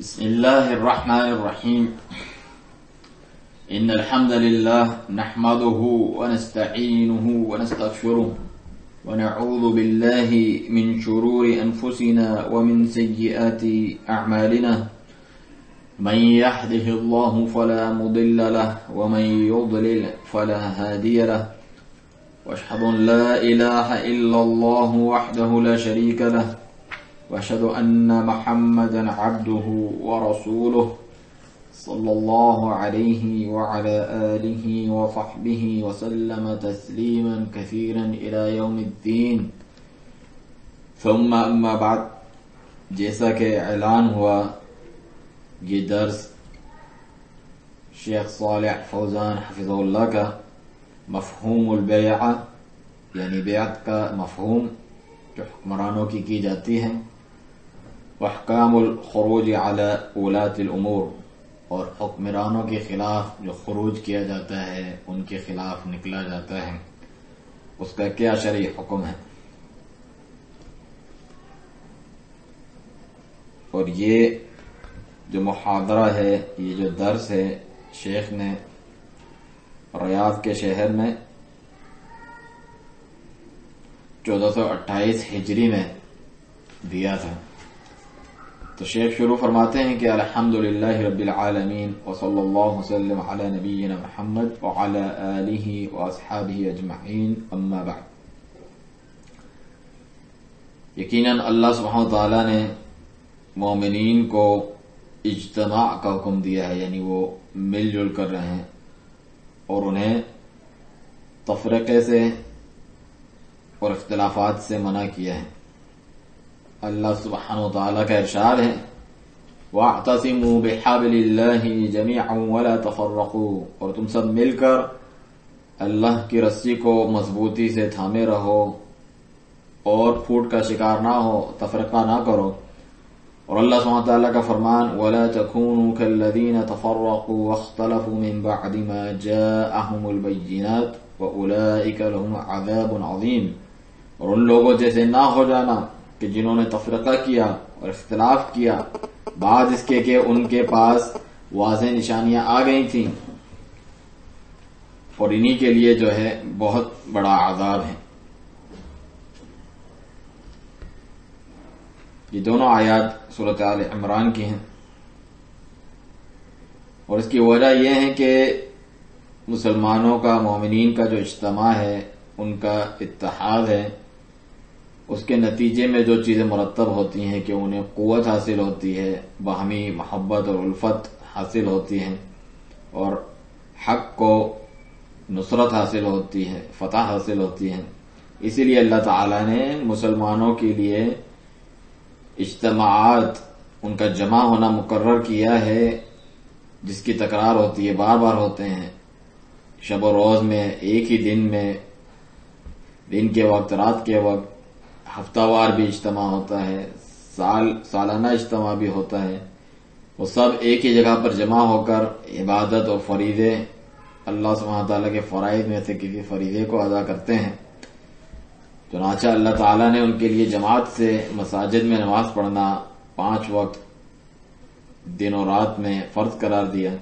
بسم الله الرحمن الرحيم إن الحمد لله نحمده ونستعينه ونستغفره ونعوذ بالله من شرور أنفسنا ومن سيئات أعمالنا من يهده الله فلا مضل له ومن يضلل فلا هادي له وأشهد أن لا إله إلا الله وحده لا شريك له وأشهد أن محمدا عبده ورسوله صلى الله عليه وعلى آله وصحبه وسلم تسليما كثيرا إلى يوم الدين ثم أما بعد. جیسا کہ اعلان ہوا یہ درس شیخ صالح فوزان حفظہ اللہ کا مفہوم البیعہ یعنی بیعت کا مفہوم جو حکمرانوں کی جاتی ہے، واحکام الخروج علی ولاة الامور اور حکمرانوں کے خلاف جو خروج کیا جاتا ہے، ان کے خلاف نکلا جاتا ہے، اس کا کیا شرعی حکم ہے. اور یہ جو محاضرہ ہے، یہ جو درس ہے، شیخ نے ریاض کے شہر میں 1428 ہجری میں دیا تھا. تو شیخ شروع فرماتے ہیں کہ الحمدللہ رب العالمین وصلی اللہ وسلم علی نبینا محمد وعلی آلہ واصحابہ اجمعین، اما بعد. یقیناً اللہ سبحانہ وتعالی نے مومنین کو اجتماع کا حکم دیا ہے، یعنی وہ مل جل کر رہے ہیں اور انہیں تفرقے سے اور اختلافات سے منع کیا ہے. اللہ سبحانہ وتعالی کا ارشاد ہے وَاعْتَصِمُوا بِحَبْلِ اللَّهِ جَمِيعًا وَلَا تَفَرَّقُوا، اور تم سب مل کر اللہ کی رسی کو مضبوطی سے تھامے رہو اور پھوٹ کا شکار نہ ہو، تفرقہ نہ کرو. اور اللہ سبحانہ وتعالی کا فرمان وَلَا تَكُونُوا كَالَّذِينَ تَفَرَّقُوا وَاخْتَلَفُوا مِن بَعْدِ مَا جَاءَهُمُ الْبَيِّنَاتُ وَأُولَئِكَ لَهُمْ عَذَابٌ عَظِيمٌ، اور ان لوگوں جیسے نہ ہو جانا کہ جنہوں نے تفرقہ کیا اور اختلاف کیا بعد اس کے کہ ان کے پاس واضح نشانیاں آ گئی تھیں، اور انہی کے لیے جو ہے بہت بڑا عذاب ہے. یہ دونوں آیات سورۃ آل عمران کی ہیں، اور اس کی وجہ یہ ہے کہ مسلمانوں کا، مومنین کا جو اجتماع ہے، ان کا اتحاد ہے، اس کے نتیجے میں جو چیزیں مرتب ہوتی ہیں کہ انہیں قوت حاصل ہوتی ہے، باہمی محبت اور الفت حاصل ہوتی ہے، اور حق کو نصرت حاصل ہوتی ہے، فتح حاصل ہوتی ہے. اسی لیے اللہ تعالی نے مسلمانوں کے لیے اجتماعات، ان کا جمع ہونا مقرر کیا ہے، جس کی تکرار ہوتی ہے، بار بار ہوتے ہیں، شب و روز میں، ایک ہی دن میں، دن کے وقت، رات کے وقت، ہفتہ وار بھی اجتماع ہوتا ہے، سالانہ اجتماع بھی ہوتا ہے. وہ سب ایک ہی جگہ پر جمع ہو کر عبادت اور فریضے، اللہ سبحانہ تعالیٰ کے فرائض میں سے کسی فریضے کو ادا کرتے ہیں. چنانچہ اللہ تعالیٰ نے ان کے لیے جماعت سے مساجد میں نماز پڑھنا 5 وقت دن اور رات میں فرض قرار دیا،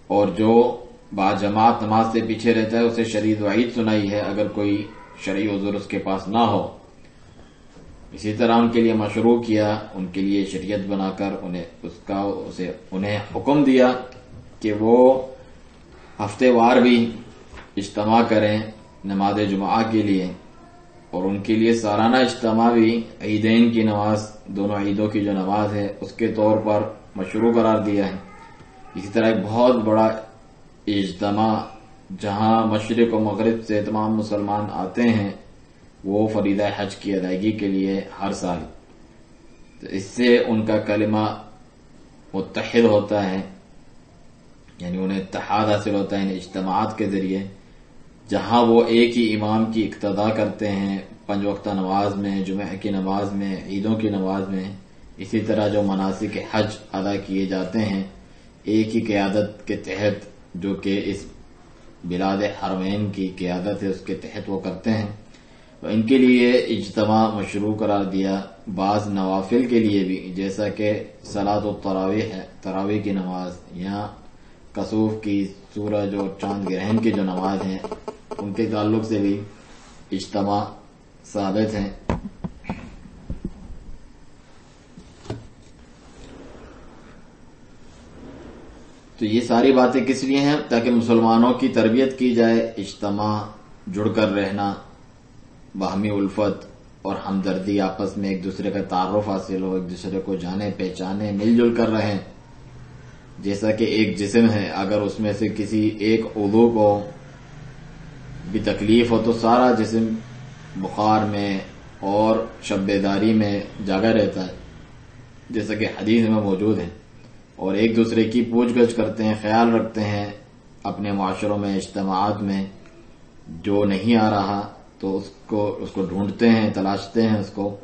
اور جو با جماعت نماز سے پیچھے رہتا ہے اسے شدید وعید سنائی ہے اگر کوئی شرعی عذر اس کے پاس نہ ہو. اسی طرح ان کے لیے مشروع کیا، ان کے لیے شریعت بنا کر انہیں حکم دیا کہ وہ ہفتے وار بھی اجتماع کریں نماز جمعہ کے لیے، اور ان کے لیے سالانہ اجتماع بھی عیدین کی نماز، دونوں عیدوں کی جو نماز ہے، اس کے طور پر مشروع قرار دیا ہے. اسی طرح ایک بہت بڑا اجتماع جہاں مشرق و مغرب سے تمام مسلمان آتے ہیں، وہ فریضہ حج کی ادائیگی کے لیے ہر سال. تو اس سے ان کا کلمہ متحد ہوتا ہے، یعنی انہیں اتحاد حاصل ہوتا ہے ان اجتماعات کے ذریعے، جہاں وہ ایک ہی امام کی اقتداء کرتے ہیں 5 وقتہ نماز میں، جمعہ کی نماز میں، عیدوں کی نماز میں. اسی طرح جو مناسک حج ادا کیے جاتے ہیں ایک ہی قیادت کے تحت، جو کہ اس بلاد حرمین کی قیادت ہے، اس کے تحت وہ کرتے ہیں. تو ان کے لیے اجتماع مشروع قرار دیا، بعض نوافل کے لیے بھی، جیسا کہ صلاۃ التراویح ہے، تراویح کی نماز، یا کسوف کی، سورج اور چاند گرہن کی جو نماز ہیں ان کے تعلق سے بھی اجتماع ثابت ہیں۔ تو یہ ساری باتیں کس لیے ہیں؟ تاکہ مسلمانوں کی تربیت کی جائے، اجتماع، جڑ کر رہنا، باہمی الفت اور ہمدردی، آپس میں ایک دوسرے کا تعارف حاصل ہو، ایک دوسرے کو جانے پہچانے، مل جل کر رہیں۔ جیسا کہ ایک جسم ہے، اگر اس میں سے کسی ایک عضو کو بھی تکلیف ہو تو سارا جسم بخار میں اور شب بیداری میں جاگا رہتا ہے، جیسا کہ حدیث میں موجود ہے، اور ایک دوسرے کی پوچھ گچھ کرتے ہیں، خیال رکھتے ہیں اپنے معاشروں میں، اجتماعات میں۔ جو نہیں آ رہا تو اس کو ڈھونڈتے ہیں، تلاشتے ہیں اس کو،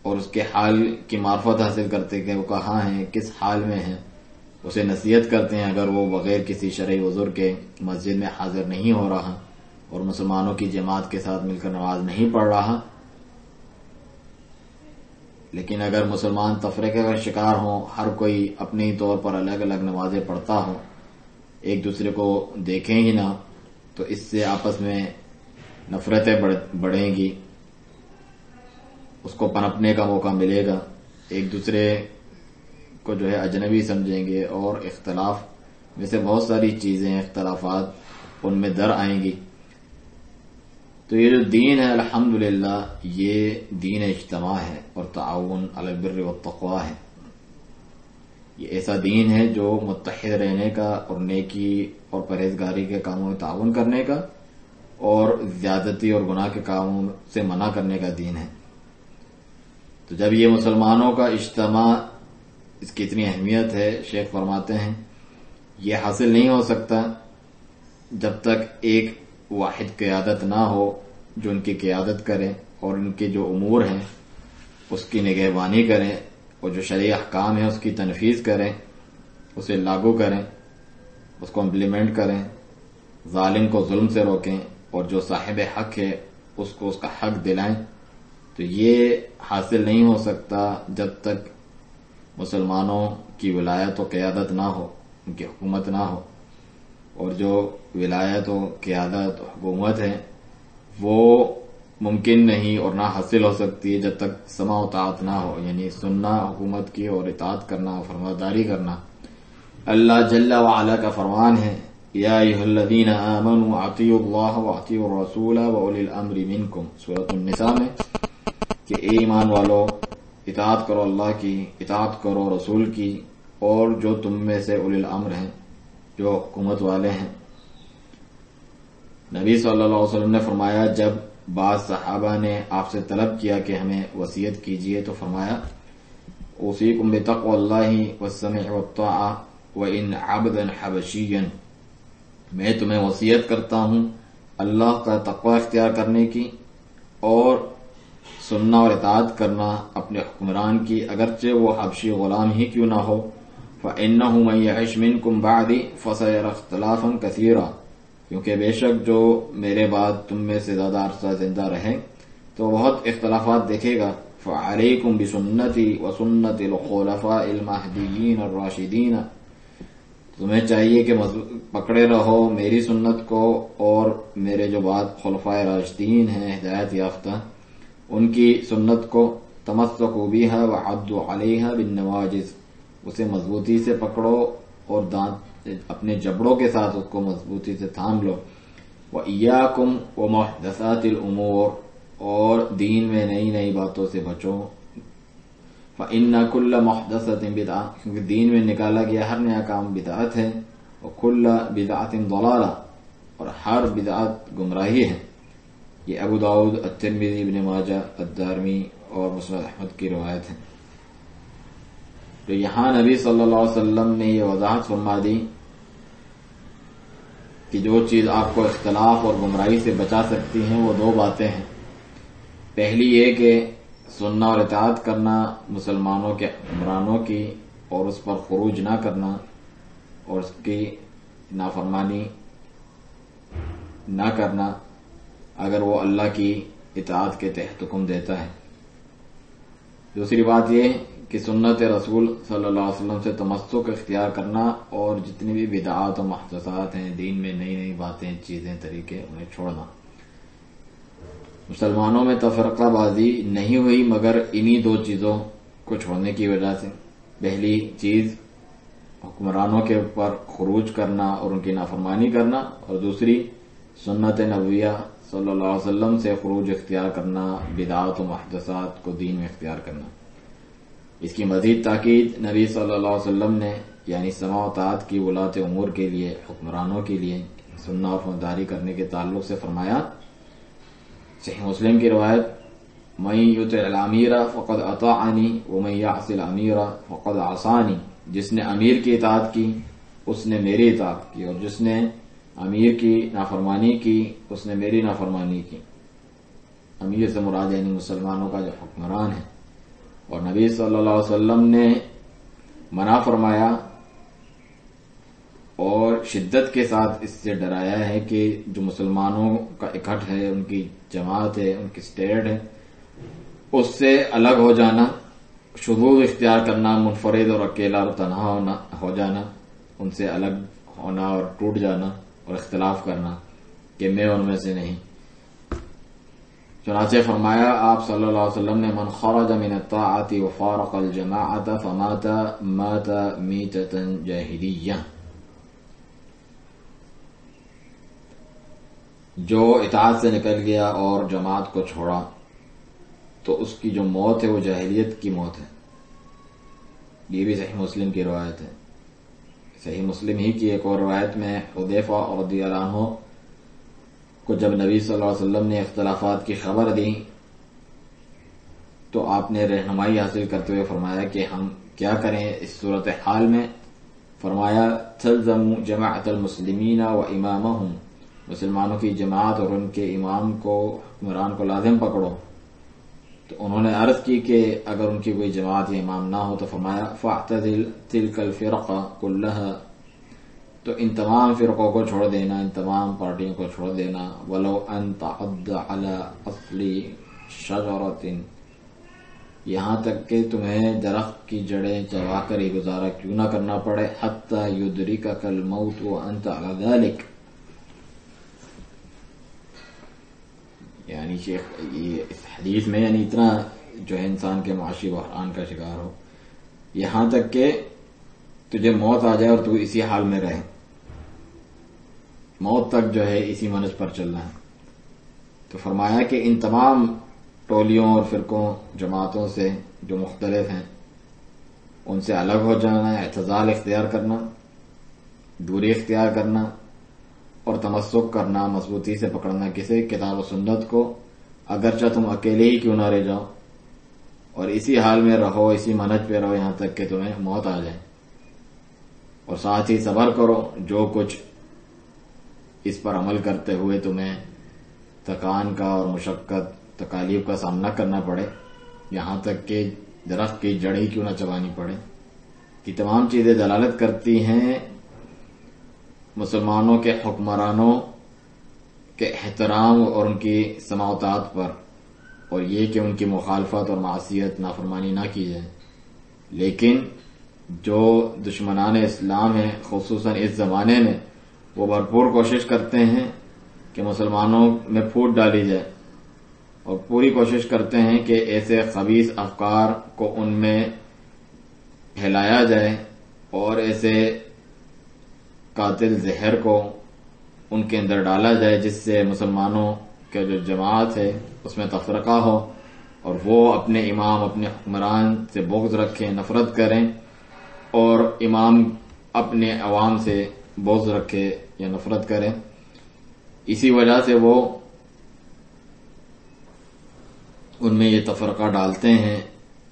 اور اس کے حال کی معرفت حاصل کرتے ہیں کہ وہ کہاں ہیں، کس حال میں ہیں، اسے نصیحت کرتے ہیں اگر وہ بغیر کسی شرعی عذر کے مسجد میں حاضر نہیں ہو رہا اور مسلمانوں کی جماعت کے ساتھ مل کر نماز نہیں پڑھ رہا۔ لیکن اگر مسلمان تفرقے کا شکار ہوں، ہر کوئی اپنے طور پر الگ الگ نمازیں پڑھتا ہو، ایک دوسرے کو دیکھیں ہی نہ، تو اس سے آپس میں نفرتیں بڑھیں گی، اس کو پنپنے کا موقع ملے گا، ایک دوسرے کو جو ہے اجنبی سمجھیں گے، اور اختلاف میں سے بہت ساری چیزیں، اختلافات ان میں در آئیں گی۔ تو یہ جو دین ہے الحمدللہ یہ دین اجتماع ہے اور تعاون علی البر والتقوی ہے۔ یہ ایسا دین ہے جو متحد رہنے کا اور نیکی اور پرہیزگاری کے کاموں میں تعاون کرنے کا اور زیادتی اور گناہ کے کاموں سے منع کرنے کا دین ہے۔ تو جب یہ مسلمانوں کا اجتماع، اس کی اتنی اہمیت ہے، شیخ فرماتے ہیں یہ حاصل نہیں ہو سکتا جب تک ایک واحد قیادت نہ ہو جو ان کی قیادت کرے اور ان کے جو امور ہیں اس کی نگہبانی کریں، اور جو شرعی احکام ہیں اس کی تنفیذ کریں، اسے لاگو کریں، اس کو امپلیمنٹ کریں، ظالم کو ظلم سے روکیں، اور جو صاحب حق ہے اس کو اس کا حق دلائیں۔ تو یہ حاصل نہیں ہو سکتا جب تک مسلمانوں کی ولایت و قیادت نہ ہو، ان کی حکومت نہ ہو، اور جو ولایت و قیادت و حکومت ہے وہ ممکن نہیں اور نہ حاصل ہو سکتی ہے جب تک سماع و طاعت نہ ہو، یعنی سننا حکومت کی اور اطاعت کرنا، فرمانبرداری کرنا۔ اللہ جل وعلا کا فرمان ہے، یا ایھا الذین آمنوا اطیعوا اللہ واطیعوا الرسول واولی الامر منکم، سورۃ النساء میں، کہ اے ایمان والو اطاعت کرو اللہ کی، اطاعت کرو رسول کی، اور جو تم میں سے اولی الامر ہیں، جو حکومت والے ہیں۔ نبی صلی اللہ علیہ وسلم نے فرمایا، جب بعض صحابہ نے آپ سے طلب کیا کہ ہمیں وصیت کیجیے، تو فرمایا اوصیکم بتقوی اللہ والسمع والطاعہ وان عبدا حبشیا، میں تمہیں وصیت کرتا ہوں اللہ کا تقوی اختیار کرنے کی اور سننا اور اطاعت کرنا اپنے حکمران کی، اگرچہ وہ حبشی غلام ہی کیوں نہ ہو۔ فإنہ من یعش منکم بعدی فسیری اختلافا کثیرا، کیونکہ بے شک جو میرے بعد تم میں سے زیادہ عرصہ زندہ رہے تو بہت اختلافات دیکھے گا۔ فعلیکم بسنتی وسنت الخلفاء المہدیین الراشدین، تمہیں چاہیے کہ پکڑے رہو میری سنت کو اور میرے جو بعد خلفائے راشدین ہیں ہدایت یافتہ ان کی سنت کو، تمسکوا بها وعضوا علیها بالنواجذ، اسے مضبوطی سے پکڑو اور دانت اپنے جبڑوں کے ساتھ اس کو مضبوطی سے تھام لو۔ وَإِيَّاكُمْ وَمُحْدَثَاتِ الْأُمُورِ، اور دین میں نئی نئی باتوں سے بچو۔ فَإِنَّ كُلَّ مُحْدَثَةٍ بِدْعَةٍ، کیونکہ دین میں نکالا گیا ہر نیا کام بدعت ہے، وَكُلَّ بِدْعَةٍ ضَلَالَةٍ، اور ہر بدعت گمراہی ہے۔ یہ ابو داؤد، الترمذی، ابن ماجہ، الدارمی اور مسند احمد کی روایت ہے۔ تو یہاں نبی صلی اللہ علیہ وسلم نے یہ وضاحت فرما دی کہ جو چیز آپ کو اختلاف اور گمراہی سے بچا سکتی ہیں وہ دو باتیں ہیں۔ پہلی یہ کہ سننا اور اطاعت کرنا مسلمانوں کے حکمرانوں کی، اور اس پر خروج نہ کرنا اور اس کی نافرمانی نہ کرنا۔ اگر وہ اللہ کی اطاعت کے تحت حکم دیتا ہے۔ دوسری بات یہ کہ سنت رسول صلی اللہ علیہ وسلم سے تمسک اختیار کرنا اور جتنی بھی بدعات و محدثات ہیں، دین میں نئی نئی باتیں، چیزیں، طریقے، انہیں چھوڑنا۔ مسلمانوں میں تفرقہ بازی نہیں ہوئی مگر انہی دو چیزوں کو چھوڑنے کی وجہ سے۔ پہلی چیز حکمرانوں کے اوپر خروج کرنا اور ان کی نافرمانی کرنا، اور دوسری سنت نبویہ صلی اللہ علیہ وسلم سے خروج اختیار کرنا، بدعات و محدثات کو دین میں اختیار کرنا۔ اس کی مزید تاکید نبی صلی اللہ علیہ وسلم نے یعنی سماع و طاعت کی ولاۃ امور کے لیے، حکمرانوں کے لیے سننا اور فرمانداری کرنے کے تعلق سے فرمایا۔ صحیح مسلم کی روایت، من یطع الامیر فقد اطاعنی ومن یعص الامیر فقد عصانی، جس نے امیر کی اطاعت کی اس نے میری اطاعت کی، اور جس نے امیر کی نافرمانی کی اس نے میری نافرمانی کی۔ امیر سے مراد یعنی مسلمانوں کا جو حکمران ہے، اور نبی صلی اللہ علیہ وسلم نے منع فرمایا اور شدت کے ساتھ اس سے ڈرایا ہے کہ جو مسلمانوں کا اکٹھ ہے، ان کی جماعت ہے، ان کی اسٹیٹ ہے، اس سے الگ ہو جانا، شذوذ اختیار کرنا، منفرد اور اکیلا اور تنہا ہو جانا، ان سے الگ ہونا اور ٹوٹ جانا اور اختلاف کرنا کہ میں ان میں سے نہیں۔ چنانچہ فرمایا آپ صلی اللہ علیہ وسلم نے، من خرج من الطاعة وفارق الجماعة فمات مات میتة جاہلیہ، جو اطاعت سے نکل گیا اور جماعت کو چھوڑا تو اس کی جو موت ہے وہ جاہلیت کی موت ہے۔ یہ بھی صحیح مسلم کی روایت ہے۔ صحیح مسلم ہی کی ایک اور روایت میں حذیفہ رضی اللہ عنہ کو جب نبی صلی اللہ علیہ وسلم نے اختلافات کی خبر دی تو آپ نے رہنمائی حاصل کرتے ہوئے فرمایا کہ ہم کیا کریں اس صورتحال میں؟ فرمایا، تلزموا جماعت المسلمین و امامہم، مسلمانوں کی جماعت اور ان کے امام کو، حکمران کو لازم پکڑو۔ تو انہوں نے عرض کی کہ اگر ان کی کوئی جماعت یا امام نہ ہو تو فرمایا، فاعتزل تلک الفرق کلھا، تو ان تمام فرقوں کو چھوڑ دینا، ان تمام پارٹیوں کو چھوڑ دینا، ولو ان تعض علی اصل شجرۃ، یہاں تک کہ تمہیں درخت کی جڑیں چبا کر ہی گزارا کیوں نہ کرنا پڑے، حتی یدرکک الموت وانت علی ذلک، یعنی شیخ یہ اس حدیث میں یعنی اتنا جو ہے انسان کے معاشی بحران کا شکار ہو، یہاں تک کہ تجھے موت آ جائے اور تو اسی حال میں رہے، موت تک جو ہے اسی منج پر چلنا ہے۔ تو فرمایا کہ ان تمام ٹولیوں اور فرقوں، جماعتوں سے جو مختلف ہیں ان سے الگ ہو جانا، اعتزال اختیار کرنا، دوری اختیار کرنا اور تمسک کرنا، مضبوطی سے پکڑنا کسی کتاب و سنت کو، اگرچہ تم اکیلے ہی کیوں نہ رہ جاؤ، اور اسی حال میں رہو، اسی منہج پہ رہو یہاں تک کہ تمہیں موت آ جائے، اور ساتھ ہی صبر کرو جو کچھ اس پر عمل کرتے ہوئے تمہیں تکان کا اور مشقت، تکالیف کا سامنا کرنا پڑے، یہاں تک کہ درخت کی جڑ ہی کیوں نہ چبانی پڑے۔ یہ تمام چیزیں دلالت کرتی ہیں مسلمانوں کے حکمرانوں کے احترام اور ان کی سماع و طاعت پر، اور یہ کہ ان کی مخالفت اور معصیت، نافرمانی نہ کی جائے۔ لیکن جو دشمنان اسلام ہیں خصوصاً اس زمانے میں، وہ بھرپور کوشش کرتے ہیں کہ مسلمانوں میں پھوٹ ڈالی جائے، اور پوری کوشش کرتے ہیں کہ ایسے خبیث افکار کو ان میں پھیلایا جائے اور ایسے قاتل زہر کو ان کے اندر ڈالا جائے جس سے مسلمانوں کا جو جماعت ہے اس میں تفرقہ ہو، اور وہ اپنے امام، اپنے حکمران سے بغض رکھیں، نفرت کریں، اور امام اپنے عوام سے بغض رکھے یا نفرت کریں۔ اسی وجہ سے وہ ان میں یہ تفرقہ ڈالتے ہیں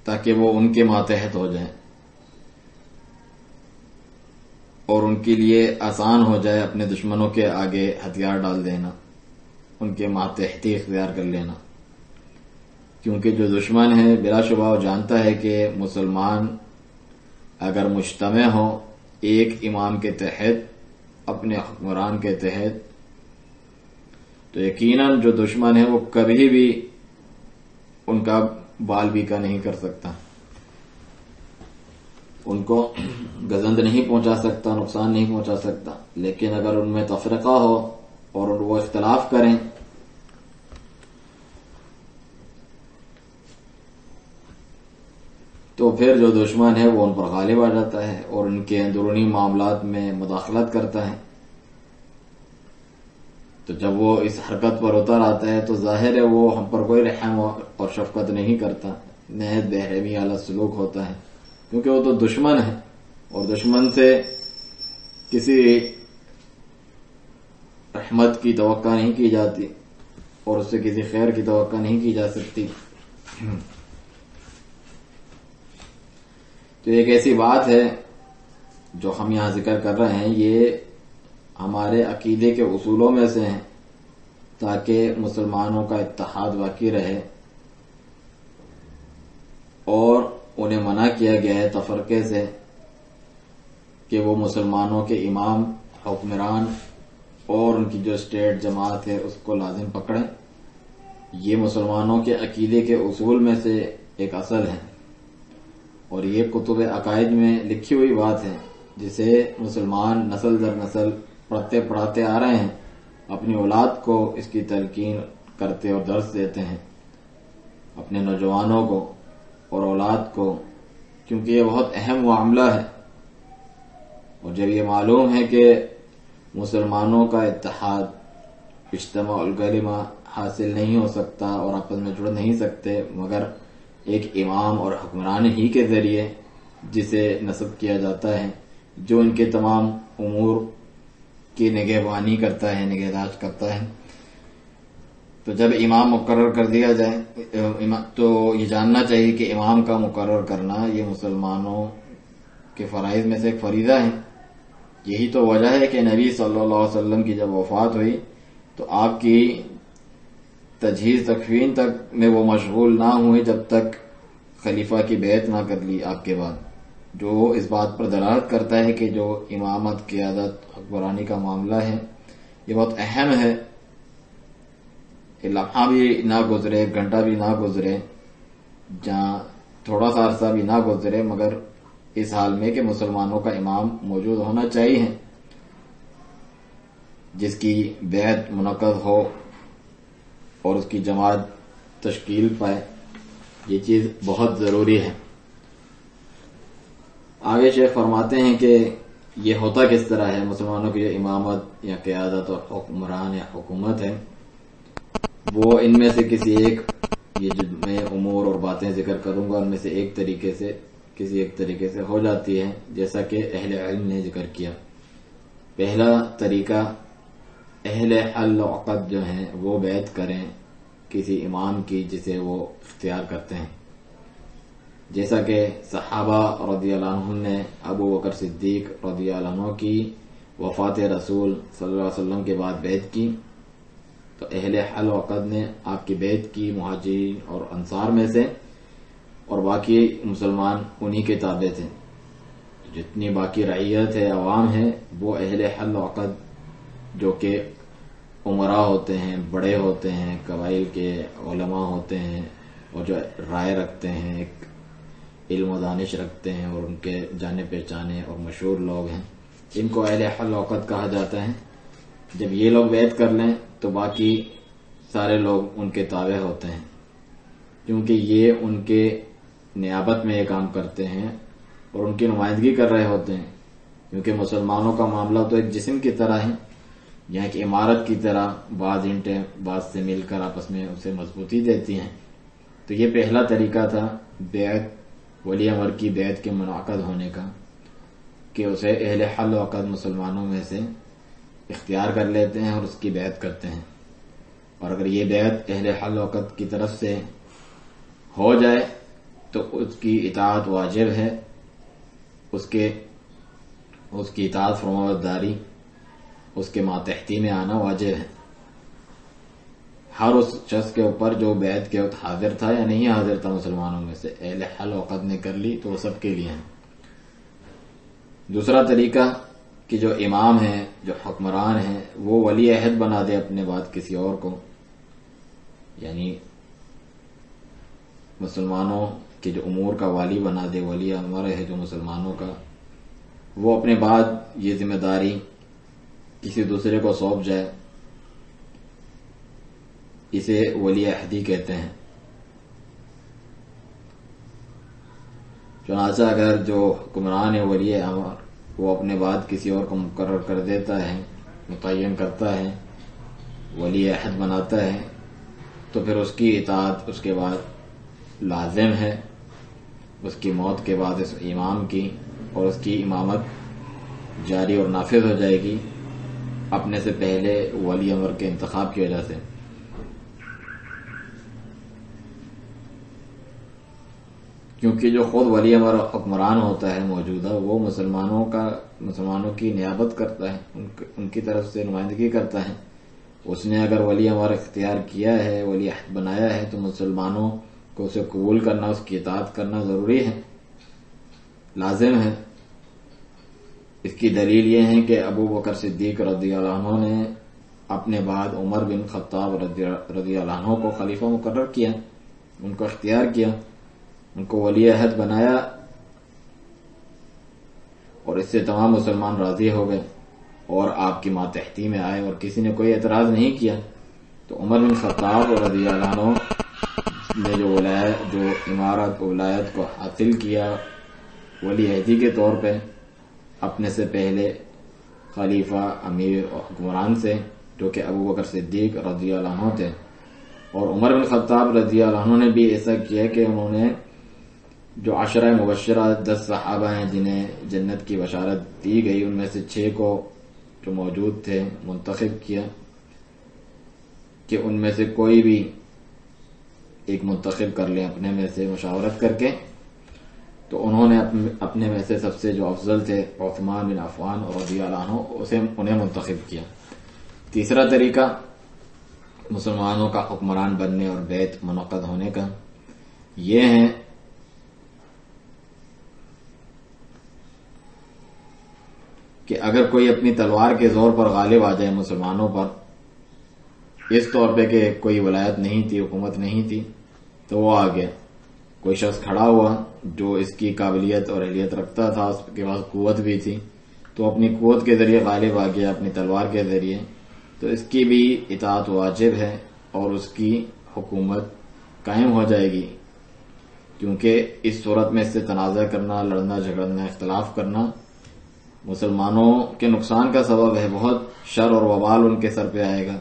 تاکہ وہ ان کے ماتحت ہو جائیں اور ان کے لیے آسان ہو جائے اپنے دشمنوں کے آگے ہتھیار ڈال دینا، ان کے ماتحتی اختیار کر لینا، کیونکہ جو دشمن ہے بلا شبہ وہ جانتا ہے کہ مسلمان اگر مجتمع ہوں ایک امام کے تحت، اپنے حکمران کے تحت، تو یقیناً جو دشمن ہے وہ کبھی بھی ان کا بال بیکا نہیں کر سکتا، ان کو گزند نہیں پہنچا سکتا، نقصان نہیں پہنچا سکتا. لیکن اگر ان میں تفرقہ ہو اور وہ اختلاف کریں تو پھر جو دشمن ہے وہ ان پر غالب آ جاتا ہے اور ان کے اندرونی معاملات میں مداخلت کرتا ہے. تو جب وہ اس حرکت پر اتر آتا ہے تو ظاہر ہے وہ ہم پر کوئی رحم اور شفقت نہیں کرتا، محض بے اعلی سلوک ہوتا ہے، کیونکہ وہ تو دشمن ہے اور دشمن سے کسی رحمت کی توقع نہیں کی جاتی اور اس سے کسی خیر کی توقع نہیں کی جا سکتی. تو ایک ایسی بات ہے جو ہم یہاں ذکر کر رہے ہیں، یہ ہمارے عقیدے کے اصولوں میں سے ہیں تاکہ مسلمانوں کا اتحاد باقی رہے، اور انہیں منع کیا گیا ہے تفرقے سے کہ وہ مسلمانوں کے امام، حکمران اور ان کی جو اسٹیٹ جماعت ہے اس کو لازم پکڑیں. یہ مسلمانوں کے عقیدے کے اصول میں سے ایک اصل ہے اور یہ کتب عقائد میں لکھی ہوئی بات ہے جسے مسلمان نسل در نسل پڑھتے پڑھاتے آ رہے ہیں، اپنی اولاد کو اس کی تلقین کرتے اور درس دیتے ہیں، اپنے نوجوانوں کو اور اولاد کو، کیونکہ یہ بہت اہم معاملہ ہے. اور جب یہ معلوم ہے کہ مسلمانوں کا اتحاد، اجتماع الکلمہ حاصل نہیں ہو سکتا اور آپس میں جڑ نہیں سکتے مگر ایک امام اور حکمران ہی کے ذریعے جسے نصب کیا جاتا ہے، جو ان کے تمام امور کی نگہبانی کرتا ہے، نگہداشت کرتا ہے. تو جب امام مقرر کر دیا جائے تو یہ جاننا چاہیے کہ امام کا مقرر کرنا یہ مسلمانوں کے فرائض میں سے ایک فریضہ ہے. یہی تو وجہ ہے کہ نبی صلی اللہ علیہ وسلم کی جب وفات ہوئی تو آپ کی تجہیز تکفین تک میں وہ مشغول نہ ہوئے جب تک خلیفہ کی بیعت نہ کر لی آپ کے بعد، جو اس بات پر دلالت کرتا ہے کہ جو امامت، قیادت، حکمرانی کا معاملہ ہے یہ بہت اہم ہے. لمحہ بھی نہ گزرے، گھنٹہ بھی نہ گزرے، جہاں تھوڑا سا عرصہ بھی نہ گزرے مگر اس حال میں کہ مسلمانوں کا امام موجود ہونا چاہیے جس کی بیعت منعقد ہو اور اس کی جماعت تشکیل پائے. یہ چیز بہت ضروری ہے. آگے شیخ فرماتے ہیں کہ یہ ہوتا کس طرح ہے، مسلمانوں کی جو امامت یا قیادت اور حکمران یا حکومت ہے وہ ان میں سے کسی ایک، یہ جو میں امور اور باتیں ذکر کروں گا ان میں سے ایک طریقے سے کسی ایک طریقے سے ہو جاتی ہے جیسا کہ اہل علم نے ذکر کیا. پہلا طریقہ، اہل حل و عقد جو ہیں وہ بیعت کریں کسی امام کی جسے وہ اختیار کرتے ہیں، جیسا کہ صحابہ رضی اللہ عنہم نے ابو بکر صدیق رضی اللہ عنہ کی وفات رسول صلی اللہ علیہ وسلم کے بعد بیعت کی تو اہل حل و عقد نے آپ کی بیعت کی، مہاجرین اور انصار میں سے، اور باقی مسلمان انہی کے تابع تھے. جتنی باقی رعیت ہے، عوام ہے، وہ اہل حل و عقد جو کہ عمراء ہوتے ہیں، بڑے ہوتے ہیں، قبائل کے علماء ہوتے ہیں اور جو رائے رکھتے ہیں، ایک علم و دانش رکھتے ہیں اور ان کے جانے پہچانے اور مشہور لوگ ہیں، ان کو اہل حل و عقد کہا جاتا ہے. جب یہ لوگ بیعت کر لیں تو باقی سارے لوگ ان کے تابع ہوتے ہیں، کیونکہ یہ ان کے نیابت میں یہ کام کرتے ہیں اور ان کی نمائندگی کر رہے ہوتے ہیں. کیونکہ مسلمانوں کا معاملہ تو ایک جسم کی طرح ہے، یا ایک عمارت کی طرح، بعض اینٹیں بعض سے مل کر آپس میں اسے مضبوطی دیتی ہیں. تو یہ پہلا طریقہ تھا بیعت، ولی امر کی بیعت کے منعقد ہونے کا، کہ اسے اہل حل و عقد مسلمانوں میں سے اختیار کر لیتے ہیں اور اس کی بیعت کرتے ہیں. اور اگر یہ بیعت اہل حل و عقد کی طرف سے ہو جائے تو اس کی اطاعت واجب ہے، اس کی اطاعت فرمانبرداری، اس کے ماتحتی میں آنا واجب ہے. ہر اس شخص کے اوپر جو بیعت کے وقت حاضر تھا یا نہیں حاضر تھا مسلمانوں میں سے، اہل حل و عقد نے کر لی تو وہ سب کے لیے ہیں. دوسرا طریقہ کہ جو امام ہیں، جو حکمران ہیں، وہ ولی عہد بنا دے اپنے بعد کسی اور کو، یعنی مسلمانوں کے جو امور کا والی بنا دے، ولی امر ہے جو مسلمانوں کا، وہ اپنے بعد یہ ذمہ داری کسی دوسرے کو سونپ جائے، اسے ولی عہدی کہتے ہیں۔ چنانچہ اگر جو حکمران ہے ولی امر وہ اپنے بعد کسی اور کو مقرر کر دیتا ہے، متعین کرتا ہے، ولی عہد بناتا ہے، تو پھر اس کی اطاعت اس کے بعد لازم ہے، اس کی موت کے بعد اس امام کی، اور اس کی امامت جاری اور نافذ ہو جائے گی اپنے سے پہلے ولی امر کے انتخاب کی وجہ سے۔ کیونکہ جو خود ولی امر حکمران ہوتا ہے موجودہ، وہ مسلمانوں کی نیابت کرتا ہے، ان کی طرف سے نمائندگی کرتا ہے۔ اس نے اگر ولی امر اختیار کیا ہے، ولی عہد بنایا ہے، تو مسلمانوں کو اسے قبول کرنا، اس کی اطاعت کرنا ضروری ہے، لازم ہے۔ اس کی دلیل یہ ہے کہ ابو بکر صدیق رضی اللہ عنہ نے اپنے بعد عمر بن خطاب رضی اللہ عنہ کو خلیفہ مقرر کیا، ان کو اختیار کیا، ان کو ولی عہد بنایا، اور اس سے تمام مسلمان راضی ہو گئے اور آپ کی ماتحتی میں آئے، اور کسی نے کوئی اعتراض نہیں کیا۔ تو عمر بن خطاب رضی اللہ عنہ نے جو امارت ولایت کو حاصل کیا ولی عہدی کے طور پہ اپنے سے پہلے خلیفہ، امیر اور حکمران سے، جو کہ ابو بکر صدیق رضی اللہ عنہ تھے، اور عمر بن خطاب رضی اللہ عنہ نے بھی ایسا کیا کہ انہوں نے جو 10 مبشرہ 10 صحابہ ہیں جنہیں جنت کی بشارت دی گئی، ان میں سے 6 کو جو موجود تھے منتخب کیا کہ ان میں سے کوئی بھی ایک منتخب کر لیں اپنے میں سے مشاورت کر کے۔ تو انہوں نے اپنے میں سے سب سے جو افضل تھے عثمان بن عفان رضی اللہ عنہ انہیں منتخب کیا۔ تیسرا طریقہ مسلمانوں کا حکمران بننے اور بیعت منعقد ہونے کا یہ ہے کہ اگر کوئی اپنی تلوار کے زور پر غالب آ جائے مسلمانوں پر، اس طور پہ کہ کوئی ولایت نہیں تھی، حکومت نہیں تھی، تو وہ آ گیا، کوئی شخص کھڑا ہوا جو اس کی قابلیت اور اہلیت رکھتا تھا، اس کے پاس قوت بھی تھی، تو اپنی قوت کے ذریعے غالب آ گیا، اپنی تلوار کے ذریعے، تو اس کی بھی اطاعت واجب ہے اور اس کی حکومت قائم ہو جائے گی، کیونکہ اس صورت میں اس سے تنازع کرنا، لڑنا جھگڑنا، اختلاف کرنا مسلمانوں کے نقصان کا سبب ہے، بہت شر اور وبال ان کے سر پہ آئے گا،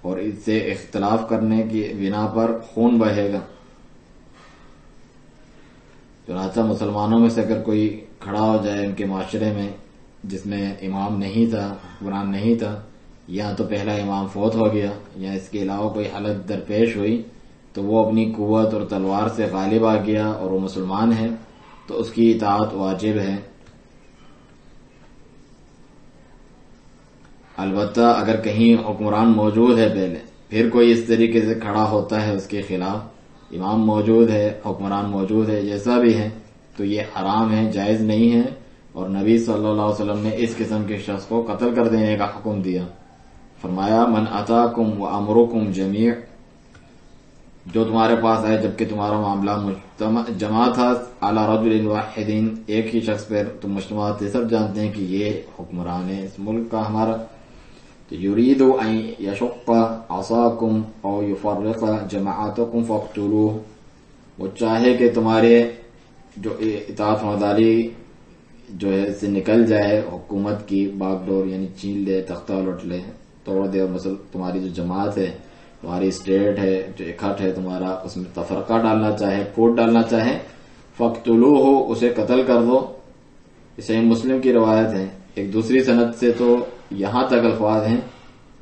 اور اس سے اختلاف کرنے کی بنا پر خون بہے گا۔ چنانچہ مسلمانوں میں سے اگر کوئی کھڑا ہو جائے ان کے معاشرے میں جس میں امام نہیں تھا، حکمران نہیں تھا، یا تو پہلا امام فوت ہو گیا یا اس کے علاوہ کوئی حالت درپیش ہوئی، تو وہ اپنی قوت اور تلوار سے غالب آ گیا اور وہ مسلمان ہے، تو اس کی اطاعت واجب ہے۔ البتہ اگر کہیں حکمران موجود ہے پہلے، پھر کوئی اس طریقے سے کھڑا ہوتا ہے اس کے خلاف، امام موجود ہے، حکمران موجود ہے، جیسا بھی ہے، تو یہ حرام ہے، جائز نہیں ہے، اور نبی صلی اللہ علیہ وسلم نے اس قسم کے شخص کو قتل کر دینے کا حکم دیا۔ فرمایا من اتاکم وامرکم جمیع، جو تمہارے پاس آئے جبکہ تمہارا معاملہ جمع تھا، علی رجل واحد، ایک ہی شخص پر تم مجتمع تھے، سب جانتے ہیں کہ یہ حکمران ہے اس ملک کا ہمارا، یرید ان یشق عصاکم او یفرق جماعتکم فاقتلوہ، وہ چاہے کہ تمہارے جو اطاعت مداری جو ہے اس سے نکل جائے، حکومت کی باغ ڈور یعنی چھین لے، تختہ الٹ لے، توڑ دے، اور مثلا تمہاری جو جماعت ہے، تمہاری اسٹیٹ ہے، جو اکٹھ ہے تمہارا، اس میں تفرقہ ڈالنا چاہے، پھوٹ ڈالنا چاہے، فاقتلوہ، اسے قتل کر دو۔ صحیح مسلم کی روایت ہے، ایک دوسری سند سے تو یہاں تک الفاظ ہیں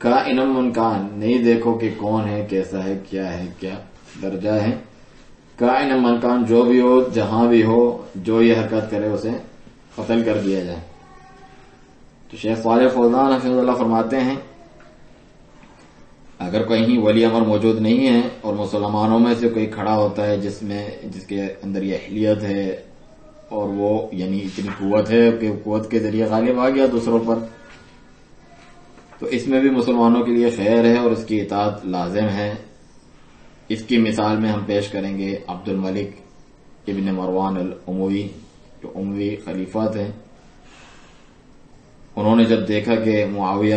کائنم من کان، نہیں دیکھو کہ کون ہے، کیسا ہے، کیا درجہ ہے، کائنم من کان، جو بھی ہو، جہاں بھی ہو، جو یہ حرکت کرے اسے قتل کر دیا جائے۔ تو شیخ صالح فوزان حفظہ اللہ فرماتے ہیں اگر کہیں ولی امر موجود نہیں ہے اور مسلمانوں میں سے کوئی کھڑا ہوتا ہے جس کے اندر یہ اہلیت ہے اور وہ یعنی اتنی قوت ہے کہ قوت کے ذریعے غالب آ گیا دوسروں پر، تو اس میں بھی مسلمانوں کے لیے خیر ہے اور اس کی اطاعت لازم ہے۔ اس کی مثال میں ہم پیش کریں گے عبد الملک ابن مروان الاموی، جو اموی خلیفہ تھے۔ انہوں نے جب دیکھا کہ معاویہ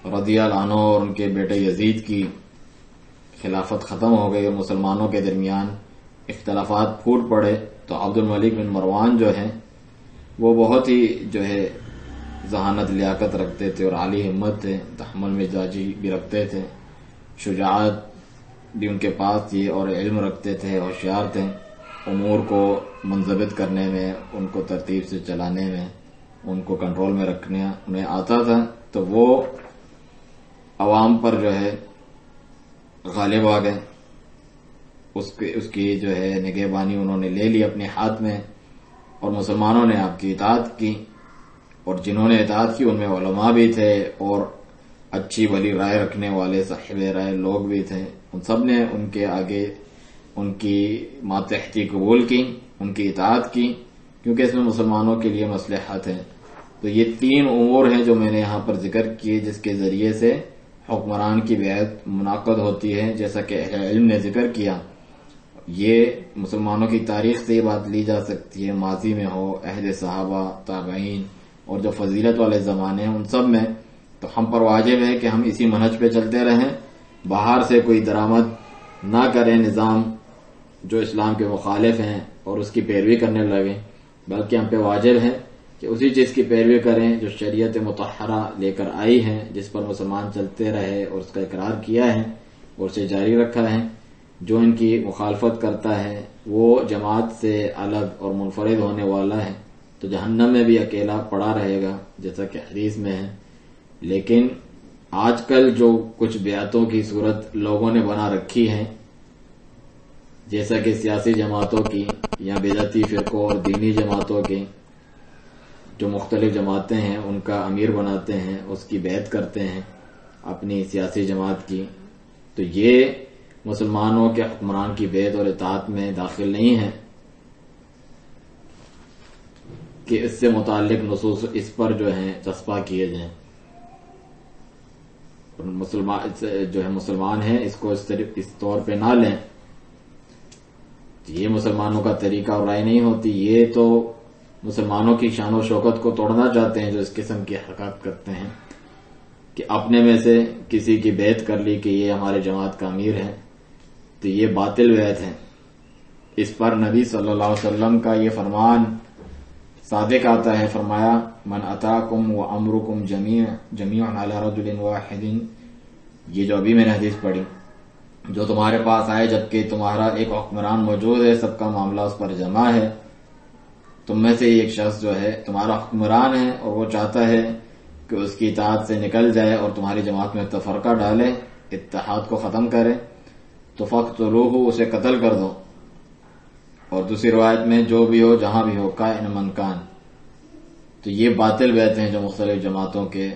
رضی اللہ عنہ اور ان کے بیٹے یزید کی خلافت ختم ہو گئی اور مسلمانوں کے درمیان اختلافات پھوٹ پڑے، تو عبد الملک بن مروان جو ہیں وہ بہت ہی ذہانت لیاقت رکھتے تھے اور عالی ہمت تھے، تحمل مزاجی بھی رکھتے تھے، شجاعت بھی ان کے پاس تھی اور علم رکھتے تھے، ہوشیار تھے، امور کو منضبط کرنے میں، ان کو ترتیب سے چلانے میں، ان کو کنٹرول میں رکھنے انہیں آتا تھا۔ تو وہ عوام پر جو ہے غالب آ گئے، اس کی جو ہے نگہبانی انہوں نے لے لی اپنے ہاتھ میں، اور مسلمانوں نے آپ کی اطاعت کی، اور جنہوں نے اطاعت کی ان میں علماء بھی تھے اور اچھی بھلی رائے رکھنے والے صاحب رائے لوگ بھی تھے، ان سب نے ان کے آگے ان کی ماتحتی قبول کی، ان کی اطاعت کی، کیونکہ اس میں مسلمانوں کے لیے مصلحت ہے۔ تو یہ تین امور ہیں جو میں نے یہاں پر ذکر کیے جس کے ذریعے سے حکمران کی بیعت منعقد ہوتی ہے، جیسا کہ اہل علم نے ذکر کیا۔ یہ مسلمانوں کی تاریخ سے یہ بات لی جا سکتی ہے، ماضی میں ہو، عہد صحابہ، تابعین اور جو فضیلت والے زمانے ہیں ان سب میں، تو ہم پر واجب ہے کہ ہم اسی منہج پہ چلتے رہیں، باہر سے کوئی درآمد نہ کریں نظام جو اسلام کے مخالف ہیں اور اس کی پیروی کرنے لگیں، بلکہ ہم پہ واجب ہے کہ اسی چیز کی پیروی کریں جو شریعت مطہرہ لے کر آئی ہے، جس پر مسلمان چلتے رہے اور اس کا اقرار کیا ہے اور اسے جاری رکھا ہے۔ جو ان کی مخالفت کرتا ہے وہ جماعت سے الگ اور منفرد ہونے والا ہے، تو جہنم میں بھی اکیلا پڑا رہے گا، جیسا کہ حدیث میں ہے۔ لیکن آج کل جو کچھ بیعتوں کی صورت لوگوں نے بنا رکھی ہے، جیسا کہ سیاسی جماعتوں کی یا بدعتی فرقوں اور دینی جماعتوں کے، جو مختلف جماعتیں ہیں ان کا امیر بناتے ہیں، اس کی بیعت کرتے ہیں اپنی سیاسی جماعت کی، تو یہ مسلمانوں کے حکمران کی بیعت اور اطاعت میں داخل نہیں ہے کہ اس سے متعلق نصوص اس پر جو ہیں چسپاں کیے جائیں۔ مسلمان جو ہے مسلمان ہیں اس کو اس طور پہ نہ لیں، یہ مسلمانوں کا طریقہ اور رائے نہیں ہوتی، یہ تو مسلمانوں کی شان و شوکت کو توڑنا چاہتے ہیں جو اس قسم کی حرکات کرتے ہیں کہ اپنے میں سے کسی کی بیعت کر لی کہ یہ ہمارے جماعت کا امیر ہے، تو یہ باطل بیعت ہے۔ اس پر نبی صلی اللہ علیہ وسلم کا یہ فرمان صادق آتا ہے، فرمایا من اتاکم وامرکم جمیعا علی رجل واحد، یہ جو ابھی میں نے حدیث پڑھی، جو تمہارے پاس آئے جبکہ تمہارا ایک حکمران موجود ہے، سب کا معاملہ اس پر جمع ہے، تم میں سے ایک شخص جو ہے تمہارا حکمران ہے اور وہ چاہتا ہے کہ اس کی اطاعت سے نکل جائے اور تمہاری جماعت میں تفرقہ ڈالے، اتحاد کو ختم کرے، تو فقتلوہ، اسے قتل کر دو۔ اور دوسری روایت میں جو بھی ہو جہاں بھی ہو، کائن من کان۔ تو یہ باطل بیعت ہیں جو مختلف جماعتوں کے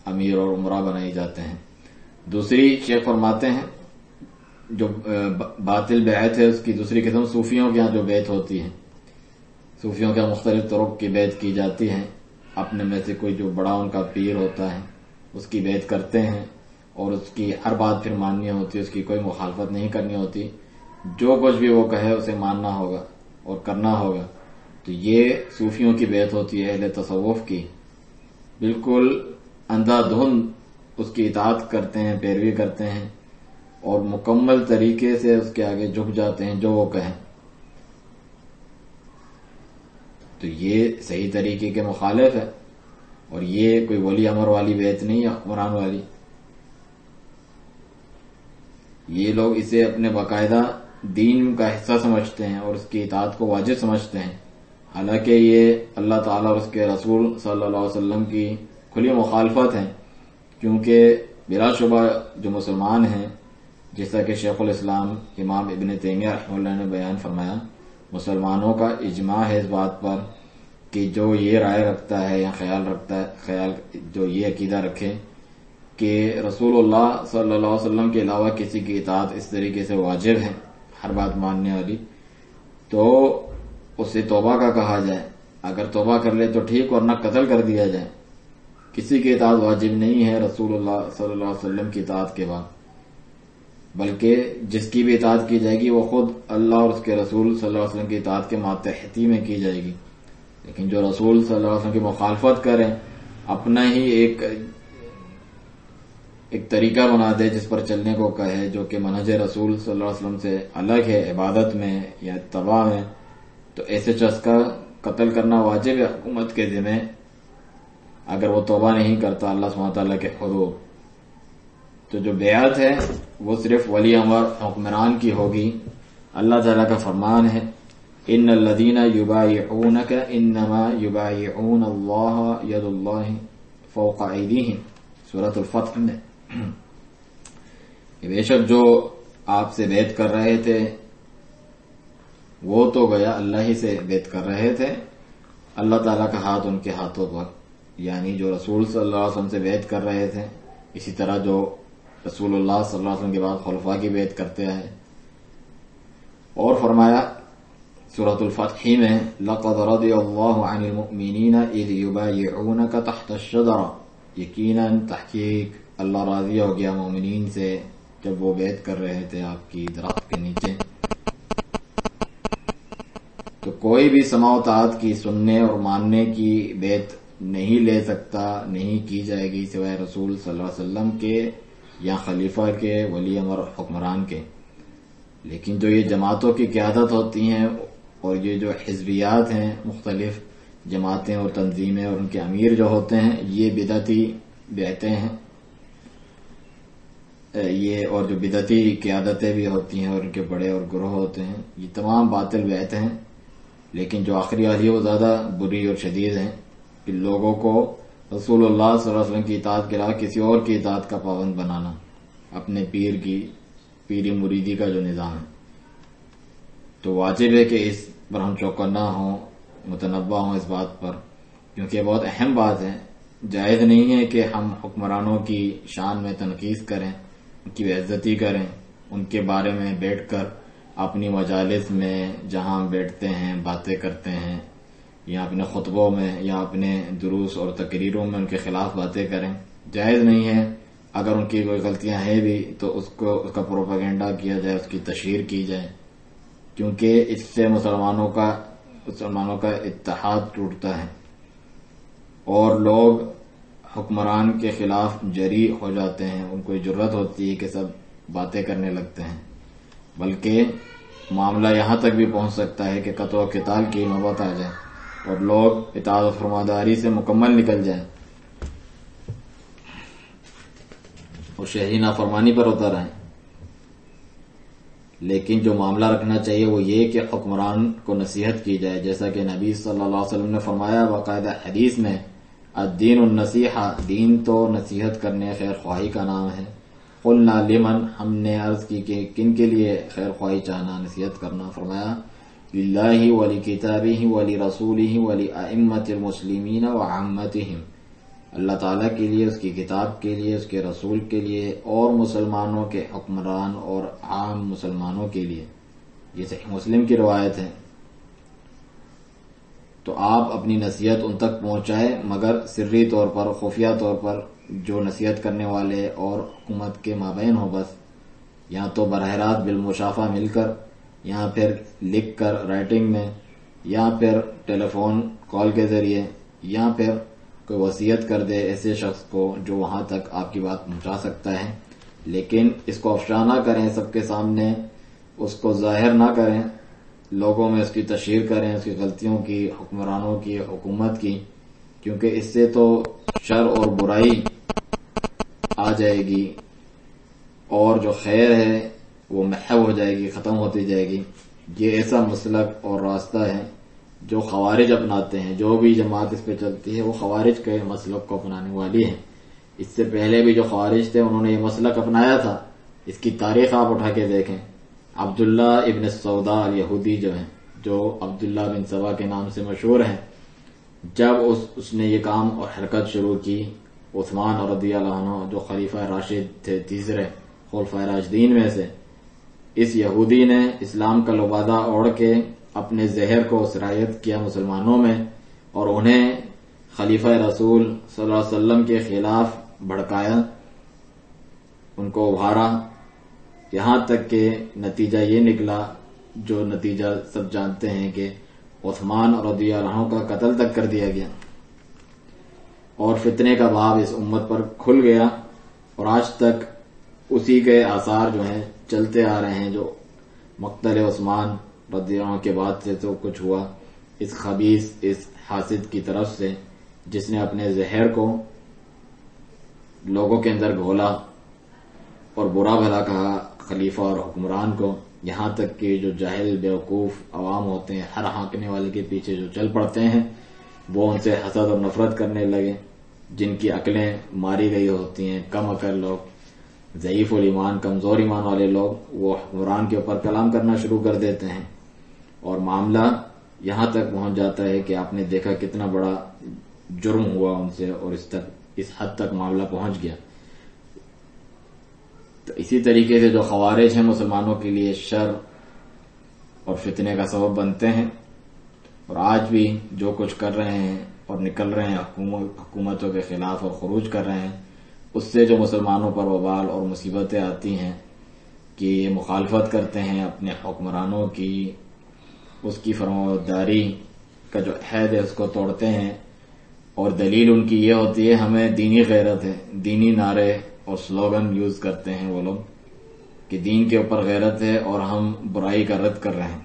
امیر اور عمرا بنائی جاتے ہیں۔ دوسری شیخ فرماتے ہیں جو باطل بیعت ہے اس کی دوسری قسم صوفیوں کے یہاں جو بیعت ہوتی ہے، صوفیوں کے مختلف طرق کی بیعت کی جاتی ہے، اپنے میں سے کوئی جو بڑا ان کا پیر ہوتا ہے اس کی بیعت کرتے ہیں اور اس کی ہر بات پھر ماننی ہوتی ہے، اس کی کوئی مخالفت نہیں کرنی ہوتی، جو کچھ بھی وہ کہے اسے ماننا ہوگا اور کرنا ہوگا۔ تو یہ صوفیوں کی بیعت ہوتی ہے، اہل تصوف کی، بالکل اندھا دھند اس کی اطاعت کرتے ہیں، پیروی کرتے ہیں اور مکمل طریقے سے اس کے آگے جھک جاتے ہیں جو وہ کہیں۔ تو یہ صحیح طریقے کے مخالف ہے، اور یہ کوئی ولی امر والی بیعت نہیں ہے، حکمران والی۔ یہ لوگ اسے اپنے باقاعدہ دین کا حصہ سمجھتے ہیں اور اس کی اطاعت کو واجب سمجھتے ہیں، حالانکہ یہ اللہ تعالیٰ اور اس کے رسول صلی اللہ علیہ وسلم کی کھلی مخالفت ہے، کیونکہ بلا شبہ جو مسلمان ہیں، جیسا کہ شیخ الاسلام امام ابن تیمیہ رحمہ اللہ نے بیان فرمایا، مسلمانوں کا اجماع ہے اس بات پر کہ جو یہ رائے رکھتا ہے یا خیال جو یہ عقیدہ رکھے کہ رسول اللہ صلی اللہ علیہ وسلم کے علاوہ کسی کی اطاعت اس طریقے سے واجب ہے، ہر بات ماننے والی، تو اسے توبہ کا کہا جائے، اگر توبہ کر لے تو ٹھیک، ورنہ قتل کر دیا جائے۔ کسی کی اطاعت واجب نہیں ہے رسول اللہ صلی اللہ علیہ وسلم کی اطاعت کے بعد، بلکہ جس کی بھی اطاعت کی جائے گی وہ خود اللہ اور اس کے رسول صلی اللہ علیہ وسلم کی اطاعت کے ماتحتی میں کی جائے گی۔ لیکن جو رسول صلی اللہ علیہ وسلم کی مخالفت کریں، اپنا ہی ایک طریقہ بنا دے جس پر چلنے کو کہے، جو کہ منہج رسول صلی اللہ علیہ وسلم سے الگ ہے عبادت میں یا اتباع میں، تو ایسے شخص کا قتل کرنا واجب ہے حکومت کے ذمہ، اگر وہ توبہ نہیں کرتا اللہ سبحانہ وتعالیٰ کے حدود۔ تو جو بیعت ہے وہ صرف ولی امر حکمران کی ہوگی۔ اللہ تعالیٰ کا فرمان ہے ان الذین یبایعونک انما یبایعون اللہ ید اللہ فوق ایدیہم، سورۃ الفتح میں۔ بے شک جو آپ سے بیعت کر رہے تھے وہ تو گیا اللہ ہی سے بیعت کر رہے تھے، اللہ تعالیٰ کا ہاتھ ان کے ہاتھوں پر، یعنی جو رسول صلی اللہ علیہ وسلم سے بیعت کر رہے تھے، اسی طرح جو رسول اللہ صلی اللہ علیہ وسلم کے بعد خلفاء کی بیعت کرتے ہیں۔ اور فرمایا سورۃ الفتح میں لقد رضی اللہ عن المؤمنین اذ یبایعونک تحت الشجرہ، یقیناً تحقیق اللہ راضی ہو گیا مومنین سے جب وہ بیعت کر رہے تھے آپ کی درخت کے نیچے۔ تو کوئی بھی سماع و طاعت کی، سننے اور ماننے کی بیعت نہیں لے سکتا، نہیں کی جائے گی سوائے رسول صلی اللہ علیہ وسلم کے یا خلیفہ کے، ولی امر حکمران کے۔ لیکن جو یہ جماعتوں کی قیادت ہوتی ہیں اور یہ جو حزبیات ہیں، مختلف جماعتیں اور تنظیمیں اور ان کے امیر جو ہوتے ہیں، یہ بدعتی بیعتیں ہیں، یہ اور جو بدعتی قیادتیں بھی ہوتی ہیں اور ان کے بڑے اور گروہ ہوتے ہیں، یہ تمام باطل بیعتیں ہیں۔ لیکن جو آخری والی ہے وہ زیادہ بری اور شدید ہیں کہ لوگوں کو رسول اللہ صلی اللہ علیہ وسلم کی اطاعت کے علاوہ کسی اور کی اطاعت کا پابند بنانا، اپنے پیری مریدی کا جو نظام ہے۔ تو واجب ہے کہ اس پر ہم چوکنا ہوں، متنبہ ہوں اس بات پر، کیونکہ بہت اہم بات ہے۔ جائز نہیں ہے کہ ہم حکمرانوں کی شان میں تنقید کریں، ان کی بے عزتی کریں، ان کے بارے میں بیٹھ کر اپنی مجالس میں جہاں ہم بیٹھتے ہیں باتیں کرتے ہیں، یا اپنے خطبوں میں یا اپنے دروس اور تقریروں میں ان کے خلاف باتیں کریں۔ جائز نہیں ہے۔ اگر ان کی کوئی غلطیاں ہیں بھی تو اس کا پروپیگنڈا کیا جائے، اس کی تشہیر کی جائے، کیونکہ اس سے مسلمانوں کا اتحاد ٹوٹتا ہے اور لوگ حکمران کے خلاف جری ہو جاتے ہیں، ان کو جرأت ہوتی ہے کہ سب باتیں کرنے لگتے ہیں، بلکہ معاملہ یہاں تک بھی پہنچ سکتا ہے کہ قتل و قتال کی نوبت آ جائے اور لوگ اطاعت و فرمانبرداری سے مکمل نکل جائیں اور شہری نافرمانی پر اتر آئیں۔ لیکن جو معاملہ رکھنا چاہیے وہ یہ کہ حکمران کو نصیحت کی جائے، جیسا کہ نبی صلی اللہ علیہ وسلم نے فرمایا باقاعدہ حدیث میں، الدین النصیحہ، دین تو نصیحت کرنے خیر خواہی کا نام ہے۔ قلنا لمن، ہم نے عرض کی کہ کن کے لیے خیر خواہی چاہنا، نصیحت کرنا؟ فرمایا للہ ولی کتابہ ولی رسولہ ولی ائمۃ المسلمین وعامتہم، اللہ تعالیٰ کے لیے، اس کی کتاب کے لیے، اس کے رسول کے لیے اور مسلمانوں کے حکمران اور عام مسلمانوں کے لیے۔ یہ صحیح مسلم کی روایت ہے۔ تو آپ اپنی نصیحت ان تک پہنچائے، مگر سری طور پر، خفیہ طور پر، جو نصیحت کرنے والے اور حکومت کے مابین ہو، بس یا تو براہ راست بالمشافہ مل کر، یا پھر لکھ کر رائٹنگ میں، یا پھر ٹیلی فون کال کے ذریعے، یا پھر کوئی وصیت کر دے ایسے شخص کو جو وہاں تک آپ کی بات پہنچا سکتا ہے، لیکن اس کو افشا نہ کریں، سب کے سامنے اس کو ظاہر نہ کریں، لوگوں میں اس کی تشہیر کریں، اس کی غلطیوں کی، حکمرانوں کی، حکومت کی، کیونکہ اس سے تو شر اور برائی آ جائے گی اور جو خیر ہے وہ محو ہو جائے گی، ختم ہوتی جائے گی۔ یہ ایسا مسلک اور راستہ ہے جو خوارج اپناتے ہیں، جو بھی جماعت اس پہ چلتی ہے وہ خوارج کے مسلک کو اپنانے والی ہے۔ اس سے پہلے بھی جو خوارج تھے انہوں نے یہ مسلک اپنایا تھا، اس کی تاریخ آپ اٹھا کے دیکھیں۔ عبداللہ ابن سودا یہودی جو ہیں، جو عبداللہ بن سبا کے نام سے مشہور ہیں، جب اس نے یہ کام اور حرکت شروع کی، عثمان رضی اللہ عنہ جو خلیفہ راشد تھے، تیسرے خلفائے راشدین میں سے، اس یہودی نے اسلام کا لبادہ اوڑھ کے اپنے زہر کو سرایت کیا مسلمانوں میں اور انہیں خلیفہ رسول صلی اللہ علیہ وسلم کے خلاف بھڑکایا، ان کو ابھارا، یہاں تک کہ نتیجہ یہ نکلا جو نتیجہ سب جانتے ہیں کہ عثمان رضی اللہ عنہ کا قتل تک کر دیا گیا، اور فتنے کا باب اس امت پر کھل گیا، اور آج تک اسی کے آثار جو ہیں چلتے آ رہے ہیں۔ جو مقتل عثمان رضی اللہ عنہ کے بعد سے تو کچھ ہوا اس خبیث، اس حاسد کی طرف سے، جس نے اپنے زہر کو لوگوں کے اندر گھولا اور برا بھلا کہا خلیفہ اور حکمران کو، یہاں تک کہ جو جاہل بیوقوف عوام ہوتے ہیں ہر ہانکنے والے کے پیچھے جو چل پڑتے ہیں، وہ ان سے حسد اور نفرت کرنے لگے۔ جن کی عقلیں ماری گئی ہوتی ہیں، کم عقل لوگ، ضعیف الایمان، کمزور ایمان والے لوگ، وہ حکمران کے اوپر کلام کرنا شروع کر دیتے ہیں، اور معاملہ یہاں تک پہنچ جاتا ہے کہ آپ نے دیکھا کتنا بڑا جرم ہوا ان سے، اور اس حد تک معاملہ پہنچ گیا۔ تو اسی طریقے سے جو خوارج ہیں مسلمانوں کے لیے شر اور فتنے کا سبب بنتے ہیں، اور آج بھی جو کچھ کر رہے ہیں اور نکل رہے ہیں حکومتوں کے خلاف اور خروج کر رہے ہیں، اس سے جو مسلمانوں پر وبال اور مصیبتیں آتی ہیں کہ یہ مخالفت کرتے ہیں اپنے حکمرانوں کی، اس کی فرمانبرداری کا جو عہد ہے اس کو توڑتے ہیں، اور دلیل ان کی یہ ہوتی ہے ہمیں دینی غیرت ہے، دینی نعرے اور سلوگن یوز کرتے ہیں وہ لوگ کہ دین کے اوپر غیرت ہے اور ہم برائی کا رد کر رہے ہیں،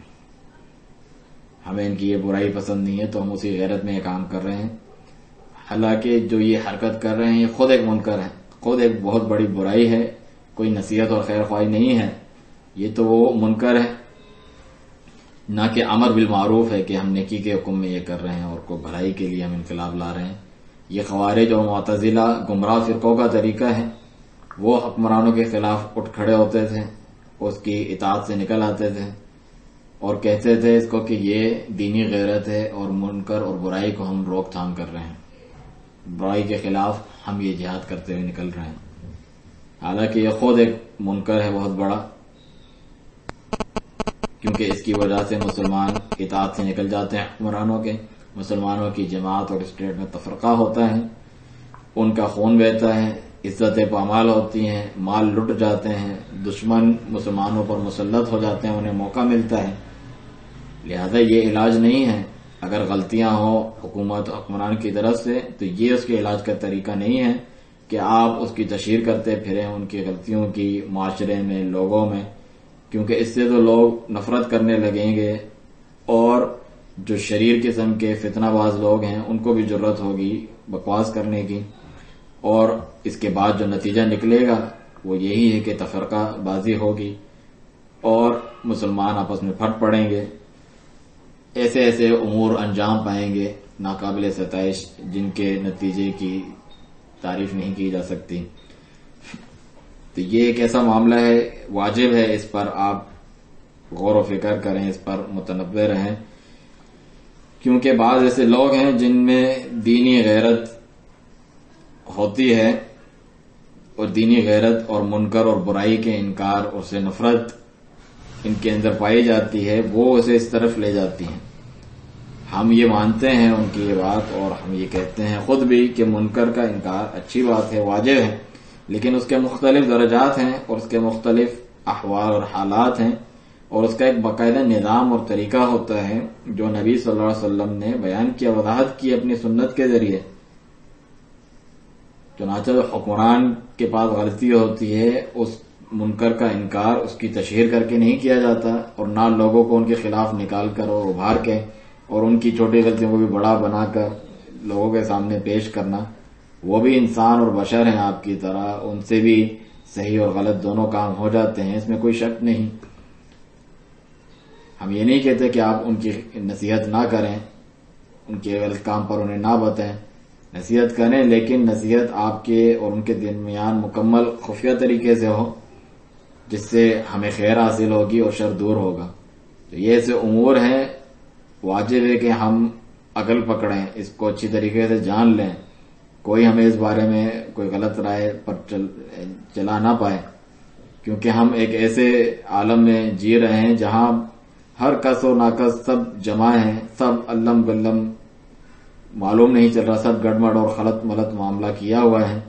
ہمیں ان کی یہ برائی پسند نہیں ہے تو ہم اسی غیرت میں یہ کام کر رہے ہیں۔ حالانکہ جو یہ حرکت کر رہے ہیں یہ خود ایک منکر ہے، خود ایک بہت بڑی برائی ہے، کوئی نصیحت اور خیر خواہی نہیں ہے، یہ تو وہ منکر ہے، نہ کہ امر بالمعروف ہے کہ ہم نیکی کے حکم میں یہ کر رہے ہیں اور کو بھلائی کے لیے ہم انقلاب لا رہے ہیں۔ یہ خوارج اور معتزلہ گمراہ فرقوں کا طریقہ ہے، وہ حکمرانوں کے خلاف اٹھ کھڑے ہوتے تھے، اس کی اطاعت سے نکل آتے تھے اور کہتے تھے اس کو کہ یہ دینی غیرت ہے اور منکر اور برائی کو ہم روک تھام کر رہے ہیں، برائی کے خلاف ہم یہ جہاد کرتے ہوئے نکل رہے ہیں، حالانکہ یہ خود ایک منکر ہے بہت بڑا، کیونکہ اس کی وجہ سے مسلمان اطاعت سے نکل جاتے ہیں حکمرانوں کے، مسلمانوں کی جماعت اور اسٹیٹ میں تفرقہ ہوتا ہے، ان کا خون بہتا ہے، عزتیں پامال ہوتی ہیں، مال لٹ جاتے ہیں، دشمن مسلمانوں پر مسلط ہو جاتے ہیں، انہیں موقع ملتا ہے۔ لہذا یہ علاج نہیں ہے، اگر غلطیاں ہوں حکومت حکمران کی طرف سے تو یہ اس کے علاج کا طریقہ نہیں ہے کہ آپ اس کی تشہیر کرتے پھریں ان کی غلطیوں کی معاشرے میں، لوگوں میں، کیونکہ اس سے تو لوگ نفرت کرنے لگیں گے، اور جو شریر قسم کے فتنہ باز لوگ ہیں ان کو بھی جرت ہوگی بکواس کرنے کی، اور اس کے بعد جو نتیجہ نکلے گا وہ یہی ہے کہ تفرقہ بازی ہوگی اور مسلمان آپس میں پھٹ پڑیں گے، ایسے ایسے امور انجام پائیں گے ناقابل ستائش، جن کے نتیجے کی تعریف نہیں کی جا سکتی۔ تو یہ ایک ایسا معاملہ ہے، واجب ہے اس پر آپ غور و فکر کریں، اس پر متنبہ رہیں، کیونکہ بعض ایسے لوگ ہیں جن میں دینی غیرت ہوتی ہے، اور دینی غیرت اور منکر اور برائی کے انکار اور سے نفرت ان کے اندر پائی جاتی ہے، وہ اسے اس طرف لے جاتی ہیں۔ ہم یہ مانتے ہیں ان کی یہ بات، اور ہم یہ کہتے ہیں خود بھی کہ منکر کا انکار اچھی بات ہے، واجب ہے، لیکن اس کے مختلف درجات ہیں اور اس کے مختلف احوال اور حالات ہیں، اور اس کا ایک باقاعدہ نظام اور طریقہ ہوتا ہے جو نبی صلی اللہ علیہ وسلم نے بیان کیا، وضاحت کی اپنی سنت کے ذریعے۔ چنانچہ حکمران کے پاس غلطی ہوتی ہے، اس منکر کا انکار اس کی تشہیر کر کے نہیں کیا جاتا، اور نہ لوگوں کو ان کے خلاف نکال کر اور ابھار کے اور ان کی چھوٹی غلطیوں کو بھی بڑا بنا کر لوگوں کے سامنے پیش کرنا۔ وہ بھی انسان اور بشر ہیں آپ کی طرح، ان سے بھی صحیح اور غلط دونوں کام ہو جاتے ہیں، اس میں کوئی شک نہیں۔ ہم یہ نہیں کہتے کہ آپ ان کی نصیحت نہ کریں، ان کے غلط کام پر انہیں نہ بتائیں، نصیحت کریں، لیکن نصیحت آپ کے اور ان کے درمیان مکمل خفیہ طریقے سے ہو، جس سے ہمیں خیر حاصل ہوگی اور شر دور ہوگا۔ تو یہ ایسے امور ہیں، واجب ہے کہ ہم عقل پکڑیں، اس کو اچھی طریقے سے جان لیں، کوئی ہمیں اس بارے میں کوئی غلط رائے پر چلا نہ پائے، کیونکہ ہم ایک ایسے عالم میں جی رہے ہیں جہاں ہر کس و ناکس سب جمع ہیں، سب علم گلم معلوم نہیں چل رہا، سب گڑمڑ اور خلط ملط معاملہ کیا ہوا ہے۔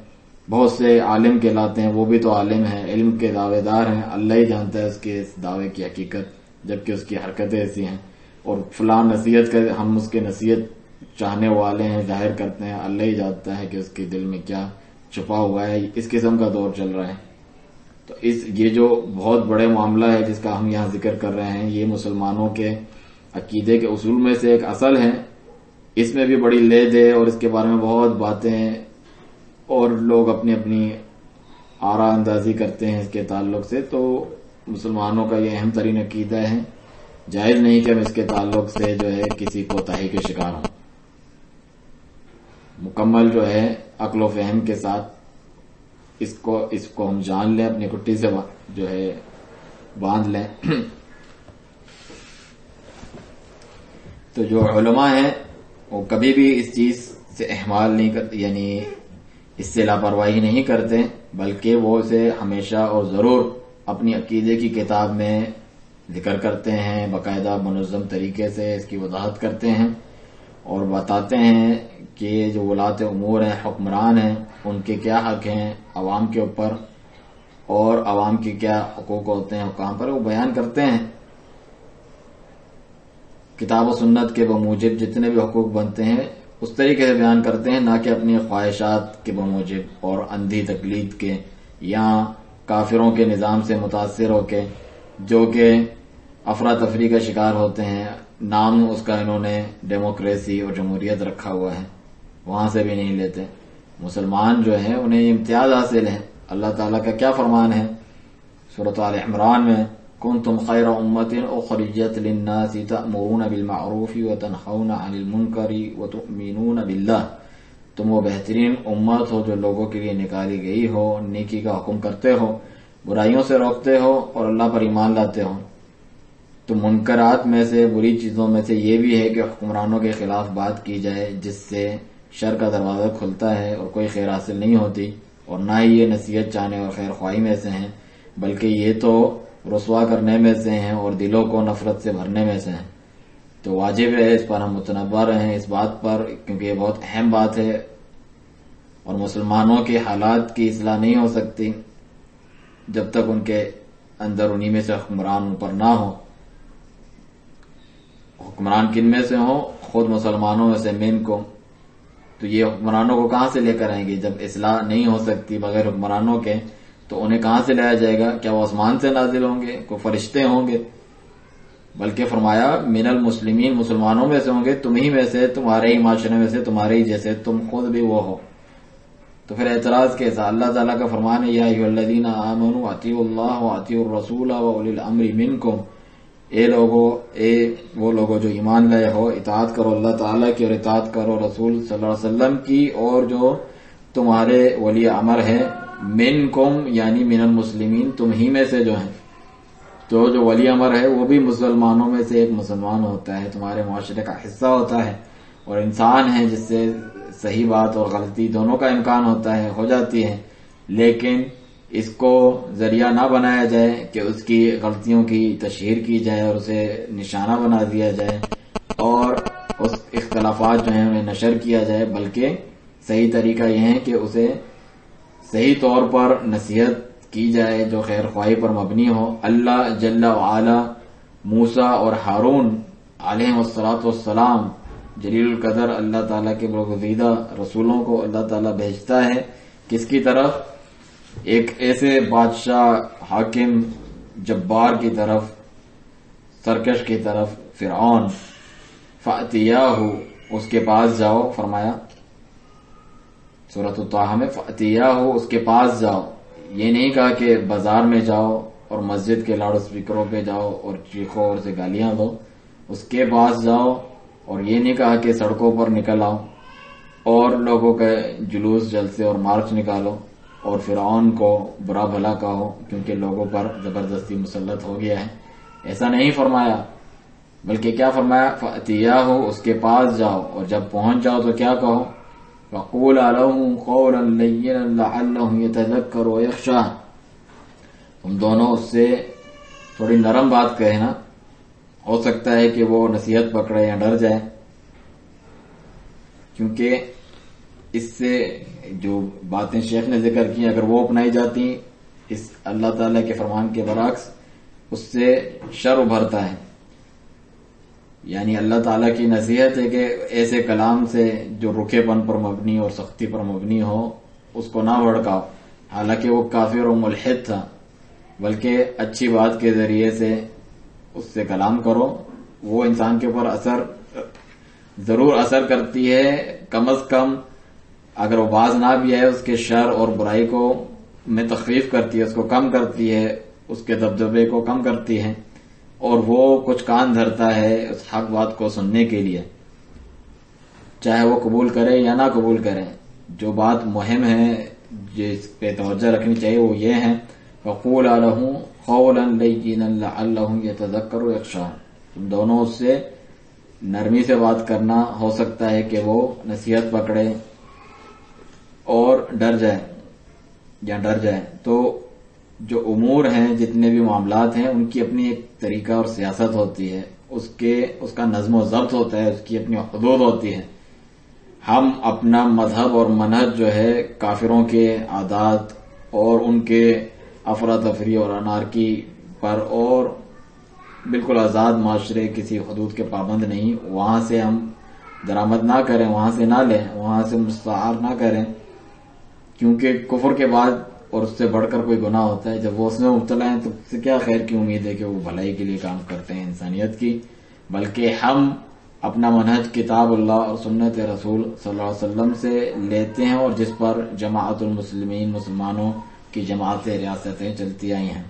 بہت سے عالم کہلاتے ہیں، وہ بھی تو عالم ہیں، علم کے دعوے دار ہیں، اللہ ہی جانتا ہے اس کے اس دعوے کی حقیقت، جبکہ اس کی حرکتیں ایسی ہیں۔ اور فلاں نصیحت کر ہم اس کے نصیحت چاہنے والے ہیں، ظاہر کرتے ہیں، اللہ ہی جانتا ہے کہ اس کے دل میں کیا چھپا ہوا ہے۔ اس قسم کا دور چل رہا ہے۔ تو یہ جو بہت بڑے معاملہ ہے جس کا ہم یہاں ذکر کر رہے ہیں، یہ مسلمانوں کے عقیدے کے اصول میں سے ایک اصل ہے۔ اس میں بھی بڑی لید ہے اور اس کے بارے میں بہت باتیں ہیں اور لوگ اپنی اپنی آراء اندازی کرتے ہیں اس کے تعلق سے۔ تو مسلمانوں کا یہ اہم ترین عقیدہ ہے، جائز نہیں کہ ہم اس کے تعلق سے جو ہے کسی کوتاہی کے شکار ہوں۔ مکمل جو ہے عقل و فہم کے ساتھ اس کو ہم جان لیں، اپنی کٹی سے جو ہے باندھ لیں۔ تو جو علماء ہیں وہ کبھی بھی اس چیز سے اہمال نہیں کرتے، یعنی اس سے لاپرواہی نہیں کرتے، بلکہ وہ اسے ہمیشہ اور ضرور اپنی عقیدے کی کتاب میں ذکر کرتے ہیں، باقاعدہ منظم طریقے سے اس کی وضاحت کرتے ہیں اور بتاتے ہیں کہ جو ولاۃ امور ہیں، حکمران ہیں، ان کے کیا حق ہیں عوام کے اوپر اور عوام کے کیا حقوق ہوتے ہیں حکام پر، وہ بیان کرتے ہیں۔ کتاب و سنت کے بموجب جتنے بھی حقوق بنتے ہیں اس طریقے سے بیان کرتے ہیں، نہ کہ اپنی خواہشات کے بموجب اور اندھی تقلید کے یا کافروں کے نظام سے متاثر ہو کے، جو کہ افراتفری کا شکار ہوتے ہیں۔ نام اس کا انہوں نے ڈیموکریسی اور جمہوریت رکھا ہوا ہے، وہاں سے بھی نہیں لیتے۔ مسلمان جو ہیں انہیں یہ امتیاز حاصل ہے۔ اللہ تعالیٰ کا کیا فرمان ہے سورۃ آل عمران میں، کنتم خیر امۃ اخرجت للناس تأمرون بالمعروف وتنہون عن المنکر وتؤمنون باللہ، تم وہ بہترین امت ہو جو لوگوں کے لیے نکالی گئی ہو، نیکی کا حکم کرتے ہو، برائیوں سے روکتے ہو اور اللہ پر ایمان لاتے ہو۔ تو منکرات میں سے، بری چیزوں میں سے یہ بھی ہے کہ حکمرانوں کے خلاف بات کی جائے جس سے شر کا دروازہ کھلتا ہے اور کوئی خیر حاصل نہیں ہوتی، اور نہ ہی یہ نصیحت چاہنے اور خیر خواہی میں سے ہیں، بلکہ یہ تو رسوا کرنے میں سے ہیں اور دلوں کو نفرت سے بھرنے میں سے ہیں۔ تو واجب ہے اس پر ہم متنبہ رہیں اس بات پر، کیونکہ یہ بہت اہم بات ہے اور مسلمانوں کے حالات کی اصلاح نہیں ہو سکتی جب تک ان کے اندر انہی میں سے حکمران اوپر نہ ہو۔ حکمران کن میں سے ہوں؟ خود مسلمانوں میں سے منکم۔ تو یہ حکمرانوں کو کہاں سے لے کر آئیں گے جب اصلاح نہیں ہو سکتی بغیر حکمرانوں کے؟ تو انہیں کہاں سے لایا جائے گا؟ کیا وہ آسمان سے نازل ہوں گے؟ کوئی فرشتے ہوں گے؟ بلکہ فرمایا من المسلمین، مسلمانوں میں سے ہوں گے، تم ہی میں سے، تمہارے ہی معاشرے میں سے، تمہارے ہی جیسے، تم خود بھی وہ ہو۔ تو پھر اعتراض کیسا؟ اللہ تعالیٰ کا فرمان ہے یا ایھا الذین آمنوا اطیعوا اللہ واطیعوا الرسول واولی الامر منکم، وہ لوگوں جو ایمان لائے ہو، اطاعت کرو اللہ تعالیٰ کی اور اطاعت کرو رسول صلی اللہ علیہ وسلم کی، اور جو تمہارے ولی امر ہے، منکم یعنی من المسلمین، تم ہی میں سے جو ہیں۔ تو جو ولی امر ہے وہ بھی مسلمانوں میں سے ایک مسلمان ہوتا ہے، تمہارے معاشرے کا حصہ ہوتا ہے اور انسان ہے جس سے صحیح بات اور غلطی دونوں کا امکان ہوتا ہے، ہو جاتی ہے، لیکن اس کو ذریعہ نہ بنایا جائے کہ اس کی غلطیوں کی تشہیر کی جائے اور اسے نشانہ بنا دیا جائے اور اس اختلافات جو ہیں انہیں نشر کیا جائے، بلکہ صحیح طریقہ یہ ہے کہ اسے صحیح طور پر نصیحت کی جائے جو خیر خواہی پر مبنی ہو۔ اللہ جل وعلا موسیٰ اور ہارون علیہ السلام جلیل القدر اللہ تعالیٰ کے برگزیدہ رسولوں کو اللہ تعالیٰ بھیجتا ہے کس کی طرف؟ ایک ایسے بادشاہ، حاکم، جبار کی طرف، سرکش کی طرف، فرعون۔ فَأْتِيَاهُ، اس کے پاس جاؤ، فرمایا سورۃ الطٰہٰ میں، فَأْتِيَاهُ، اس کے پاس جاؤ۔ یہ نہیں کہا کہ بازار میں جاؤ اور مسجد کے لاؤڈ اسپیکروں پہ جاؤ اور چیخو اور سے گالیاں دو، اس کے پاس جاؤ۔ اور یہ نہیں کہا کہ سڑکوں پر نکل آؤ اور لوگوں کے جلوس، جلسے اور مارچ نکالو اور فرعون کو برا بھلا کہو کیونکہ لوگوں پر زبردستی مسلط ہو گیا ہے، ایسا نہیں فرمایا، بلکہ کیا فرمایا؟ فَأْتِيَاهُ، اس کے پاس جاؤ، اور جب پہنچ جاؤ تو کیا کہو؟ وَقُولَا لَهُ قَوْلًا لَيِّنًا لَعَلَّهُ يَتَذَكَّرُ وَيَخْشَىٰ، تم دونوں اس سے تھوڑی نرم بات کہے نا، ہو سکتا ہے کہ وہ نصیحت پکڑے یا ڈر جائے، کیونکہ اس سے جو باتیں شیخ نے ذکر کی اگر وہ اپنائی جاتی اس اللہ تعالیٰ کے فرمان کے برعکس، اس سے شر ابھرتا ہے. یعنی اللہ تعالیٰ کی نصیحت ہے کہ ایسے کلام سے جو رکھے پن پر مبنی اور سختی پر مبنی ہو اس کو نہ بھڑکاؤ. حالانکہ وہ کافر و ملحد تھا، بلکہ اچھی بات کے ذریعے سے اس سے کلام کرو. وہ انسان کے اوپر ضرور اثر کرتی ہے، کم از کم اگر وہ باز نہ بھی ہے اس کے شر اور برائی کو میں تخفیف کرتی ہے، اس کو کم کرتی ہے، اس کے دبدبے کو کم کرتی ہے، اور وہ کچھ کان دھرتا ہے اس حق بات کو سننے کے لیے، چاہے وہ قبول کرے یا نہ قبول کرے. جو بات مہم ہے جس پہ توجہ رکھنی چاہیے وہ یہ ہے وَقُولَا لَهُ قَوْلًا لَيِّنًا لَعَلَّهُ يَتَذَكَّرُ وَيَخْشَىٰ. تم دونوں اس سے نرمی سے بات کرنا، ہو سکتا ہے کہ وہ نصیحت پکڑے اور ڈر جائے. تو جو امور ہیں، جتنے بھی معاملات ہیں، ان کی اپنی ایک طریقہ اور سیاست ہوتی ہے، اس کا نظم و ضبط ہوتا ہے، اس کی اپنی حدود ہوتی ہے. ہم اپنا مذہب اور منہج جو ہے کافروں کے عادات اور ان کے افراتفری اور انارکی پر اور بالکل آزاد معاشرے کسی حدود کے پابند نہیں، وہاں سے ہم درآمد نہ کریں، وہاں سے نہ لیں، وہاں سے مستعار نہ کریں، کیونکہ کفر کے بعد اور اس سے بڑھ کر کوئی گناہ ہوتا ہے. جب وہ اس میں مبتلا ہیں تو اس سے کیا خیر کی امید ہے کہ وہ بھلائی کے لیے کام کرتے ہیں انسانیت کی. بلکہ ہم اپنا منہج کتاب اللہ اور سنت رسول صلی اللہ علیہ وسلم سے لیتے ہیں، اور جس پر جماعت المسلمین مسلمانوں کی جماعتیں ریاستیں چلتی آئی ہیں.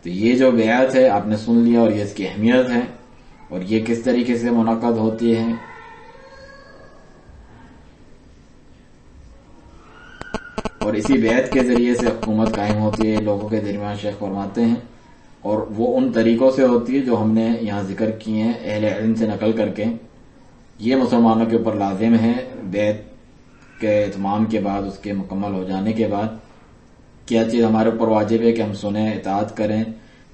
تو یہ جو بیعت ہے آپ نے سن لیا، اور یہ اس کی اہمیت ہے اور یہ کس طریقے سے منعقد ہوتی ہے. اور اسی بیعت کے ذریعے سے حکومت قائم ہوتی ہے لوگوں کے درمیان، شیخ فرماتے ہیں، اور وہ ان طریقوں سے ہوتی ہے جو ہم نے یہاں ذکر کیے ہیں اہل علم سے نقل کر کے. یہ مسلمانوں کے اوپر لازم ہے بیعت کے اتمام کے بعد، اس کے مکمل ہو جانے کے بعد. کیا چیز ہمارے اوپر واجب ہے کہ ہم سنیں، اطاعت کریں،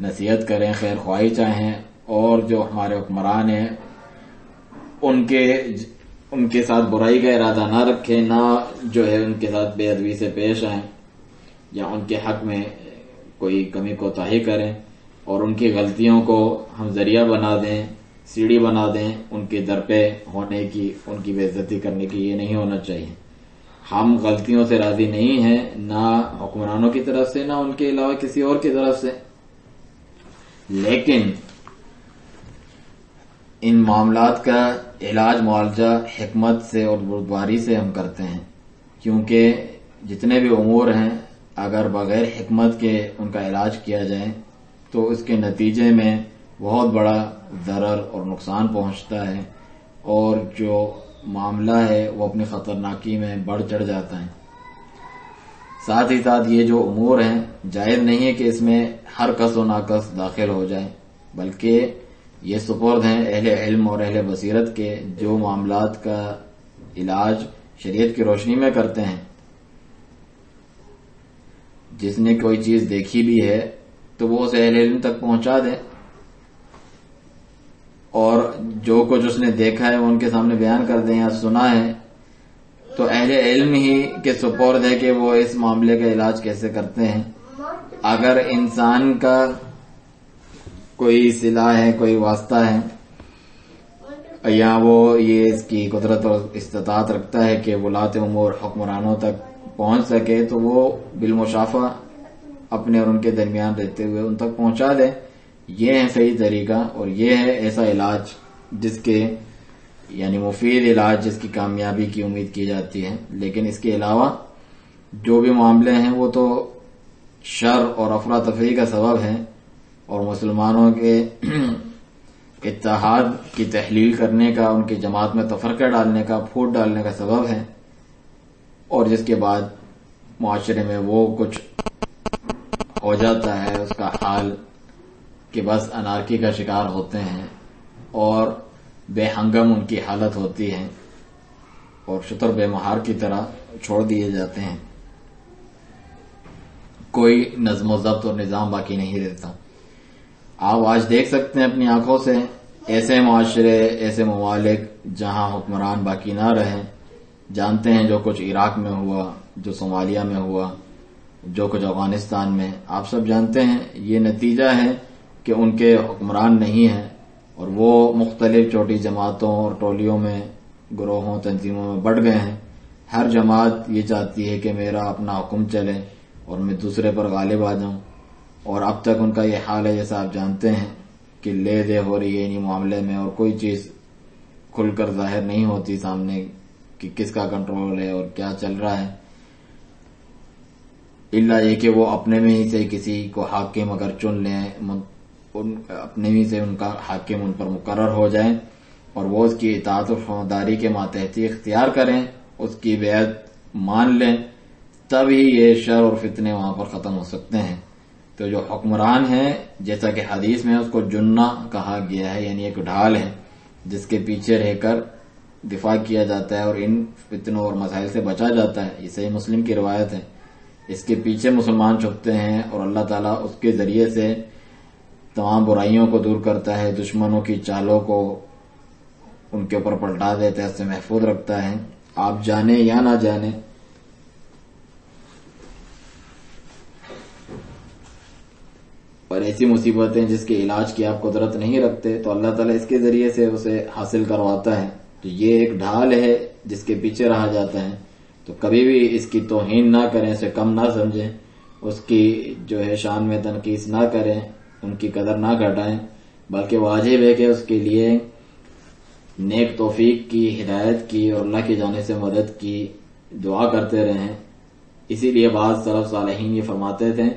نصیحت کریں، خیر خواہی چاہیں، اور جو ہمارے حکمران ہیں ان کے ساتھ برائی کا ارادہ نہ رکھیں، نہ جو ہے ان کے ساتھ بے ادبی سے پیش آئیں یا ان کے حق میں کوئی کمی کوتاہی کریں، اور ان کی غلطیوں کو ہم ذریعہ بنا دیں، سیڑھی بنا دیں ان کے در پہ ہونے کی، ان کی بے عزتی کرنے کی. یہ نہیں ہونا چاہیے. ہم غلطیوں سے راضی نہیں ہیں، نہ حکمرانوں کی طرف سے، نہ ان کے علاوہ کسی اور کی طرف سے. لیکن ان معاملات کا علاج معالجہ حکمت سے اور بردباری سے ہم کرتے ہیں، کیونکہ جتنے بھی امور ہیں اگر بغیر حکمت کے ان کا علاج کیا جائے تو اس کے نتیجے میں بہت بڑا ضرر اور نقصان پہنچتا ہے، اور جو معاملہ ہے وہ اپنی خطرناکی میں بڑھ چڑھ جاتا ہے. ساتھ ہی ساتھ یہ جو امور ہیں جائز نہیں ہے کہ اس میں ہر کس و ناکس داخل ہو جائے، بلکہ یہ سپرد ہیں اہل علم اور اہل بصیرت کے، جو معاملات کا علاج شریعت کی روشنی میں کرتے ہیں. جس نے کوئی چیز دیکھی بھی ہے تو وہ اسے اہل علم تک پہنچا دیں، اور جو کچھ اس نے دیکھا ہے وہ ان کے سامنے بیان کر دیں یا سنا ہے تو اہل علم ہی کے سپرد ہے کہ وہ اس معاملے کا علاج کیسے کرتے ہیں. اگر انسان کا کوئی صلہ ہے، کوئی واسطہ ہے، یا وہ یہ اس کی قدرت اور استطاعت رکھتا ہے کہ ولاۃ امور حکمرانوں تک پہنچ سکے، تو وہ بالمشافہ اپنے اور ان کے درمیان رہتے ہوئے ان تک پہنچا دے. یہ ہے صحیح طریقہ، اور یہ ہے ایسا علاج جس کے یعنی مفید علاج جس کی کامیابی کی امید کی جاتی ہے. لیکن اس کے علاوہ جو بھی معاملے ہیں وہ تو شر اور افراتفری کا سبب ہے، اور مسلمانوں کے اتحاد کی تحلیل کرنے کا، ان کی جماعت میں تفرقہ ڈالنے کا، پھوٹ ڈالنے کا سبب ہے، اور جس کے بعد معاشرے میں وہ کچھ ہو جاتا ہے اس کا حال کہ بس انارکی کا شکار ہوتے ہیں اور بے ہنگم ان کی حالت ہوتی ہے اور شتر بے مہار کی طرح چھوڑ دیے جاتے ہیں. کوئی نظم و ضبط اور نظام باقی نہیں رہتا۔ آپ آج دیکھ سکتے ہیں اپنی آنکھوں سے ایسے معاشرے، ایسے ممالک جہاں حکمران باقی نہ رہے، جانتے ہیں جو کچھ عراق میں ہوا، جو صومالیہ میں ہوا، جو کچھ افغانستان میں، آپ سب جانتے ہیں یہ نتیجہ ہے کہ ان کے حکمران نہیں ہیں، اور وہ مختلف چھوٹی جماعتوں اور ٹولیوں میں، گروہوں، تنظیموں میں بٹ گئے ہیں۔ ہر جماعت یہ چاہتی ہے کہ میرا اپنا حکم چلے اور میں دوسرے پر غالب آ جاؤں، اور اب تک ان کا یہ حال ہے جیسا آپ جانتے ہیں کہ لے دے ہو رہی ہے انہی معاملے میں، اور کوئی چیز کھل کر ظاہر نہیں ہوتی سامنے کہ کس کا کنٹرول ہے اور کیا چل رہا ہے، الا یہ کہ وہ اپنے میں ہی سے کسی کو حاکم اگر چن لیں، اپنے ہی سے ان کا حاکم ان پر مقرر ہو جائے اور وہ اس کی اطاعت و فرمانبرداری کے ماتحتی اختیار کریں، اس کی بیعت مان لیں، تب ہی یہ شر اور فتنے وہاں پر ختم ہو سکتے ہیں۔ تو جو حکمران ہیں، جیسا کہ حدیث میں اس کو جنہ کہا گیا ہے، یعنی ایک ڈھال ہے جس کے پیچھے رہ کر دفاع کیا جاتا ہے اور ان فتنوں اور مسائل سے بچا جاتا ہے، یہ صحیح مسلم کی روایت ہے۔ اس کے پیچھے مسلمان چھپتے ہیں اور اللہ تعالیٰ اس کے ذریعے سے تمام برائیوں کو دور کرتا ہے، دشمنوں کی چالوں کو ان کے اوپر پلٹا دیتا ہے، اس سے محفوظ رکھتا ہے، آپ جانیں یا نہ جانیں۔ اور ایسی مصیبتیں جس کے علاج کی آپ قدرت نہیں رکھتے تو اللہ تعالیٰ اس کے ذریعے سے اسے حاصل کرواتا ہے۔ تو یہ ایک ڈھال ہے جس کے پیچھے رہا جاتا ہے، تو کبھی بھی اس کی توہین نہ کریں، اسے کم نہ سمجھیں، اس کی جو ہے شان میں تنقیص نہ کریں، ان کی قدر نہ گھٹائیں، بلکہ واجب ہے کہ اس کے لیے نیک توفیق کی، ہدایت کی اور اللہ کی جانب سے مدد کی دعا کرتے رہیں۔ اسی لیے بعض سلف صالحین یہ فرماتے تھے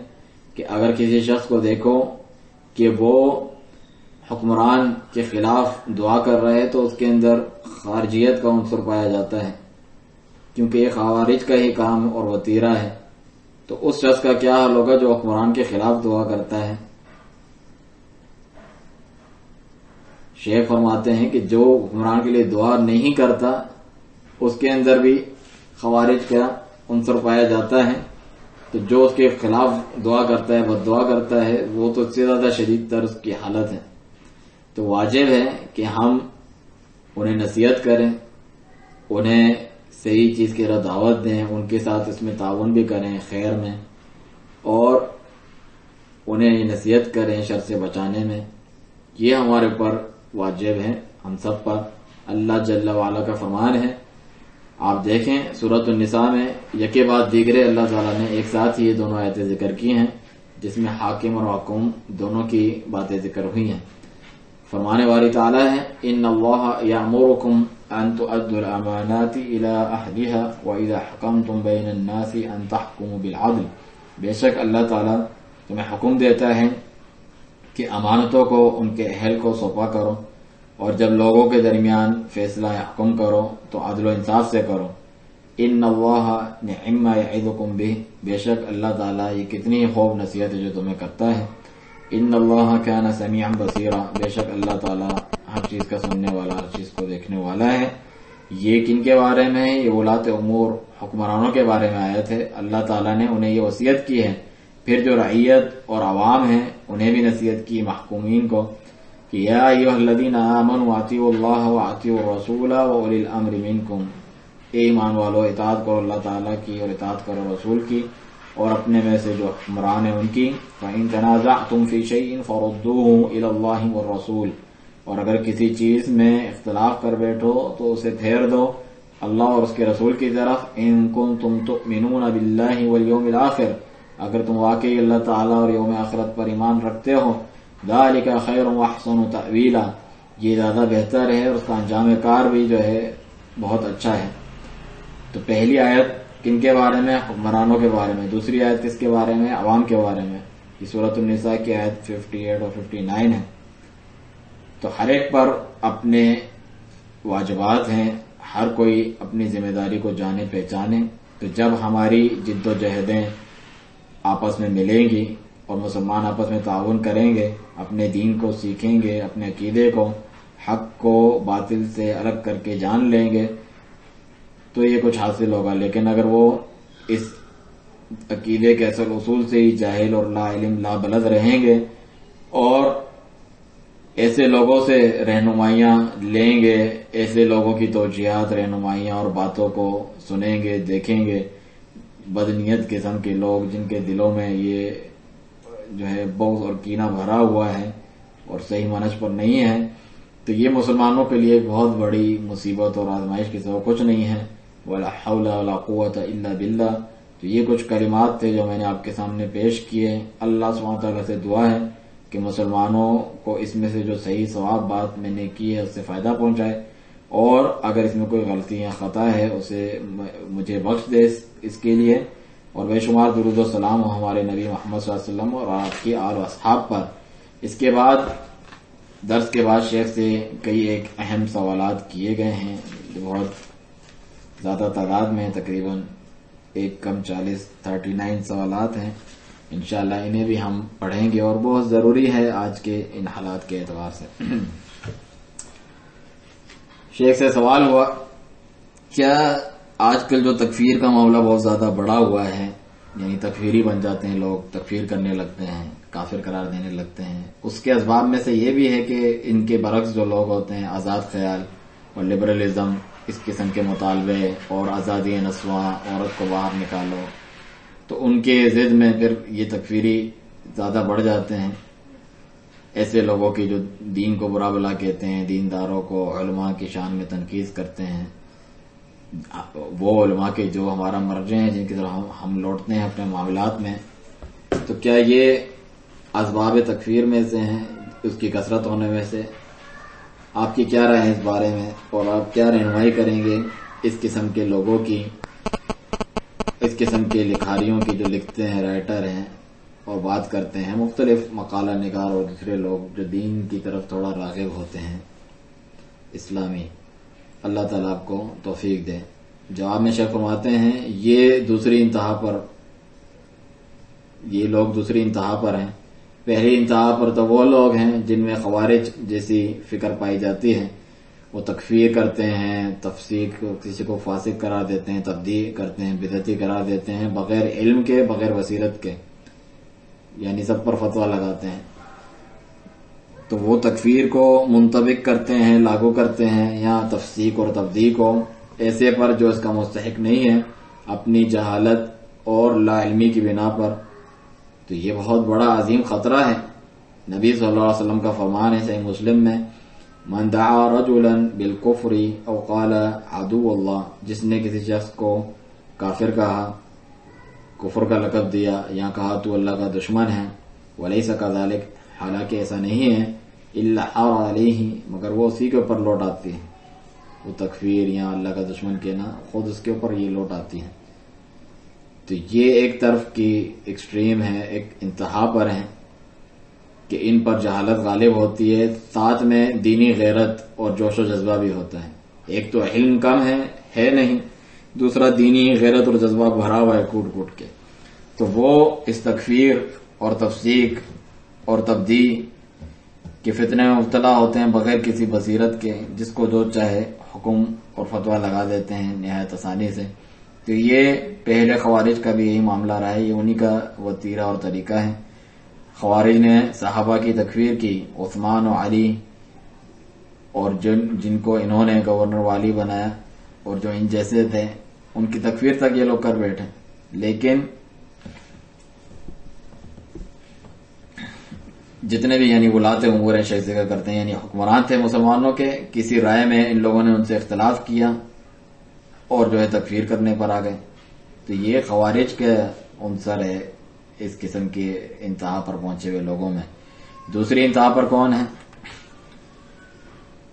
کہ اگر کسی شخص کو دیکھو کہ وہ حکمران کے خلاف دعا کر رہے ہے تو اس کے اندر خارجیت کا عنصر پایا جاتا ہے، کیونکہ یہ خوارج کا ہی کام اور وتیرہ ہے۔ تو اس شخص کا کیا حال ہوگا جو حکمران کے خلاف دعا کرتا ہے؟ شیخ فرماتے ہیں کہ جو حکمران کے لیے دعا نہیں کرتا اس کے اندر بھی خوارج کا عنصر پایا جاتا ہے، تو جو اس کے خلاف دعا کرتا ہے، بد دعا کرتا ہے، وہ تو اس سے زیادہ شدید تر اس کی حالت ہے۔ تو واجب ہے کہ ہم انہیں نصیحت کریں، انہیں صحیح چیز کی طرف دعوت دیں، ان کے ساتھ اس میں تعاون بھی کریں خیر میں، اور انہیں یہ نصیحت کریں شر سے بچانے میں۔ یہ ہمارے پر واجب ہے، ہم سب پر۔ اللہ جل وعلا کا فرمان ہے، آپ دیکھیں سورۃ النساء میں یکے بعد دیگرے اللہ تعالیٰ نے ایک ساتھ ہی یہ دونوں آیتیں ذکر کی ہیں، جس میں حاکم اور حکوم دونوں کی باتیں ذکر ہوئی ہیں۔ فرمانے والی تعالیٰ ہے، ان اللہ یامرکم ان تؤدوا الامانات الى اہلها واذا حکمتم بین الناس ان تحکموا بالعدل۔ بے شک اللہ تعالیٰ تمہیں حکم دیتا ہے کہ امانتوں کو ان کے اہل کو سونپا کرو، اور جب لوگوں کے درمیان فیصلہ یا حکم کرو تو عدل و انصاف سے کرو۔ ان اللہ نعم ما یعظکم بہ، بے شک اللہ تعالیٰ یہ کتنی خوب نصیحت ہے جو تمہیں کرتا ہے۔ ان اللہ کان سمیعا بصیرا، بے شک اللہ تعالیٰ ہر چیز کا سننے والا، ہر چیز کو دیکھنے والا ہے۔ یہ کن کے بارے میں؟ یہ ولاۃ امور، حکمرانوں کے بارے میں آیت ہے۔ اللہ تعالیٰ نے انہیں یہ وصیت کی ہے، پھر جو رعیت اور عوام ہیں انہیں بھی نصیحت کی، محکومین کو، کہ یا ایھا الذین آمنوا اطیعوا اللہ واطیعوا الرسول واولی الامر منکم، اے ایمان والو اطاعت کرو اللہ تعالیٰ کی اور اطاعت کرو رسول کی اور اپنے میں سے جو حکمران ہیں ان کی۔ فإن تنازعتم فی شیء فردوہ الی اللہ والرسول، اور اگر کسی چیز میں اختلاف کر بیٹھو تو اسے پھیر دو اللہ اور اس کے رسول کی طرف۔ ان کنتم تؤمنون باللہ والیوم الآخر، اگر تم واقعی اللہ تعالیٰ اور یوم آخرت پر ایمان رکھتے ہو، ذالک خیر واحسن تأویلا، یہ زیادہ بہتر ہے اور اس کا انجام کار بھی جو ہے بہت اچھا ہے۔ تو پہلی آیت کن کے بارے میں؟ حکمرانوں کے بارے میں۔ دوسری آیت کس کے بارے میں؟ عوام کے بارے میں۔ یہ سورۃ النساء کی آیت 58 اور 59 ہے۔ تو ہر ایک پر اپنے واجبات ہیں، ہر کوئی اپنی ذمہ داری کو جانے پہچانے۔ تو جب ہماری جد و جہدیں آپس میں ملیں گی اور مسلمان آپس میں تعاون کریں گے، اپنے دین کو سیکھیں گے، اپنے عقیدے کو، حق کو باطل سے الگ کر کے جان لیں گے، تو یہ کچھ حاصل ہوگا۔ لیکن اگر وہ اس عقیدے کے اصل اصول سے ہی جاہل اور لا علم لا بلد رہیں گے اور ایسے لوگوں سے رہنمائیاں لیں گے، ایسے لوگوں کی توجیہات رہنمائیاں اور باتوں کو سنیں گے دیکھیں گے، بدنیت قسم کے لوگ جن کے دلوں میں یہ جو ہے بغض اور کینہ بھرا ہوا ہے اور صحیح منہج پر نہیں ہے، تو یہ مسلمانوں کے لیے ایک بہت بڑی مصیبت اور آزمائش کے سوا کچھ نہیں ہے۔ وَلَا حَوْلَ وَلَا قُوَّةَ إِلَّا بِاللَّهِ۔ تو یہ کچھ کلمات تھے جو میں نے آپ کے سامنے پیش کیے۔ اللہ سبحانہ تعالیٰ سے دعا ہے کہ مسلمانوں کو اس میں سے جو صحیح صواب بات میں نے کی ہے اس سے فائدہ پہنچائے، اور اگر اس میں کوئی غلطی یا خطا ہے اسے مجھے بخش دے اس کے لیے، اور بے شمار درود و سلام ہمارے نبی محمد صلی اللہ علیہ وسلم اور آپ کے آل و اصحاب پر۔ اس کے بعد درس کے بعد شیخ سے کئی ایک اہم سوالات کیے گئے ہیں جو بہت زیادہ تعداد میں ہیں، تقریباً 39 سوالات ہیں۔ انشاءاللہ انہیں بھی ہم پڑھیں گے اور بہت ضروری ہے آج کے ان حالات کے اعتبار سے۔ شیخ سے سوال ہوا، کیا آج کل جو تکفیر کا معاملہ بہت زیادہ بڑا ہوا ہے، یعنی تکفیری بن جاتے ہیں لوگ، تکفیر کرنے لگتے ہیں، کافر قرار دینے لگتے ہیں، اس کے اسباب میں سے یہ بھی ہے کہ ان کے برعکس جو لوگ ہوتے ہیں آزاد خیال اور لبرلزم، اس قسم کے مطالبے اور آزادی نسواں، عورت کو باہر نکالو، تو ان کے ضد میں پھر یہ تکفیری زیادہ بڑھ جاتے ہیں۔ ایسے لوگوں کی جو دین کو برا بلا کہتے ہیں، دینداروں کو، علماء کی شان میں تنقید کرتے ہیں، وہ علماء کے جو ہمارا مرجع ہیں جن کی طرف ہم لوٹتے ہیں اپنے معاملات میں، تو کیا یہ اسباب تکفیر میں سے ہیں، اس کی کثرت ہونے میں سے؟ آپ کی کیا رائے ہے اس بارے میں، اور آپ کیا رہنمائی کریں گے اس قسم کے لوگوں کی، اس قسم کے لکھاریوں کی جو لکھتے ہیں، رائٹر ہیں اور بات کرتے ہیں، مختلف مقالہ نگار اور دوسرے لوگ جو دین کی طرف تھوڑا راغب ہوتے ہیں اسلامی؟ اللہ تعالیٰ آپ کو توفیق دے۔ جواب میں شیخ فرماتے ہیں یہ لوگ دوسری انتہا پر ہیں۔ پہلی انتہا پر تو وہ لوگ ہیں جن میں خوارج جیسی فکر پائی جاتی ہے، وہ تکفیر کرتے ہیں، تفسیق، کسی کو فاسق قرار دیتے ہیں، تبدیع کرتے ہیں، بدعتی قرار دیتے ہیں، بغیر علم کے، بغیر بصیرت کے، یعنی سب پر فتویٰ لگاتے ہیں۔ تو وہ تکفیر کو منطبق کرتے ہیں، لاگو کرتے ہیں، یا تفسیق اور تبدیع کو ایسے پر جو اس کا مستحق نہیں ہے، اپنی جہالت اور لا علمی کی بنا پر۔ تو یہ بہت بڑا عظیم خطرہ ہے۔ نبی صلی اللہ علیہ وسلم کا فرمان ہے صحیح مسلم میں، من دعا رجلا بالکفر او قال عدو اللہ، جس نے کسی شخص کو کافر کہا، کفر کا لقب دیا، یا کہا تو اللہ کا دشمن ہے، ولیس کذالک، حالانکہ ایسا نہیں ہے، الا حار علیہ، مگر وہ اسی کے اوپر لوٹ آتی ہے، وہ تکفیر یا اللہ کا دشمن کہنا خود اس کے اوپر یہ لوٹ آتی ہے۔ تو یہ ایک طرف کی ایکسٹریم ہے، ایک انتہا پر ہے کہ ان پر جہالت غالب ہوتی ہے، ساتھ میں دینی غیرت اور جوش و جذبہ بھی ہوتا ہے۔ ایک تو علم کم ہے نہیں، دوسرا دینی غیرت اور جذبہ بھرا ہوا ہے کوٹ کوٹ کے، تو وہ اس تکفیر اور تفسیق اور تبدیع کے فتنے میں مبتلا ہوتے ہیں بغیر کسی بصیرت کے، جس کو جو چاہے حکم اور فتویٰ لگا دیتے ہیں نہایت آسانی سے۔ تو یہ پہلے خوارج کا بھی یہی معاملہ رہا ہے، یہ انہی کا وتیرہ اور طریقہ ہے۔ خوارج نے صحابہ کی تکفیر کی، عثمان و علی، اور جن کو انہوں نے گورنر والی بنایا اور جو ان جیسے تھے، ان کی تکفیر تک یہ لوگ کر بیٹھے۔ لیکن جتنے بھی یعنی ولاۃ امور ہیں، شیخ ذکر کرتے ہیں، یعنی حکمران تھے مسلمانوں کے، کسی رائے میں ان لوگوں نے ان سے اختلاف کیا اور جو ہے تکفیر کرنے پر آ گئے۔ تو یہ خوارج کے عنصر ہے اس قسم کی انتہا پر پہنچے ہوئے لوگوں میں۔ دوسری انتہا پر کون ہے؟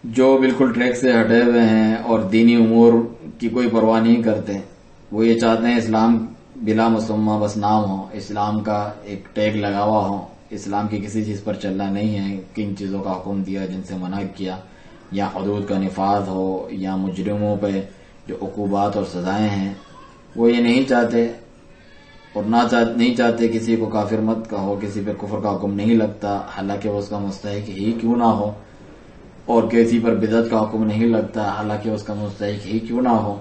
جو بالکل ٹریک سے ہٹے ہوئے ہیں اور دینی امور کی کوئی پرواہ نہیں کرتے، وہ یہ چاہتے ہیں اسلام بلا مسمہ بس نام ہو، اسلام کا ایک ٹیگ لگا ہوا ہو، اسلام کی کسی چیز پر چلنا نہیں ہے، کن چیزوں کا حکم دیا جن سے منع کیا، یا حدود کا نفاذ ہو، یا مجرموں پہ جو عقوبات اور سزائیں ہیں، وہ یہ نہیں چاہتے، اور نہیں چاہتے کسی کو کافر مت کہو، کسی پہ کفر کا حکم نہیں لگتا حالانکہ وہ اس کا مستحق ہی کیوں نہ ہو، اور کسی پر بدعت کا حکم نہیں لگتا حالانکہ اس کا مستحق ہی کیوں نہ ہو۔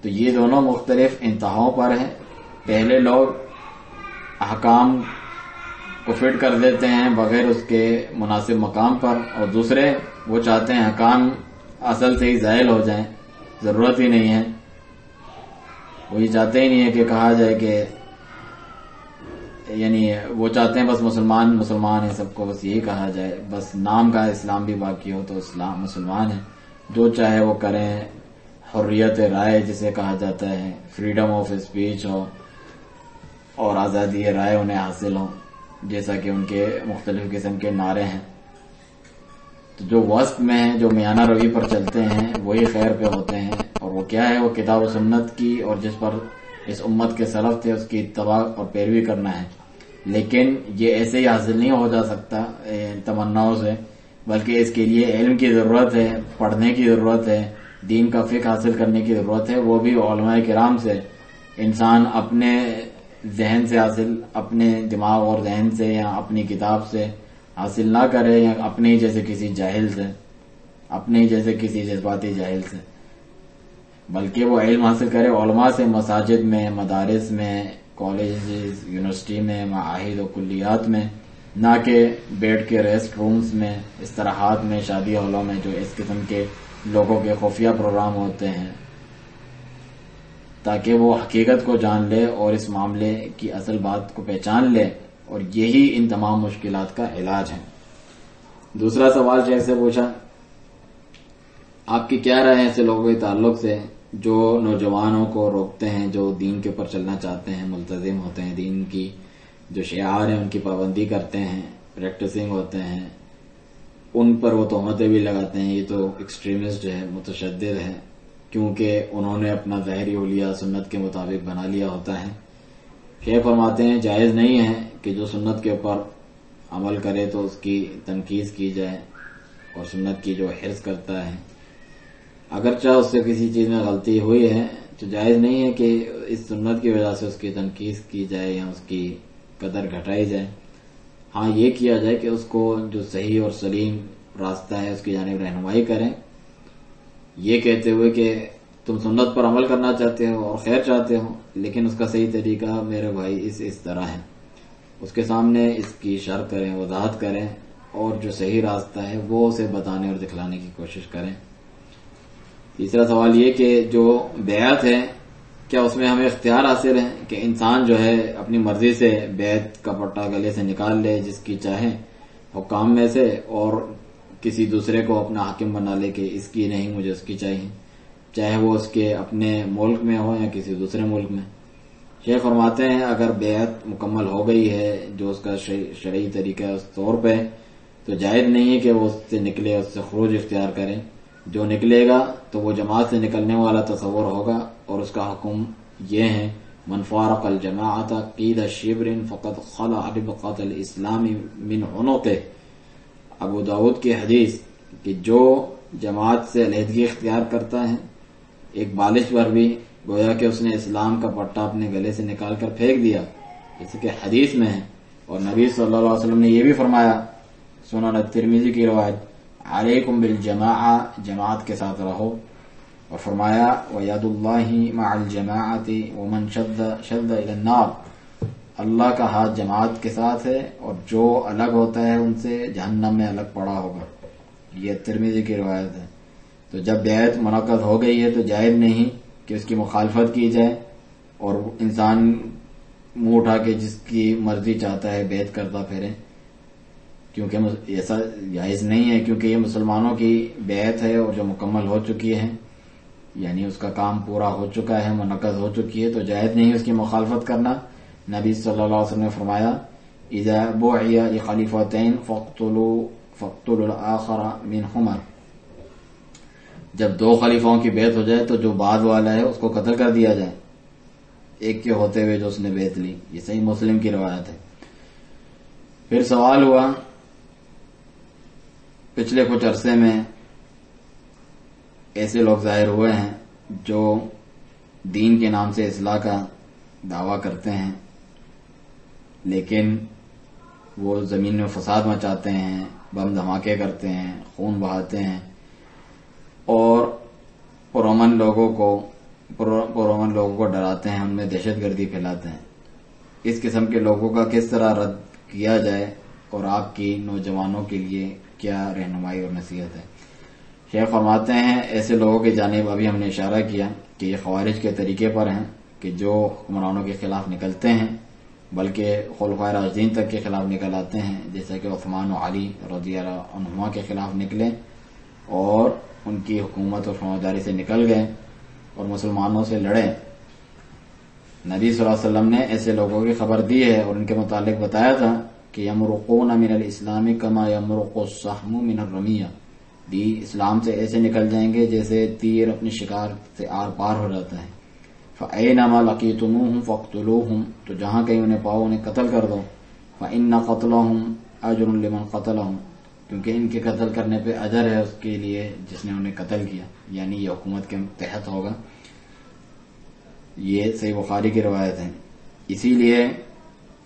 تو یہ دونوں مختلف انتہاؤں پر ہیں۔ پہلے لوگ احکام کو فٹ کر دیتے ہیں بغیر اس کے مناسب مقام پر، اور دوسرے وہ چاہتے ہیں احکام اصل سے ہی زائل ہو جائیں، ضرورت ہی نہیں ہے، وہ یہ چاہتے ہی نہیں ہے کہ کہا جائے کہ یعنی وہ چاہتے ہیں بس مسلمان مسلمان ہیں، سب کو بس یہی کہا جائے، بس نام کا اسلام بھی باقی ہو تو اسلام مسلمان ہے، جو چاہے وہ کریں، حریت رائے جسے کہا جاتا ہے، فریڈم آف اسپیچ ہو اور آزادی رائے انہیں حاصل ہو، جیسا کہ ان کے مختلف قسم کے نعرے ہیں۔ تو جو وسط میں ہیں، جو میانہ روی پر چلتے ہیں، وہی خیر پہ ہوتے ہیں، اور وہ کیا ہے، وہ کتاب و سنت کی اور جس پر اس امت کے سلف تھے اس کی اتباع اور پیروی کرنا ہے۔ لیکن یہ ایسے ہی حاصل نہیں ہو جا سکتا تمناؤں سے، بلکہ اس کے لیے علم کی ضرورت ہے، پڑھنے کی ضرورت ہے، دین کا فقہ حاصل کرنے کی ضرورت ہے، وہ بھی علماء کرام سے۔ انسان اپنے ذہن سے حاصل، اپنے دماغ اور ذہن سے یا اپنی کتاب سے حاصل نہ کرے، یا اپنے ہی جیسے کسی جاہل سے، اپنے ہی جیسے کسی جذباتی جاہل سے، بلکہ وہ علم حاصل کرے علماء سے، مساجد میں، مدارس میں، کالجز، یونیورسٹی میں، معاہد و کلیات میں، نہ کہ بیٹھ کے ریسٹ رومز میں، استراحات میں، شادی ہالوں میں، جو اس قسم کے لوگوں کے خفیہ پروگرام ہوتے ہیں، تاکہ وہ حقیقت کو جان لے اور اس معاملے کی اصل بات کو پہچان لے، اور یہی ان تمام مشکلات کا علاج ہے۔ دوسرا سوال شیخ سے پوچھا، آپ کی کیا رائے ہے ایسے لوگوں کے تعلق سے جو نوجوانوں کو روکتے ہیں، جو دین کے اوپر چلنا چاہتے ہیں، ملتزم ہوتے ہیں، دین کی جو شعار ہیں ان کی پابندی کرتے ہیں، پریکٹسنگ ہوتے ہیں، ان پر وہ تہمتیں بھی لگاتے ہیں، یہ تو ایکسٹریمسٹ ہے، متشدد ہے، کیونکہ انہوں نے اپنا ظاہری حلیہ سنت کے مطابق بنا لیا ہوتا ہے۔ شیخ فرماتے ہیں جائز نہیں ہے کہ جو سنت کے اوپر عمل کرے تو اس کی تنقید کی جائے، اور سنت کی جو حرص کرتا ہے اگرچہ اس سے کسی چیز میں غلطی ہوئی ہے تو جائز نہیں ہے کہ اس سنت کی وجہ سے اس کی تنقید کی جائے یا اس کی قدر گھٹائی جائے۔ ہاں یہ کیا جائے کہ اس کو جو صحیح اور سلیم راستہ ہے اس کی جانب رہنمائی کریں، یہ کہتے ہوئے کہ تم سنت پر عمل کرنا چاہتے ہو اور خیر چاہتے ہو، لیکن اس کا صحیح طریقہ میرے بھائی اس طرح ہے، اس کے سامنے اس کی شرح کریں، وضاحت کریں، اور جو صحیح راستہ ہے وہ اسے بتانے اور دکھلانے کی کوشش کریں۔ تیسرا سوال یہ کہ جو بیعت ہے کیا اس میں ہمیں اختیار حاصل ہے کہ انسان جو ہے اپنی مرضی سے بیعت کا پٹا گلے سے نکال لے جس کی چاہے حکام میں سے، اور کسی دوسرے کو اپنا حاکم بنا لے کہ اس کی نہیں مجھے اس کی چاہیے، چاہے وہ اس کے اپنے ملک میں ہو یا کسی دوسرے ملک میں؟ شیخ فرماتے ہیں اگر بیعت مکمل ہو گئی ہے جو اس کا شرعی طریقہ ہے اس طور پہ، تو جائز نہیں ہے کہ وہ اس سے نکلے، اس سے خروج اختیار کرے۔ جو نکلے گا تو وہ جماعت سے نکلنے والا تصور ہوگا، اور اس کا حکم یہ ہے من فارق الجماعت قید شبر فقد خلع ربقۃ الاسلام من عنقه، ابو داؤد کی حدیث کہ جو جماعت سے علیحدگی اختیار کرتا ہے ایک بالش پر بھی، گویا کہ اس نے اسلام کا پٹا اپنے گلے سے نکال کر پھینک دیا، جیسے کہ حدیث میں ہے۔ اور نبی صلی اللہ علیہ وسلم نے یہ بھی فرمایا، سنن ترمذی کی روایت، علیکم بالجماعہ، جماعت کے ساتھ رہو، اور فرمایا وَيَدُ اللَّهِ مَعَ الْجَمَاعَةِ وَمَنْ شَدَّ إِلَى النَّارِ، اللہ کا ہاتھ جماعت کے ساتھ ہے، اور جو الگ ہوتا ہے ان سے جہنم میں الگ پڑا ہوگا۔ یہ ترمذی کی روایت ہے۔ تو جب بیعت منعقد ہو گئی ہے تو جائز نہیں کہ اس کی مخالفت کی جائے، اور انسان منہ اٹھا کے جس کی مرضی چاہتا ہے بیعت کرتا پھرے، کیونکہ ایسا جائز نہیں ہے، کیونکہ یہ مسلمانوں کی بیعت ہے اور جو مکمل ہو چکی ہے، یعنی اس کا کام پورا ہو چکا ہے، منعقد ہو چکی ہے، تو جائز نہیں اس کی مخالفت کرنا۔ نبی صلی اللہ علیہ وسلم نے فرمایا اذا بوعی لخلیفتین فاقتلوا الآخر منہما، جب دو خلیفاؤں کی بیعت ہو جائے تو جو بعد والا ہے اس کو قتل کر دیا جائے ایک کے ہوتے ہوئے جو اس نے بیعت لی۔ یہ صحیح مسلم کی روایت ہے۔ پھر سوال ہوا پچھلے کچھ عرصے میں ایسے لوگ ظاہر ہوئے ہیں جو دین کے نام سے اصلاح کا دعویٰ کرتے ہیں، لیکن وہ زمین میں فساد مچاتے ہیں، بم دھماکے کرتے ہیں، خون بہاتے ہیں، اور پرامن لوگوں کو پرامن لوگوں کو ڈراتے ہیں، ان میں دہشت گردی پھیلاتے ہیں. اس قسم کے لوگوں کا کس طرح رد کیا جائے اور آپ کی نوجوانوں کے لیے کیا رہنمائی اور نصیحت ہے؟ شیخ فرماتے ہیں ایسے لوگوں کی جانب ابھی ہم نے اشارہ کیا کہ یہ خوارج کے طریقے پر ہیں کہ جو حکمرانوں کے خلاف نکلتے ہیں بلکہ خلفائے راشدین تک کے خلاف نکل آتے ہیں، جیسا کہ عثمان و علی رضی اللہ عنہما کے خلاف نکلے اور ان کی حکومت اور فرمانبرداری سے نکل گئے اور مسلمانوں سے لڑے. نبی صلی اللہ علیہ وسلم نے ایسے لوگوں کی خبر دی ہے اور ان کے متعلق بتایا تھا کہ یمرقون من الاسلام کما یمرق السهم من الرمیہ، اسلام سے ایسے نکل جائیں گے جیسے تیر اپنے شکار سے آر پار ہو جاتا ہے. فَأَيْنَمَا لَقِيتُمُوهُمْ فَاقْتُلُوهُمْ، تو جہاں کہیں انہیں پاؤ انہیں قتل کر دو. فَإِنَّ قَتْلَهُمْ أَجْرٌ لِمَنْ قَتَلَهُمْ، کیونکہ ان کے قتل کرنے پہ اجر ہے اس کے لیے جس نے انہیں قتل کیا، یعنی یہ حکومت کے تحت ہوگا. یہ صحیح بخاری کی روایت ہے. اسی لیے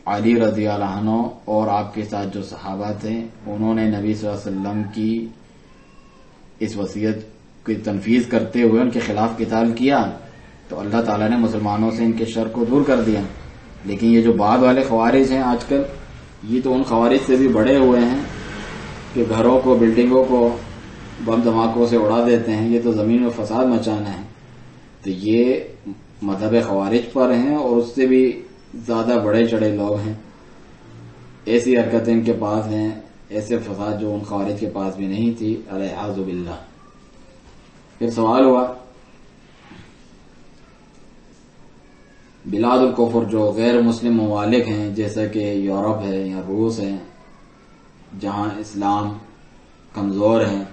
علی رضی اللہ عنہ اور آپ کے ساتھ جو صحابہ تھے انہوں نے نبی صلی اللہ علیہ وسلم کی اس وصیت کی تنفیذ کرتے ہوئے ان کے خلاف قتال کیا تو اللہ تعالیٰ نے مسلمانوں سے ان کے شر کو دور کر دیا. لیکن یہ جو بعد والے خوارج ہیں آج کل، یہ تو ان خوارج سے بھی بڑے ہوئے ہیں کہ گھروں کو بلڈنگوں کو بم دھماکوں سے اڑا دیتے ہیں. یہ تو زمین میں فساد مچانا ہے. تو یہ مذہب خوارج پر ہیں اور اس سے بھی زیادہ بڑے چڑھے لوگ ہیں. ایسی حرکتیں ان کے پاس ہیں، ایسے فساد جو ان خوارج کے پاس بھی نہیں تھی، الیاذ باللہ. پھر سوال ہوا بلاد الکفر جو غیر مسلم ممالک ہیں جیسا کہ یورپ ہے یا روس ہے جہاں اسلام کمزور ہے،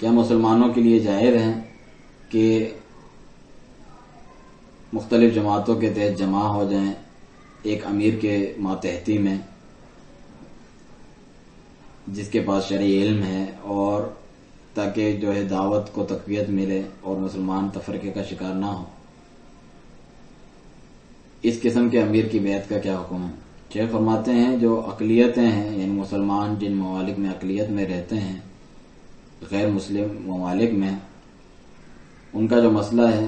کیا مسلمانوں کے لیے جائز ہے کہ مختلف جماعتوں کے تحت جمع ہو جائیں ایک امیر کے ماتحتی میں جس کے پاس شرعی علم ہے، اور تاکہ جو ہے دعوت کو تقویت ملے اور مسلمان تفرقے کا شکار نہ ہو؟ اس قسم کے امیر کی بیعت کا کیا حکم ہے؟ شیخ فرماتے ہیں جو اقلیتیں ہیں، یعنی مسلمان جن ممالک میں اقلیت میں رہتے ہیں غیر مسلم ممالک میں، ان کا جو مسئلہ ہے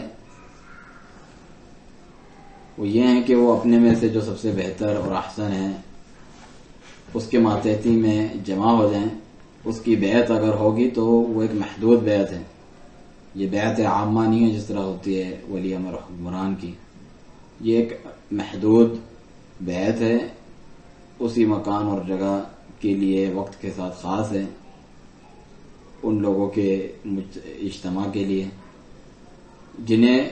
وہ یہ ہے کہ وہ اپنے میں سے جو سب سے بہتر اور احسن ہے اس کے ماتحتی میں جمع ہو جائیں. اس کی بیعت اگر ہوگی تو وہ ایک محدود بیعت ہے، یہ بیعت عامہ نہیں ہے جس طرح ہوتی ہے ولی امر حکمران کی. یہ ایک محدود بیعت ہے، اسی مکان اور جگہ کے لیے وقت کے ساتھ خاص ہے، ان لوگوں کے اجتماع کے لیے جنہیں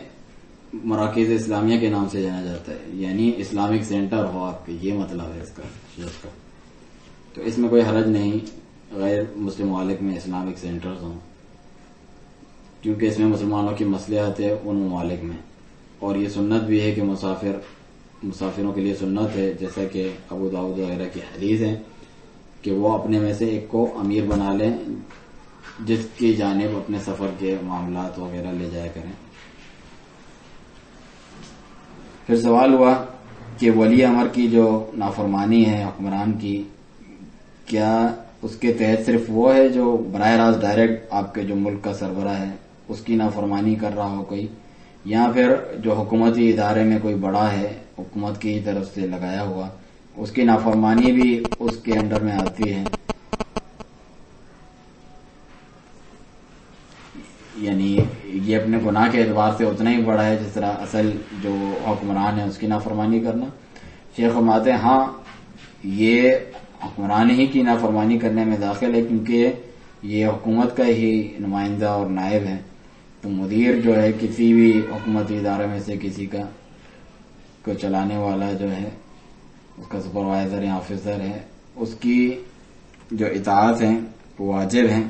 مراکز اسلامیہ کے نام سے جانا جاتا ہے، یعنی اسلامک سینٹر ہو آپ کے، یہ مطلب ہے اس کا شیخ کا. تو اس میں کوئی حرج نہیں غیر مسلم ممالک میں اسلامک سینٹرز ہوں، کیونکہ اس میں مسلمانوں کی مصلحت ہے ان ممالک میں. اور یہ سنت بھی ہے کہ مسافروں کے لیے سنت ہے، جیسا کہ ابو داؤد وغیرہ کی حدیث ہے کہ وہ اپنے میں سے ایک کو امیر بنا لیں جس کی جانب اپنے سفر کے معاملات وغیرہ لے جایا کریں. پھر سوال ہوا کہ ولی امر کی جو نافرمانی ہے حکمران کی، کیا اس کے تحت صرف وہ ہے جو براہ راست ڈائریکٹ آپ کے جو ملک کا سربراہ ہے اس کی نافرمانی کر رہا ہو کوئی، یا پھر جو حکومتی ادارے میں کوئی بڑا ہے حکومت کی طرف سے لگایا ہوا اس کی نافرمانی بھی اس کے انڈر میں آتی ہے؟ یعنی یہ اپنے گناہ کے اعتبار سے اتنا ہی بڑا ہے جس طرح اصل جو حکمران ہے اس کی نافرمانی کرنا؟ شیخ فرماتے ہیں ہاں یہ حکمران ہی کی نافرمانی کرنے میں داخل ہے، کیونکہ یہ حکومت کا ہی نمائندہ اور نائب ہے. تو مدیر جو ہے کسی بھی حکومتی ادارے میں سے کسی کا کو چلانے والا جو ہے اس کا سپروائزر یا آفیسر ہے، اس کی جو اطاعت ہیں وہ واجب ہیں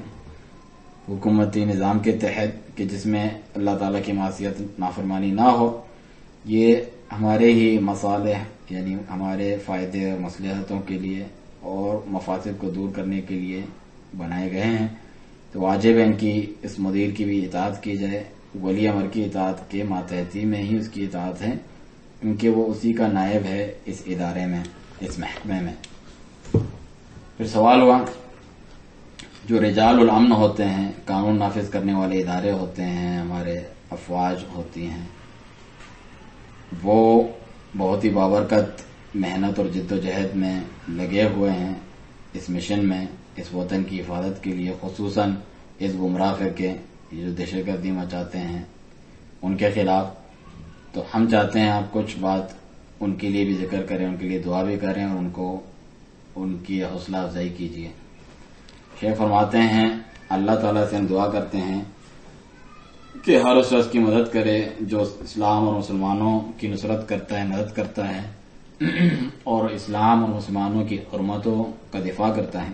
حکومتی نظام کے تحت کہ جس میں اللہ تعالیٰ کی معصیت نافرمانی نہ ہو. یہ ہمارے ہی مصالح یعنی ہمارے فائدے اور مصلحتوں کے لیے اور مفاسد کو دور کرنے کے لیے بنائے گئے ہیں. تو واجب ہے ان کی اس مدیر کی بھی اطاعت کی جائے. ولی امر کی اطاعت کے ماتحتی میں ہی اس کی اطاعت ہے، کیونکہ وہ اسی کا نائب ہے اس ادارے میں، اس محکمے میں. پھر سوال ہوا جو رجال الامن ہوتے ہیں، قانون نافذ کرنے والے ادارے ہوتے ہیں، ہمارے افواج ہوتی ہیں، وہ بہت ہی بابرکت محنت اور جد و جہد میں لگے ہوئے ہیں اس مشن میں، اس وطن کی حفاظت کے لیے، خصوصاً اس گمراہ فرقے جو دہشت گردی مچاتے ہیں ان کے خلاف. تو ہم چاہتے ہیں آپ کچھ بات ان کے لیے بھی ذکر کریں، ان کے لیے دعا بھی کریں اور ان کی حوصلہ افزائی کیجیے. شیخ فرماتے ہیں اللہ تعالیٰ سے ہم دعا کرتے ہیں کہ ہر اس شخص کی مدد کرے جو اسلام اور مسلمانوں کی نصرت کرتا ہے، مدد کرتا ہے اور اسلام اور مسلمانوں کی حرمتوں کا دفاع کرتا ہے.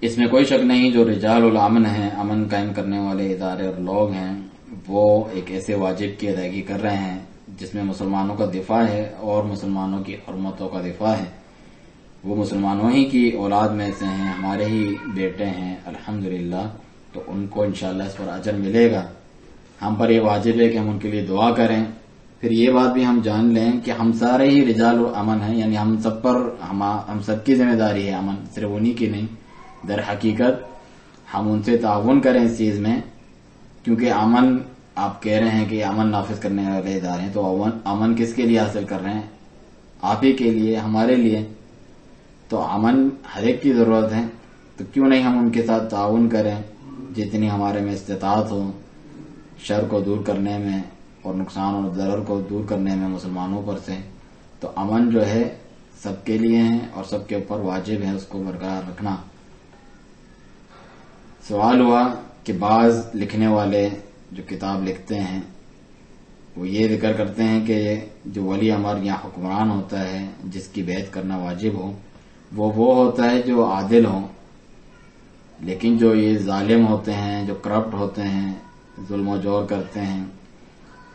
اس میں کوئی شک نہیں جو رجال الامن ہیں، امن قائم کرنے والے ادارے اور لوگ ہیں، وہ ایک ایسے واجب کی ادائیگی کر رہے ہیں جس میں مسلمانوں کا دفاع ہے اور مسلمانوں کی حرمتوں کا دفاع ہے. وہ مسلمانوں ہی کی اولاد میں سے ہیں، ہمارے ہی بیٹے ہیں الحمدللہ، تو ان کو انشاءاللہ اس پر اجر ملے گا. ہم پر یہ واجب ہے کہ ہم ان کے لیے دعا کریں. پھر یہ بات بھی ہم جان لیں کہ ہم سارے ہی رجال امن ہیں، یعنی ہم سب پر ہم سب کی ذمہ داری ہے امن، صرف انہی کی نہیں. در حقیقت ہم ان سے تعاون کریں اس چیز میں، کیونکہ امن آپ کہہ رہے ہیں کہ امن نافذ کرنے والے ادارے ہیں، تو امن کس کے لیے حاصل کر رہے ہیں؟ آپ ہی کے لیے، ہمارے لیے. تو امن ہر ایک کی ضرورت ہے، تو کیوں نہیں ہم ان کے ساتھ تعاون کریں جتنی ہمارے میں استطاعت ہو شر کو دور کرنے میں اور نقصان اور ضرر کو دور کرنے میں مسلمانوں پر سے. تو امن جو ہے سب کے لیے ہے اور سب کے اوپر واجب ہے اس کو برقرار رکھنا. سوال ہوا کہ بعض لکھنے والے جو کتاب لکھتے ہیں وہ یہ ذکر کرتے ہیں کہ جو ولی امر یا حکمران ہوتا ہے جس کی بیعت کرنا واجب ہو وہ ہوتا ہے جو عادل ہو، لیکن جو یہ ظالم ہوتے ہیں، جو کرپٹ ہوتے ہیں، ظلم و جور کرتے ہیں،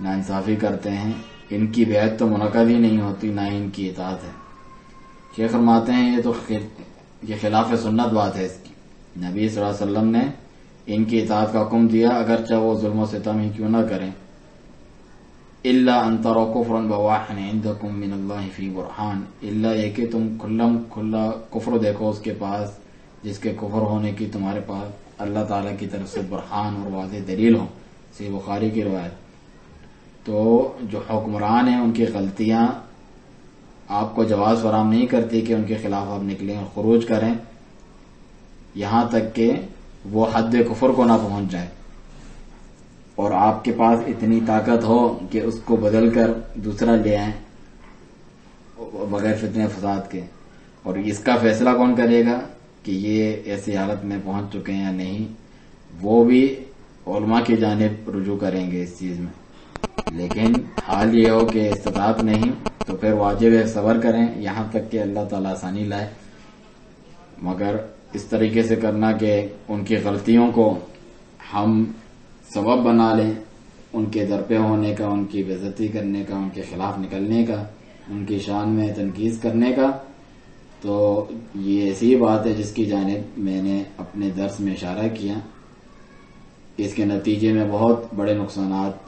ناانصافی کرتے ہیں، ان کی بیعت تو منعقد ہی نہیں ہوتی، نہ ان کی اطاعت ہے. شیخ فرماتے ہیں یہ خلاف سنت بات ہے. اس کی نبی صلی اللہ علیہ وسلم نے ان کی اطاعت کا حکم دیا اگرچہ وہ ظلم و ستم ہی کیوں نہ کریں. الا ان تروا کفرا بواحا عندکم من اللہ فی برہان، الا یہ کہ تم کھلا کفر دیکھو اس کے پاس جس کے کفر ہونے کی تمہارے پاس اللہ تعالیٰ کی طرف سے برہان اور واضح دلیل ہو. صحیح بخاری کی روایت. تو جو حکمران ہیں ان کی غلطیاں آپ کو جواز فراہم نہیں کرتی کہ ان کے خلاف آپ نکلیں اور خروج کریں یہاں تک کہ وہ حد کفر کو نہ پہنچ جائے اور آپ کے پاس اتنی طاقت ہو کہ اس کو بدل کر دوسرا لے آئیں بغیر فتنے فساد کے. اور اس کا فیصلہ کون کرے گا کہ یہ ایسی حالت میں پہنچ چکے ہیں یا نہیں؟ وہ بھی علماء کی جانب رجوع کریں گے اس چیز میں. لیکن حال یہ ہو کہ استطاعت نہیں تو پھر واجب ہے صبر کریں یہاں تک کہ اللہ تعالیٰ آسانی لائے. مگر اس طریقے سے کرنا کہ ان کی غلطیوں کو ہم سبب بنا لیں ان کے در پہ ہونے کا، ان کی بے عزتی کرنے کا، ان کے خلاف نکلنے کا، ان کی شان میں تنقید کرنے کا، تو یہ ایسی بات ہے جس کی جانب میں نے اپنے درس میں اشارہ کیا. اس کے نتیجے میں بہت بڑے نقصانات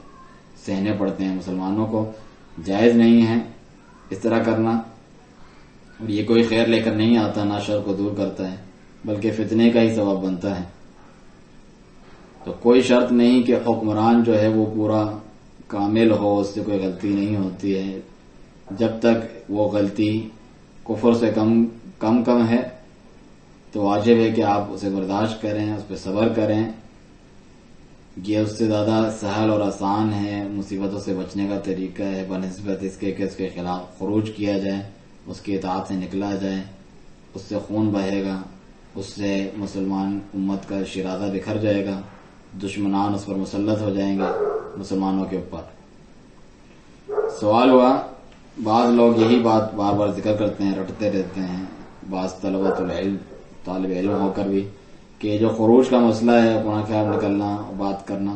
سہنے پڑتے ہیں مسلمانوں کو. جائز نہیں ہے اس طرح کرنا اور یہ کوئی خیر لے کر نہیں آتا، نہ شر کو دور کرتا ہے بلکہ فتنے کا ہی سبب بنتا ہے. تو کوئی شرط نہیں کہ حکمران جو ہے وہ پورا کامل ہو، اس سے کوئی غلطی نہیں ہوتی ہے. جب تک وہ غلطی کفر سے کم ہے تو واجب ہے کہ آپ اسے برداشت کریں، اس پہ صبر کریں. یہ اس سے زیادہ سہل اور آسان ہے، مصیبتوں سے بچنے کا طریقہ ہے بنسبت اس کے کہ اس کے خلاف خروج کیا جائے، اس کی اطاعت سے نکلا جائے. اس سے خون بہے گا، اس سے مسلمان امت کا شرازہ بکھر جائے گا، دشمنان اس پر مسلط ہو جائیں گے مسلمانوں کے اوپر. سوال ہوا بعض لوگ یہی بات بار بار ذکر کرتے ہیں، رٹتے رہتے ہیں بعض طالب علم ہو کر بھی، کہ جو خروج کا مسئلہ ہے، قرآن خلاف نکلنا، بات کرنا،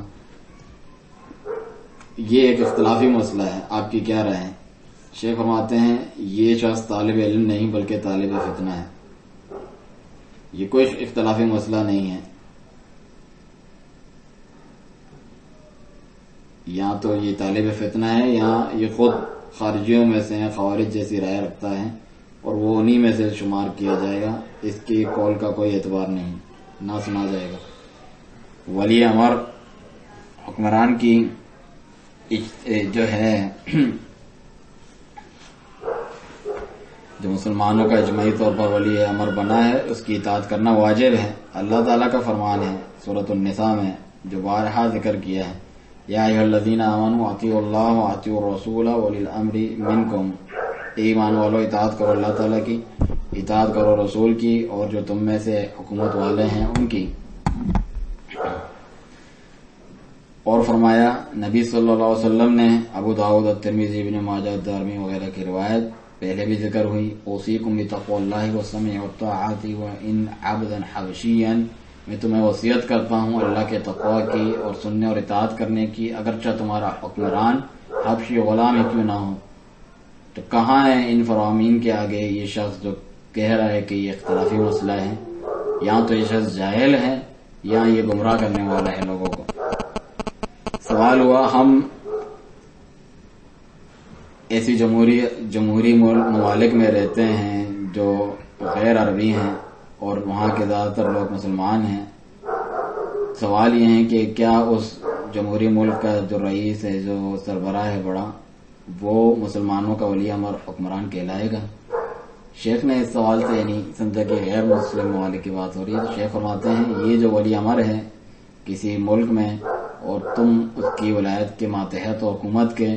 یہ ایک اختلافی مسئلہ ہے. آپ کی کیا رائے ہے؟ شیخ فرماتے ہیں یہ شخص طالب علم نہیں بلکہ طالب فتنہ ہے. یہ کوئی اختلافی مسئلہ نہیں ہے. یا تو یہ طالب فتنہ ہے یا یہ خود خارجیوں میں سے خوارج جیسی رائے رکھتا ہے اور وہ انہی میں سے شمار کیا جائے گا. اس کی قول کا کوئی اعتبار نہیں، نہ سنا جائے گا. ولی امر حکمران کی جو ہے جو مسلمانوں کا اجماعی طور پر ولی امر بنا ہے اس کی اطاعت کرنا واجب ہے. اللہ تعالیٰ کا فرمان ہے سورۃ النساء میں جو بارہا ذکر کیا ہے، یا ایھا الذین آمنوا اطیعوا اللہ واطیعوا الرسول واولی الامر منکم، اے ایمان والو اطاعت کرو اللہ تعالیٰ کی، اطاعت کرو رسول کی، اور جو تم میں سے حکومت والے ہیں ان کی. اور فرمایا نبی صلی اللہ علیہ وسلم نے، ابو داؤد، الترمذی، ابن ماجہ، دارمی وغیرہ کی روایت پہلے بھی ذکر ہوئی، اوصیکم بتقوی اللہ والسمع والطاعۃ وان عبدا حبشیا، میں تمہیں وصیت کرتا ہوں اللہ کے تقوی کی اور سننے اور اطاعت کرنے کی، اگرچہ تمہارا حکمران حبشی غلام ہی کیوں نہ ہو. تو کہاں ہے ان فرامین کے آگے یہ شخص جو کہہ رہا ہے کہ یہ اختلافی مسئلہ ہے؟ یا تو یہ شخص جاہل ہے یا یہ گمراہ کرنے والا ہے لوگوں کو. سوال ہوا ہم ایسی جمہوری ممالک میں رہتے ہیں جو غیر عربی ہیں اور وہاں کے زیادہ تر لوگ مسلمان ہیں. سوال یہ ہے کہ کیا اس جمہوری ملک کا جو رئیس ہے، جو سربراہ ہے بڑا، وہ مسلمانوں کا ولی امر حکمران کہلائے گا؟ شیخ نے اس سوال سے یعنی سمجھا کہ غیر مسلم ممالک کی بات ہو رہی ہے. تو شیخ فرماتے ہیں یہ جو ولی امر ہے کسی ملک میں اور تم اس کی ولایت کے ماتحت و حکومت کے،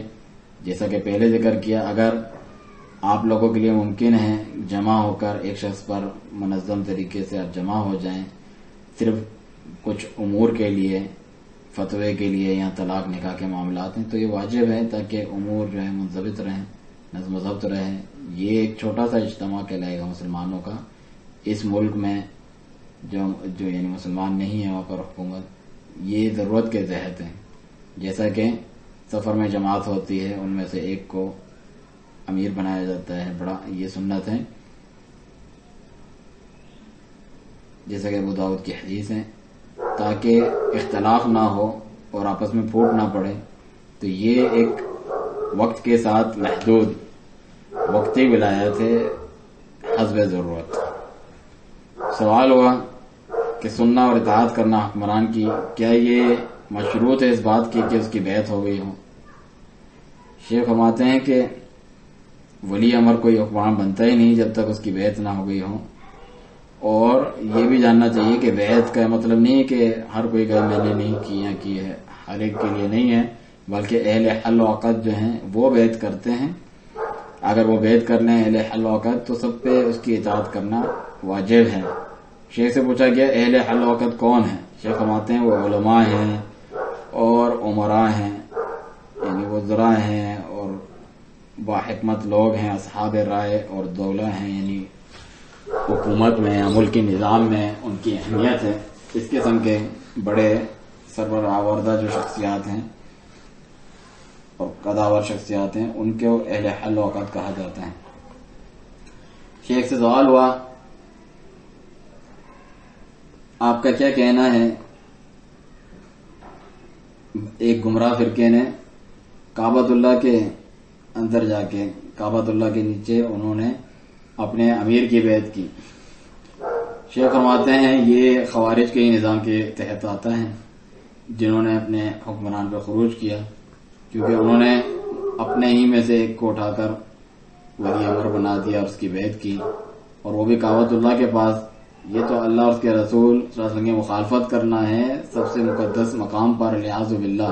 جیسا کہ پہلے ذکر کیا، اگر آپ لوگوں کے لیے ممکن ہے جمع ہو کر ایک شخص پر منظم طریقے سے آپ جمع ہو جائیں صرف کچھ امور کے لیے، فتوے کے لیے یا طلاق نکاح کے معاملات ہیں، تو یہ واجب ہے تاکہ امور جو ہے منضبط رہیں، نظم و ضبط رہے. یہ ایک چھوٹا سا اجتماع کہلائے گا مسلمانوں کا اس ملک میں جو یعنی مسلمان نہیں ہے وہاں پر حکومت. یہ ضرورت کے تحت ہے، جیسا کہ سفر میں جماعت ہوتی ہے ان میں سے ایک کو امیر بنایا جاتا ہے، بڑا یہ سنت ہے، جیسا کہ ابو داؤد کی حدیث ہے، تاکہ اختلاف نہ ہو اور آپس میں پھوٹ نہ پڑے. تو یہ ایک وقت کے ساتھ محدود وقتی ولایت ہے حسب ضرورت. سوال ہوا کہ سننا اور اطاعت کرنا حکمران کی، کیا یہ مشروط ہے اس بات کی کہ اس کی بیعت ہو گئی ہو؟ شیخ فرماتے ہیں کہ ولی امر کوئی حکمران بنتا ہی نہیں جب تک اس کی بیعت نہ ہو گئی ہو. اور یہ بھی جاننا چاہیے کہ بیعت کا مطلب نہیں ہے کہ ہر کوئی کہ میں نے نہیں کی یا کی ہے، ہر ایک کے لیے نہیں ہے، بلکہ اہل حل و عقد جو ہیں وہ بیعت کرتے ہیں. اگر وہ بیعت کر لیں اہل حل و عقد تو سب پہ اس کی اطاعت کرنا واجب ہے. شیخ سے پوچھا گیا اہل حل و عقد کون ہیں؟ شیخ فرماتے ہیں وہ علماء ہیں اور عمراء ہیں، یعنی وزراء ہیں اور باحکمت لوگ ہیں، اصحاب رائے اور دولہ ہیں، یعنی حکومت میں یا ملکی نظام میں ان کی اہمیت ہے. اس قسم کے بڑے سربراہ جو شخصیات ہیں اور قداور شخصیات ہیں ان کو اہل حل و عقد کہا جاتا ہے. شیخ سے سوال ہوا آپ کا کیا کہنا ہے، ایک گمراہ فرقے نے کعبۃ اللہ کے اندر جا کے، کعبۃ اللہ کے نیچے انہوں نے اپنے امیر کی بیعت کی. شیخ فرماتے ہیں یہ خوارج کے ہی نظام کے تحت آتا ہے جنہوں نے اپنے حکمران پر خروج کیا، کیونکہ انہوں نے اپنے ہی میں سے ایک کو اٹھا کر ولی امر بنا دیا اور اس کی بیعت کی، اور وہ بھی کعبۃ اللہ کے پاس. یہ تو اللہ اور اس کے رسول صلی اللہ علیہ وسلم کی مخالفت کرنا ہے سب سے مقدس مقام پر، والعیاذ باللہ.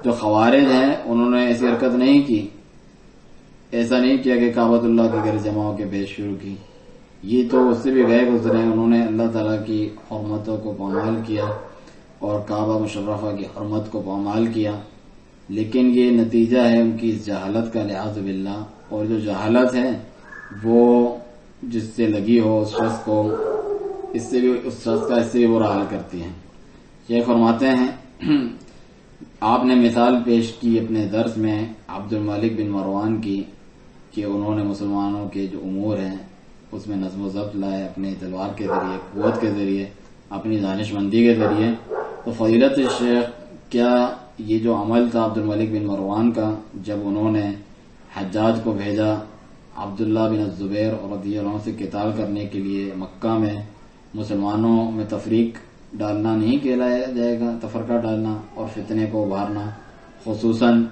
جو خوارج ہیں انہوں نے ایسی حرکت نہیں کی، ایسا نہیں کیا کہ کعبۃ اللہ کے گھر جمع ہو کے بیعت شروع کی. یہ تو اس سے بھی گئے گزرے، انہوں نے اللہ تعالیٰ کی حرمتوں کو پامال کیا اور کعبہ مشرفہ کی حرمت کو پامال کیا. لیکن یہ نتیجہ ہے ان کی اس جہالت کا، والعیاذ باللہ. اور جو جہالت ہے وہ جس سے لگی ہو اس شخص کو، اس سے بھی اس شخص کا اس سے بھی برا حال کرتی ہے. یہ فرماتے ہیں آپ نے مثال پیش کی اپنے درس میں عبد الملک بن مروان کی کہ انہوں نے مسلمانوں کے جو امور ہیں اس میں نظم و ضبط لائے اپنے تلوار کے ذریعے، قوت کے ذریعے، اپنی دانش مندی کے ذریعے. تو فضیلت شیخ، کیا یہ جو عمل تھا عبد الملک بن مروان کا، جب انہوں نے حجاج کو بھیجا عبداللہ بن الزبیر رضی اللہ عنہ سے قتال کرنے کے لیے مکہ میں مسلمانوں میں تفریق ڈالنا نہیں کہلایا جائے گا، تفرقہ ڈالنا اور فتنے کو ابھارنا، خصوصاً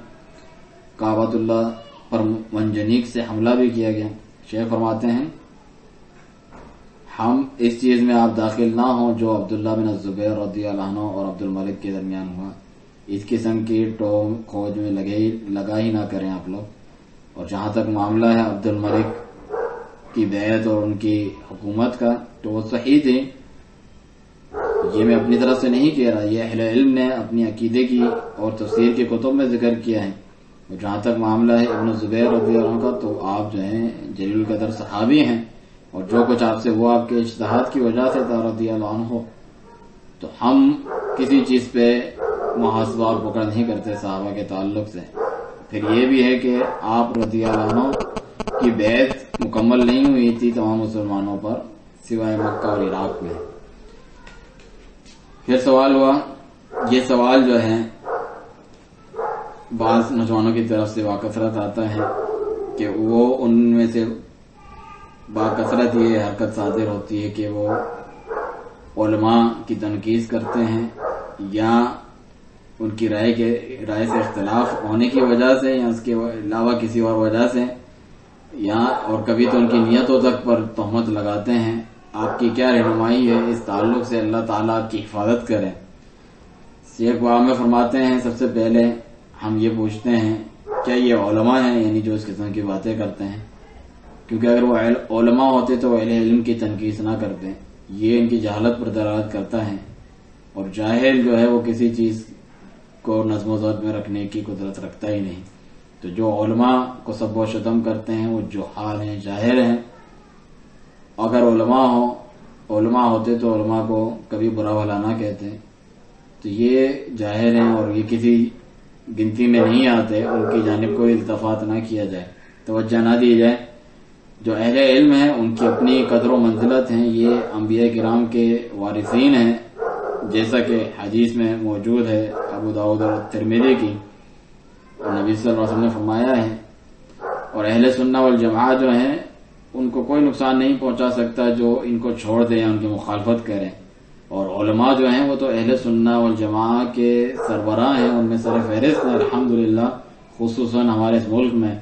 کعبۃ اللہ پر منجنیق سے حملہ بھی کیا گیا۔ شیخ فرماتے ہیں ہم اس چیز میں آپ داخل نہ ہوں جو عبداللہ بن الزبیر رضی اللہ عنہ اور عبد الملک کے درمیان ہوا، اس قسم کی ٹوم کھوج میں لگا ہی نہ کریں آپ لوگ۔ اور جہاں تک معاملہ ہے عبد الملک کی بیعت اور ان کی حکومت کا، تو وہ صحیح تھی، یہ میں اپنی طرف سے نہیں کہہ رہا، یہ اہل علم نے اپنی عقیدے کی اور تفسیر کے کتب میں ذکر کیا ہے۔ اور جہاں تک معاملہ ہے ابن زبیر رضی اللہ عنہ کا، تو آپ جو ہیں جلیل القدر صحابی ہیں، اور جو کچھ آپ سے وہ آپ کے اجتہاد کی وجہ سے تھا رضی اللہ عنہ، تو ہم کسی چیز پہ محاسبہ اور پکڑ نہیں کرتے صحابہ کے تعلق سے۔ پھر یہ بھی ہے کہ آپ رضی اللہ عنہ کی بیعت مکمل نہیں ہوئی تھی تمام مسلمانوں پر سوائے مکہ اور عراق میں۔ پھر سوال ہوا، یہ سوال جو ہے بعض نوجوانوں کی طرف سے واکثرت آتا ہے کہ وہ ان میں سے باکثرت یہ حرکت صادر ہوتی ہے کہ وہ علماء کی تنقید کرتے ہیں، یا ان کی رائے سے اختلاف ہونے کی وجہ سے یا اس کے علاوہ کسی اور وجہ سے، یا اور کبھی تو ان کی نیتوں تک پر تہمت لگاتے ہیں۔ آپ کی کیا رہنمائی ہے اس تعلق سے؟ اللہ تعالیٰ آپ کی حفاظت کرے۔ شیخ میں فرماتے ہیں سب سے پہلے ہم یہ پوچھتے ہیں کیا یہ علماء ہیں، یعنی جو اس قسم کی باتیں کرتے ہیں؟ کیونکہ اگر وہ علماء ہوتے تو اہل علم کی تنقید نہ کرتے، یہ ان کی جہالت پر دلالت کرتا ہے، اور جاہل جو ہے وہ کسی چیز کو نظم و ضبط میں رکھنے کی قدرت رکھتا ہی نہیں۔ تو جو علماء کو سب و شتم کرتے ہیں وہ جہال ہیں، جاہل ہیں۔ اگر علماء ہوتے تو علماء کو کبھی برا بھلا نہ کہتے، تو یہ جاہل ہیں اور یہ کسی گنتی میں نہیں آتے، ان کی جانب کوئی التفات نہ کیا جائے، توجہ نہ دی جائے۔ جو اہل علم ہیں ان کی اپنی قدر و منزلت ہیں، یہ انبیاء کرام کے وارثین ہیں، جیسا کہ حدیث میں موجود ہے ابو داؤد اور ترمذی کی، اور نبی صلی اللہ علیہ وسلم نے فرمایا ہے۔ اور اہل سنہ والجماعہ جو ہیں ان کو کوئی نقصان نہیں پہنچا سکتا جو ان کو چھوڑ دیں یا ان کی مخالفت کریں، اور علماء جو ہیں وہ تو اہل سنہ والجماعہ کے سربراہ ہیں، ان میں سر فہرست ہیں الحمدللہ، خصوصاً ہمارے اس ملک میں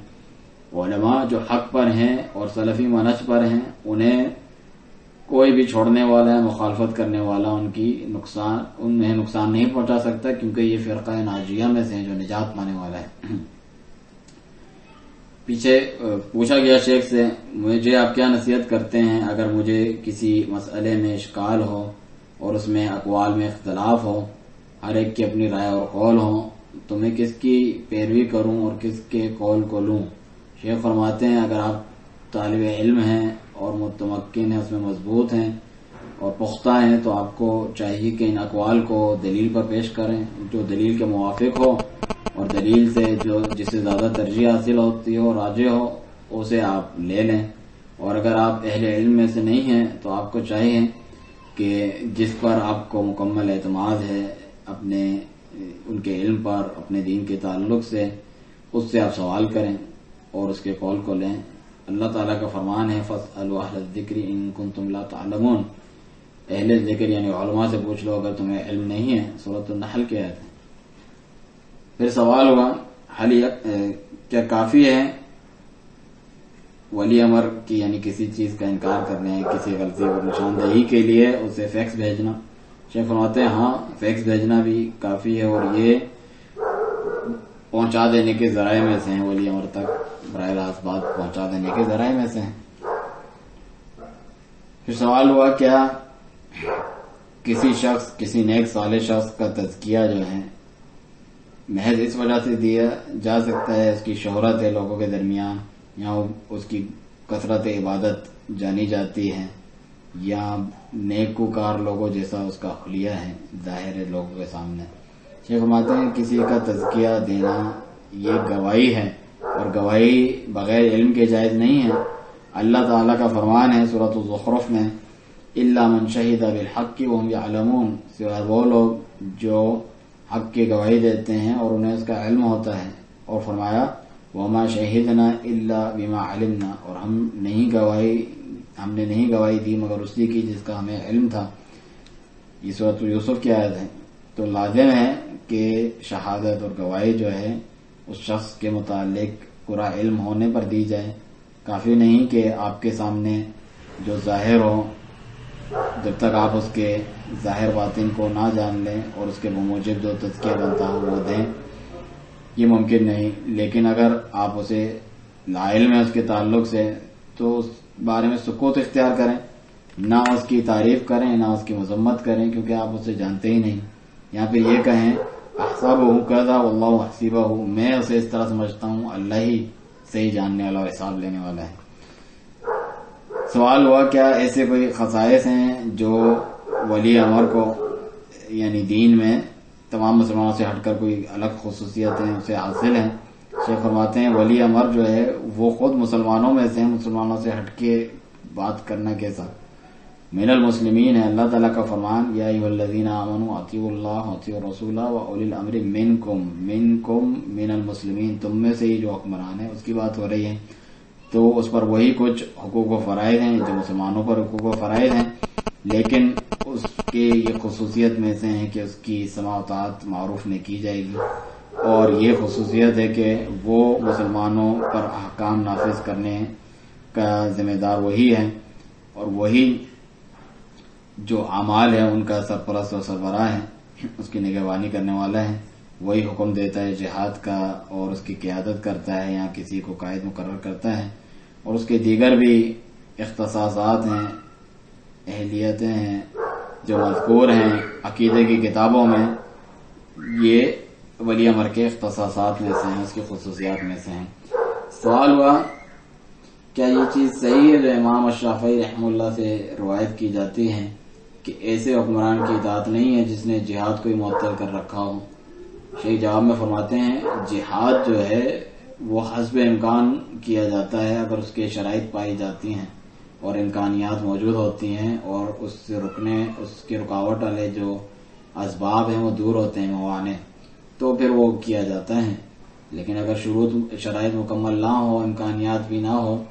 علماء جو حق پر ہیں اور سلفی منہج پر ہیں، انہیں کوئی بھی چھوڑنے والا ہے، مخالفت کرنے والا انہیں نقصان نہیں پہنچا سکتا، کیونکہ یہ فرقہ ناجیہ میں سے ہیں جو نجات پانے والا ہے۔ پیچھے پوچھا گیا شیخ سے مجھے آپ کیا نصیحت کرتے ہیں اگر مجھے کسی مسئلے میں اشکال ہو اور اس میں اقوال میں اختلاف ہو، ہر ایک کی اپنی رائے اور قول ہو، تو میں کس کی پیروی کروں اور کس کے قول کو لوں؟ شیخ فرماتے ہیں اگر آپ طالب علم ہیں اور متمکن ہیں، اس میں مضبوط ہیں اور پختہ ہیں، تو آپ کو چاہیے کہ ان اقوال کو دلیل پر پیش کریں، جو دلیل کے موافق ہو اور دلیل سے جس سے زیادہ ترجیح حاصل ہوتی ہو، راجح ہو، اسے آپ لے لیں۔ اور اگر آپ اہل علم میں سے نہیں ہیں تو آپ کو چاہیے کہ جس پر آپ کو مکمل اعتماد ہے ان کے علم پر، اپنے دین کے تعلق سے، اس سے آپ سوال کریں اور اس کے قول کو لیں۔ اللہ تعالیٰ کا فرمان ہے فَاسْأَلُوا أَهْلَ الذِّكْرِ إِن كُنتُمْ لَا تَعْلَمُونَ، اہل ذکر یعنی علماء سے پوچھ لو اگر تمہیں علم نہیں ہے، سورۃ النحل کی آیت ہے۔ پھر سوال ہوا کیا کافی ہے ولی امر کی، یعنی کسی چیز کا انکار کرنے، کسی غلطی پر نشاندہی کے لیے اسے فیکس بھیجنا؟ شیخ فرماتے ہیں ہاں، فیکس بھیجنا بھی کافی ہے، اور یہ پہنچا دینے کے ذرائع میں سے ہیں، ولی امر تک براہ راست بات پہنچا دینے کے ذرائع میں سے ہیں۔ پھر سوال ہوا کیا کسی نیک صالح شخص کا تزکیہ جو ہے محض اس وجہ سے دیا جا سکتا ہے اس کی شہرت ہے لوگوں کے درمیان، یا اس کی کثرت عبادت جانی جاتی ہے، یا نیکوکار لوگوں جیسا اس کا حلیہ ہے ظاہر ہے لوگوں کے سامنے؟ شیخ فرماتے ہیں کسی کا تزکیہ دینا یہ گواہی ہے، اور گواہی بغیر علم کے جائز نہیں ہے۔ اللہ تعالیٰ کا فرمان ہے سورۃ الزخرف میں اِلَّا مَنْ شَهِدَ بِالْحَقِّ وَهُمْ يَعْلَمُونَ، سوائے وہ لوگ جو حق کی گواہی دیتے ہیں اور انہیں اس کا علم ہوتا ہے، اور فرمایا وَمَا شَهِدْنَا إِلَّا بِمَا عَلِمْنَا، اور ہم نے نہیں گواہی دی مگر اسی کی جس کا ہمیں علم تھا۔ یہ سورۃ یوسف کی آیت ہے. تو لازم ہے کہ شہادت اور گواہی جو ہے اس شخص کے متعلق پورا علم ہونے پر دی جائے. کافی نہیں کہ آپ کے سامنے جو ظاہر ہو، جب تک آپ اس کے ظاہر باطن کو نہ جان لیں اور اس کے بموجب جو تزکیہ بنتا ہو وہ دیں، یہ ممکن نہیں. لیکن اگر آپ اسے لا علم ہے اس کے تعلق سے تو اس بارے میں سکوت اختیار کریں، نہ اس کی تعریف کریں نہ اس کی مذمت کریں، کیونکہ آپ اسے جانتے ہی نہیں. یہاں پہ یہ کہیں احسبہ کذا واللہ حسیبہ، میں اسے اس طرح سمجھتا ہوں، اللہ ہی صحیح جاننے والا اور حساب لینے والا ہے. سوال ہوا کیا ایسے کوئی خصائص ہیں جو ولی امر کو یعنی دین میں تمام مسلمانوں سے ہٹ کر کوئی الگ خصوصیتیں اسے حاصل ہیں؟ شیخ فرماتے ہیں ولی امر جو ہے وہ خود مسلمانوں میں سے ہیں، مسلمانوں سے ہٹ کے بات کرنا کیسا؟ من المسلمین ہے. اللہ تعالیٰ کا فرمان یا ایھا الذین آمنوا اطیعوا اللہ واطیعوا الرسول واولی الامر منکم، منکم من المسلمین، تم میں سے ہی جو حکمران ہیں اس کی بات ہو رہی ہے. تو اس پر وہی کچھ حقوق و فرائض ہیں جو مسلمانوں پر حقوق و فرائض ہیں، لیکن اس کے یہ خصوصیت میں سے ہیں کہ اس کی سماع و طاعت معروف میں کی جائے گی، اور یہ خصوصیت ہے کہ وہ مسلمانوں پر احکام نافذ کرنے کا ذمہ دار وہی ہے، اور وہی جو اعمال ہے ان کا سرپرست اور سربراہ ہے، اس کی نگہبانی کرنے والا ہے. وہی حکم دیتا ہے جہاد کا اور اس کی قیادت کرتا ہے یا کسی کو قائد مقرر کرتا ہے، اور اس کے دیگر بھی اختصاصات ہیں، اہلیتیں ہیں جو مذکور ہیں عقیدے کی کتابوں میں. یہ ولی امر کے اختصاصات میں سے ہیں، اس کی خصوصیات میں سے ہیں. سوال ہوا کیا یہ چیز صحیح ہے جو امام الشافعی رحمہ اللہ سے روایت کی جاتی ہے کہ ایسے حکمران کی اطاعت نہیں ہے جس نے جہاد کو ہی معطل کر رکھا ہو؟ شیخ جواب میں فرماتے ہیں جہاد جو ہے وہ حسب امکان کیا جاتا ہے اگر اس کے شرائط پائی جاتی ہیں اور امکانیات موجود ہوتی ہیں اور اس سے اس کی رکاوٹ والے جو اسباب ہیں وہ دور ہوتے ہیں، موانع، تو پھر وہ کیا جاتا ہے. لیکن اگر شرائط مکمل نہ ہو، امکانیات بھی نہ ہو،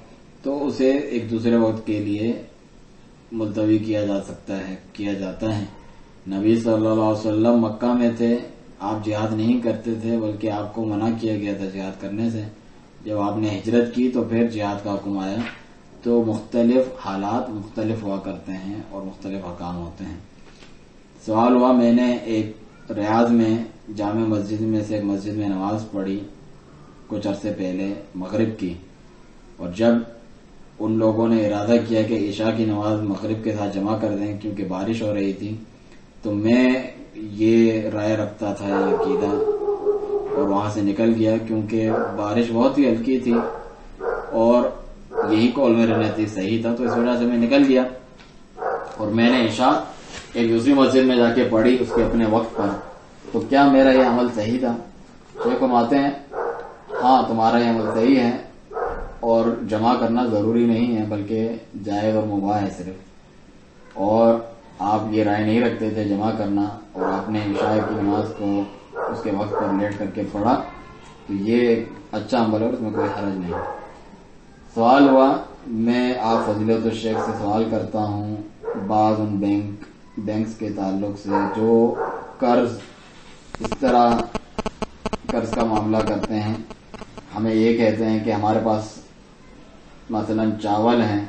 تو اسے ایک دوسرے وقت کے لیے ملتوی کیا جاتا ہے. نبی صلی اللہ علیہ وسلم مکہ میں تھے، آپ جہاد نہیں کرتے تھے بلکہ آپ کو منع کیا گیا تھا جہاد کرنے سے. جب آپ نے ہجرت کی تو پھر جہاد کا حکم آیا. تو مختلف حالات مختلف ہوا کرتے ہیں اور مختلف احکام ہوتے ہیں. سوال ہوا میں نے ایک ریاض میں جامع مسجد میں سے ایک مسجد میں نماز پڑھی کچھ عرصے پہلے مغرب کی، اور جب ان لوگوں نے ارادہ کیا کہ عشاء کی نماز مغرب کے ساتھ جمع کر دیں کیونکہ بارش ہو رہی تھی، تو میں یہ رائے رکھتا تھا، یہ عقیدہ، اور وہاں سے نکل گیا کیونکہ بارش بہت ہی ہلکی تھی اور یہی قول میرے نزدیک صحیح تھا. تو اس وجہ سے میں نکل گیا اور میں نے عشاء ایک دوسری مسجد میں جا کے پڑھی اس کے اپنے وقت پر. تو کیا میرا یہ عمل صحیح تھا؟ شیخ فرماتے ہیں ہاں تمہارا یہ عمل صحیح ہے، اور جمع کرنا ضروری نہیں ہے بلکہ جائز اور مباح ہے صرف. اور آپ یہ رائے نہیں رکھتے تھے جمع کرنا، اور آپ نے عشاء کی نماز کو اس کے وقت پر لیٹ کر کے پڑھا، تو یہ ایک اچھا عمل ہے اور اس میں کوئی حرج نہیں. سوال ہوا میں آپ فضیلت الشیخ سے سوال کرتا ہوں بعض ان بینکس کے تعلق سے جو قرض اس طرح قرض کا معاملہ کرتے ہیں. ہمیں یہ کہتے ہیں کہ ہمارے پاس مثلا چاول ہیں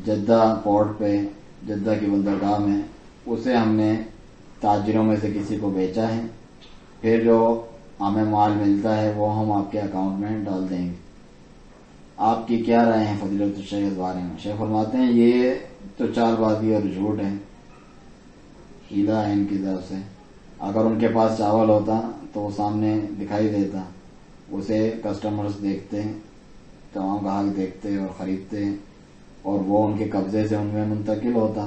جدہ پورٹ پہ، جدہ کی بندرگاہ میں، اسے ہم نے تاجروں میں سے کسی کو بیچا ہے، پھر جو ہمیں مال ملتا ہے وہ ہم آپ کے اکاؤنٹ میں ڈال دیں گے. آپ کی کیا رائے ہیں فضیلت الشیخ اس بارے میں؟ شیخ فرماتے ہیں یہ تو چال بازی اور جھوٹ ہے، ہیلا ہے ان کی طرف سے. اگر ان کے پاس چاول ہوتا تو وہ سامنے دکھائی دیتا، اسے کسٹمرز دیکھتے، تمام گاہک دیکھتے اور خریدتے، اور وہ ان کے قبضے سے ان میں منتقل ہوتا.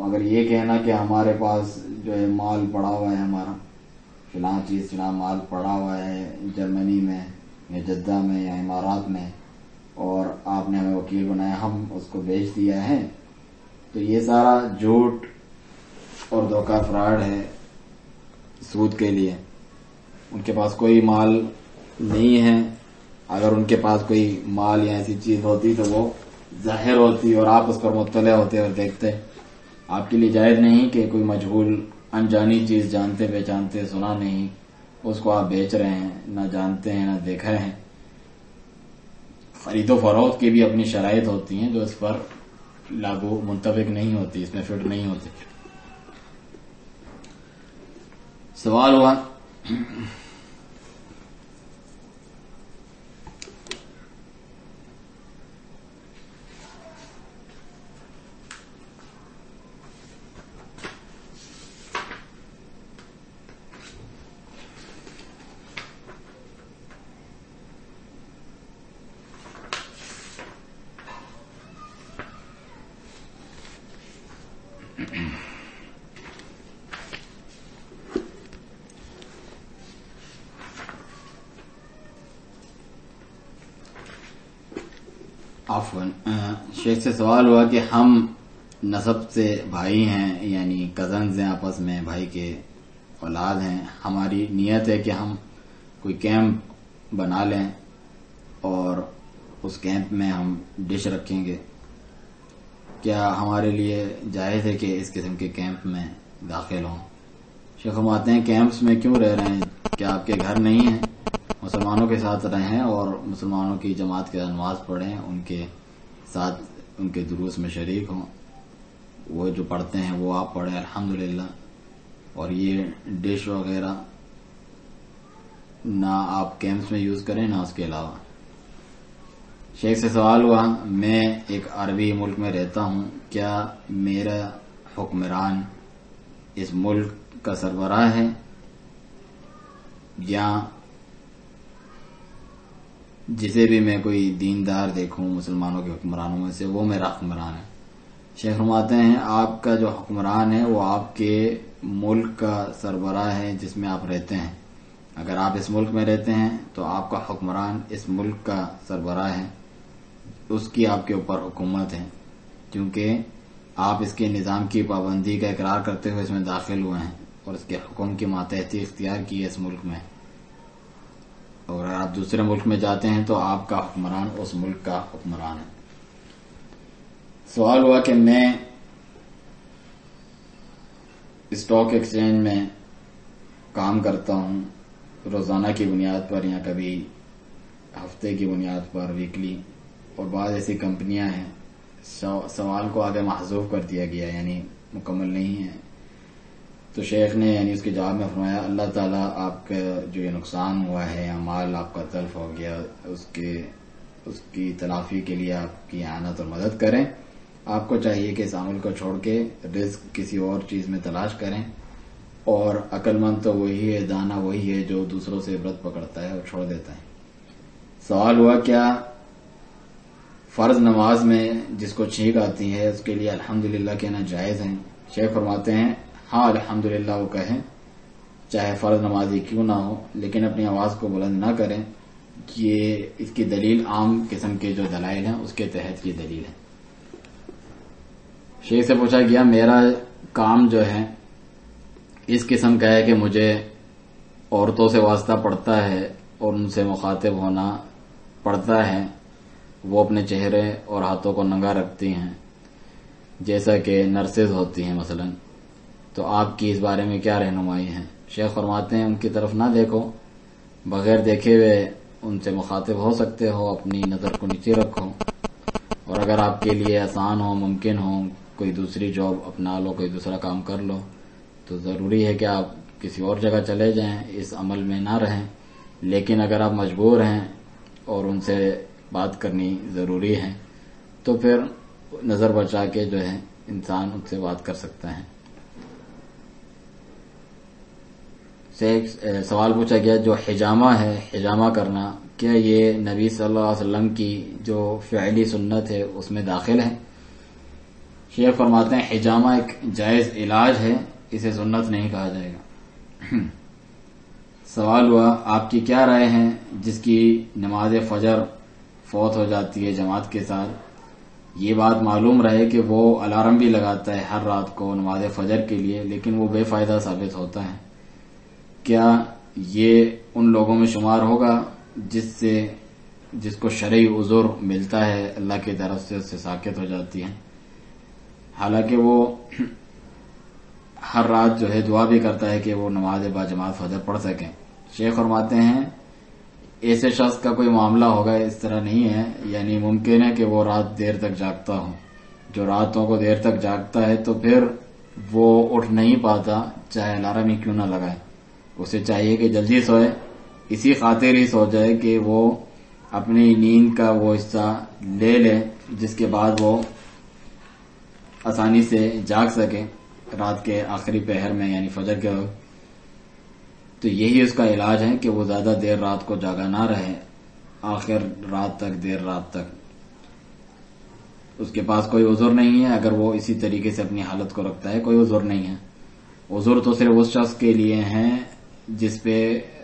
اگر یہ کہنا کہ ہمارے پاس جو ہے مال پڑا ہوا ہے، ہمارا فلاں چیز فلاں مال پڑا ہوا ہے جرمنی میں یا جدہ میں یا امارات میں، اور آپ نے ہمیں وکیل بنایا، ہم اس کو بیچ دیا ہے، تو یہ سارا جھوٹ اور دھوکہ فراڈ ہے سود کے لیے. ان کے پاس کوئی مال نہیں ہے. اگر ان کے پاس کوئی مال یا ایسی چیز ہوتی تو وہ ظاہر ہوتی اور آپ اس پر مطلع ہوتے اور دیکھتے. آپ کے لیے جائز نہیں کہ کوئی مجہول انجانی چیز جانتے پہچانتے سنا نہیں اس کو آپ بیچ رہے ہیں، نہ جانتے ہیں نہ دیکھا ہے۔ خرید و فروخت کی بھی اپنی شرائط ہوتی ہیں جو اس پر لاگو منطبق نہیں ہوتی، اس میں فٹ نہیں ہوتی۔ سوال ہوا شیخ سے سوال ہوا کہ ہم نسب سے بھائی ہیں، یعنی کزنز ہیں، آپس میں بھائی کے اولاد ہیں، ہماری نیت ہے کہ ہم کوئی کیمپ بنا لیں اور اس کیمپ میں ہم ڈش رکھیں گے، کیا ہمارے لیے جائز ہے کہ اس قسم کے کیمپ میں داخل ہوں؟ شیخ فرماتے ہیں کیمپس میں کیوں رہ رہے ہیں؟ کیا آپ کے گھر نہیں ہیں؟ مسلمانوں کے ساتھ رہیں اور مسلمانوں کی جماعت کے نماز پڑھیں، ان کے ساتھ ان کے دروس میں شریک ہوں، وہ جو پڑھتے ہیں وہ آپ پڑھیں الحمدللہ، اور یہ ڈش وغیرہ نہ آپ کیمپس میں یوز کریں نہ اس کے علاوہ۔ شیخ سے سوال ہوا میں ایک عربی ملک میں رہتا ہوں، کیا میرا حکمران اس ملک کا سربراہ ہے یا جسے بھی میں کوئی دیندار دیکھوں مسلمانوں کے حکمرانوں میں سے وہ میرا حکمران ہے؟ شیخ فرماتے ہیں آپ کا جو حکمران ہے وہ آپ کے ملک کا سربراہ ہے جس میں آپ رہتے ہیں۔ اگر آپ اس ملک میں رہتے ہیں تو آپ کا حکمران اس ملک کا سربراہ ہے، اس کی آپ کے اوپر حکومت ہے، کیونکہ آپ اس کے نظام کی پابندی کا اقرار کرتے ہوئے اس میں داخل ہوئے ہیں اور اس کے حکم کی ماتحتی اختیار کی ہے اس ملک میں، اور اگر آپ دوسرے ملک میں جاتے ہیں تو آپ کا حکمران اس ملک کا حکمران ہے۔ سوال ہوا کہ میں اسٹاک ایکسچینج میں کام کرتا ہوں روزانہ کی بنیاد پر یا کبھی ہفتے کی بنیاد پر ویکلی، اور بعض ایسی کمپنیاں ہیں، سوال کو آگے محذوف کر دیا گیا یعنی مکمل نہیں ہے، تو شیخ نے یعنی اس کے جواب میں فرمایا اللہ تعالیٰ آپ کا جو یہ نقصان ہوا ہے یا مال آپ کا تلف ہو گیا اس کی تلافی کے لیے آپ کی اعانت اور مدد کریں، آپ کو چاہیے کہ اس عمل کو چھوڑ کے رزق کسی اور چیز میں تلاش کریں، اور عقل مند تو وہی ہے، دانا وہی ہے جو دوسروں سے عبرت پکڑتا ہے اور چھوڑ دیتا ہے۔ سوال ہوا کیا فرض نماز میں جس کو چھینک آتی ہے اس کے لیے الحمدللہ کہنا جائز ہے؟ شیخ فرماتے ہیں ہاں الحمدللہ وہ کہیں، چاہے فرض نمازی کیوں نہ ہو، لیکن اپنی آواز کو بلند نہ کریں، یہ اس کی دلیل عام قسم کے جو دلائل ہیں اس کے تحت یہ دلیل ہے۔ شیخ سے پوچھا گیا میرا کام جو ہے اس قسم کا ہے کہ مجھے عورتوں سے واسطہ پڑتا ہے اور ان سے مخاطب ہونا پڑتا ہے، وہ اپنے چہرے اور ہاتھوں کو ننگا رکھتی ہیں جیسا کہ نرسز ہوتی ہیں مثلا، تو آپ کی اس بارے میں کیا رہنمائی ہے؟ شیخ فرماتے ہیں ان کی طرف نہ دیکھو، بغیر دیکھے ہوئے ان سے مخاطب ہو سکتے ہو، اپنی نظر کو نیچے رکھو، اور اگر آپ کے لیے آسان ہو ممکن ہو کوئی دوسری جاب اپنا لو، کوئی دوسرا کام کر لو، تو ضروری ہے کہ آپ کسی اور جگہ چلے جائیں، اس عمل میں نہ رہیں، لیکن اگر آپ مجبور ہیں اور ان سے بات کرنی ضروری ہے تو پھر نظر بچا کے جو ہے انسان ان سے بات کر سکتا ہے۔ سوال پوچھا گیا جو حجامہ ہے، حجامہ کرنا، کیا یہ نبی صلی اللہ علیہ وسلم کی جو فعلی سنت ہے اس میں داخل ہے؟ شیخ فرماتے ہیں حجامہ ایک جائز علاج ہے، اسے سنت نہیں کہا جائے گا۔ سوال ہوا آپ کی کیا رائے ہے جس کی نماز فجر فوت ہو جاتی ہے جماعت کے ساتھ، یہ بات معلوم رہے کہ وہ الارم بھی لگاتا ہے ہر رات کو نماز فجر کے لیے لیکن وہ بے فائدہ ثابت ہوتا ہے، کیا یہ ان لوگوں میں شمار ہوگا جس کو شرعی عذر ملتا ہے اللہ کی طرف سے اس سے ساکت ہو جاتی ہے؟ حالانکہ وہ ہر رات جو ہے دعا بھی کرتا ہے کہ وہ نماز با جماعت فجر پڑھ سکیں. شیخ فرماتے ہیں ایسے شخص کا کوئی معاملہ ہوگا اس طرح نہیں ہے، یعنی ممکن ہے کہ وہ رات دیر تک جاگتا ہو. جو راتوں کو دیر تک جاگتا ہے تو پھر وہ اٹھ نہیں پاتا چاہے الارم ہی کیوں نہ لگائے. اسے چاہیے کہ جلدی سوئے، اسی خاطر ہی سو جائے کہ وہ اپنی نیند کا وہ حصہ لے لے جس کے بعد وہ آسانی سے جاگ سکے رات کے آخری پہر میں، یعنی فجر کے وقت. تو یہی اس کا علاج ہے کہ وہ زیادہ دیر رات کو جاگا نہ رہے، آخر رات تک، دیر رات تک. اس کے پاس کوئی عذر نہیں ہے اگر وہ اسی طریقے سے اپنی حالت کو رکھتا ہے، کوئی عذر نہیں ہے. عذر تو صرف اس شخص کے لیے ہیں جس پہ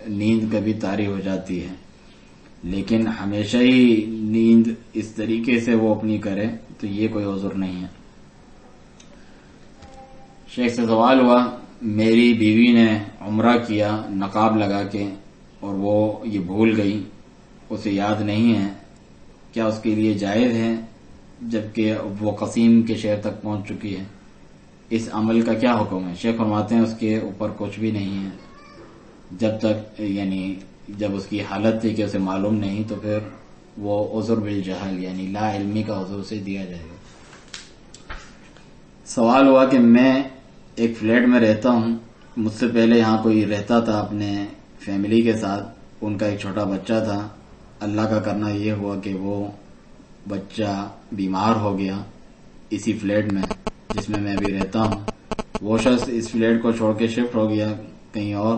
نیند کبھی طاری ہو جاتی ہے، لیکن ہمیشہ ہی نیند اس طریقے سے وہ اپنی کرے تو یہ کوئی عذر نہیں ہے. شیخ سے سوال ہوا میری بیوی نے عمرہ کیا نقاب لگا کے اور وہ یہ بھول گئی، اسے یاد نہیں ہے، کیا اس کے لیے جائز ہے جبکہ وہ قصیم کے شہر تک پہنچ چکی ہے؟ اس عمل کا کیا حکم ہے؟ شیخ فرماتے ہیں اس کے اوپر کچھ بھی نہیں ہے جب تک، یعنی جب اس کی حالت تھی کہ اسے معلوم نہیں تو پھر وہ عذر بالجہل یعنی لا علمی کا عذر سے دیا جائے گا. سوال ہوا کہ میں ایک فلیٹ میں رہتا ہوں، مجھ سے پہلے یہاں کوئی رہتا تھا اپنے فیملی کے ساتھ، ان کا ایک چھوٹا بچہ تھا. اللہ کا کرنا یہ ہوا کہ وہ بچہ بیمار ہو گیا اسی فلیٹ میں جس میں ابھی رہتا ہوں. وہ شخص اس فلیٹ کو چھوڑ کے شفٹ ہو گیا کہیں اور،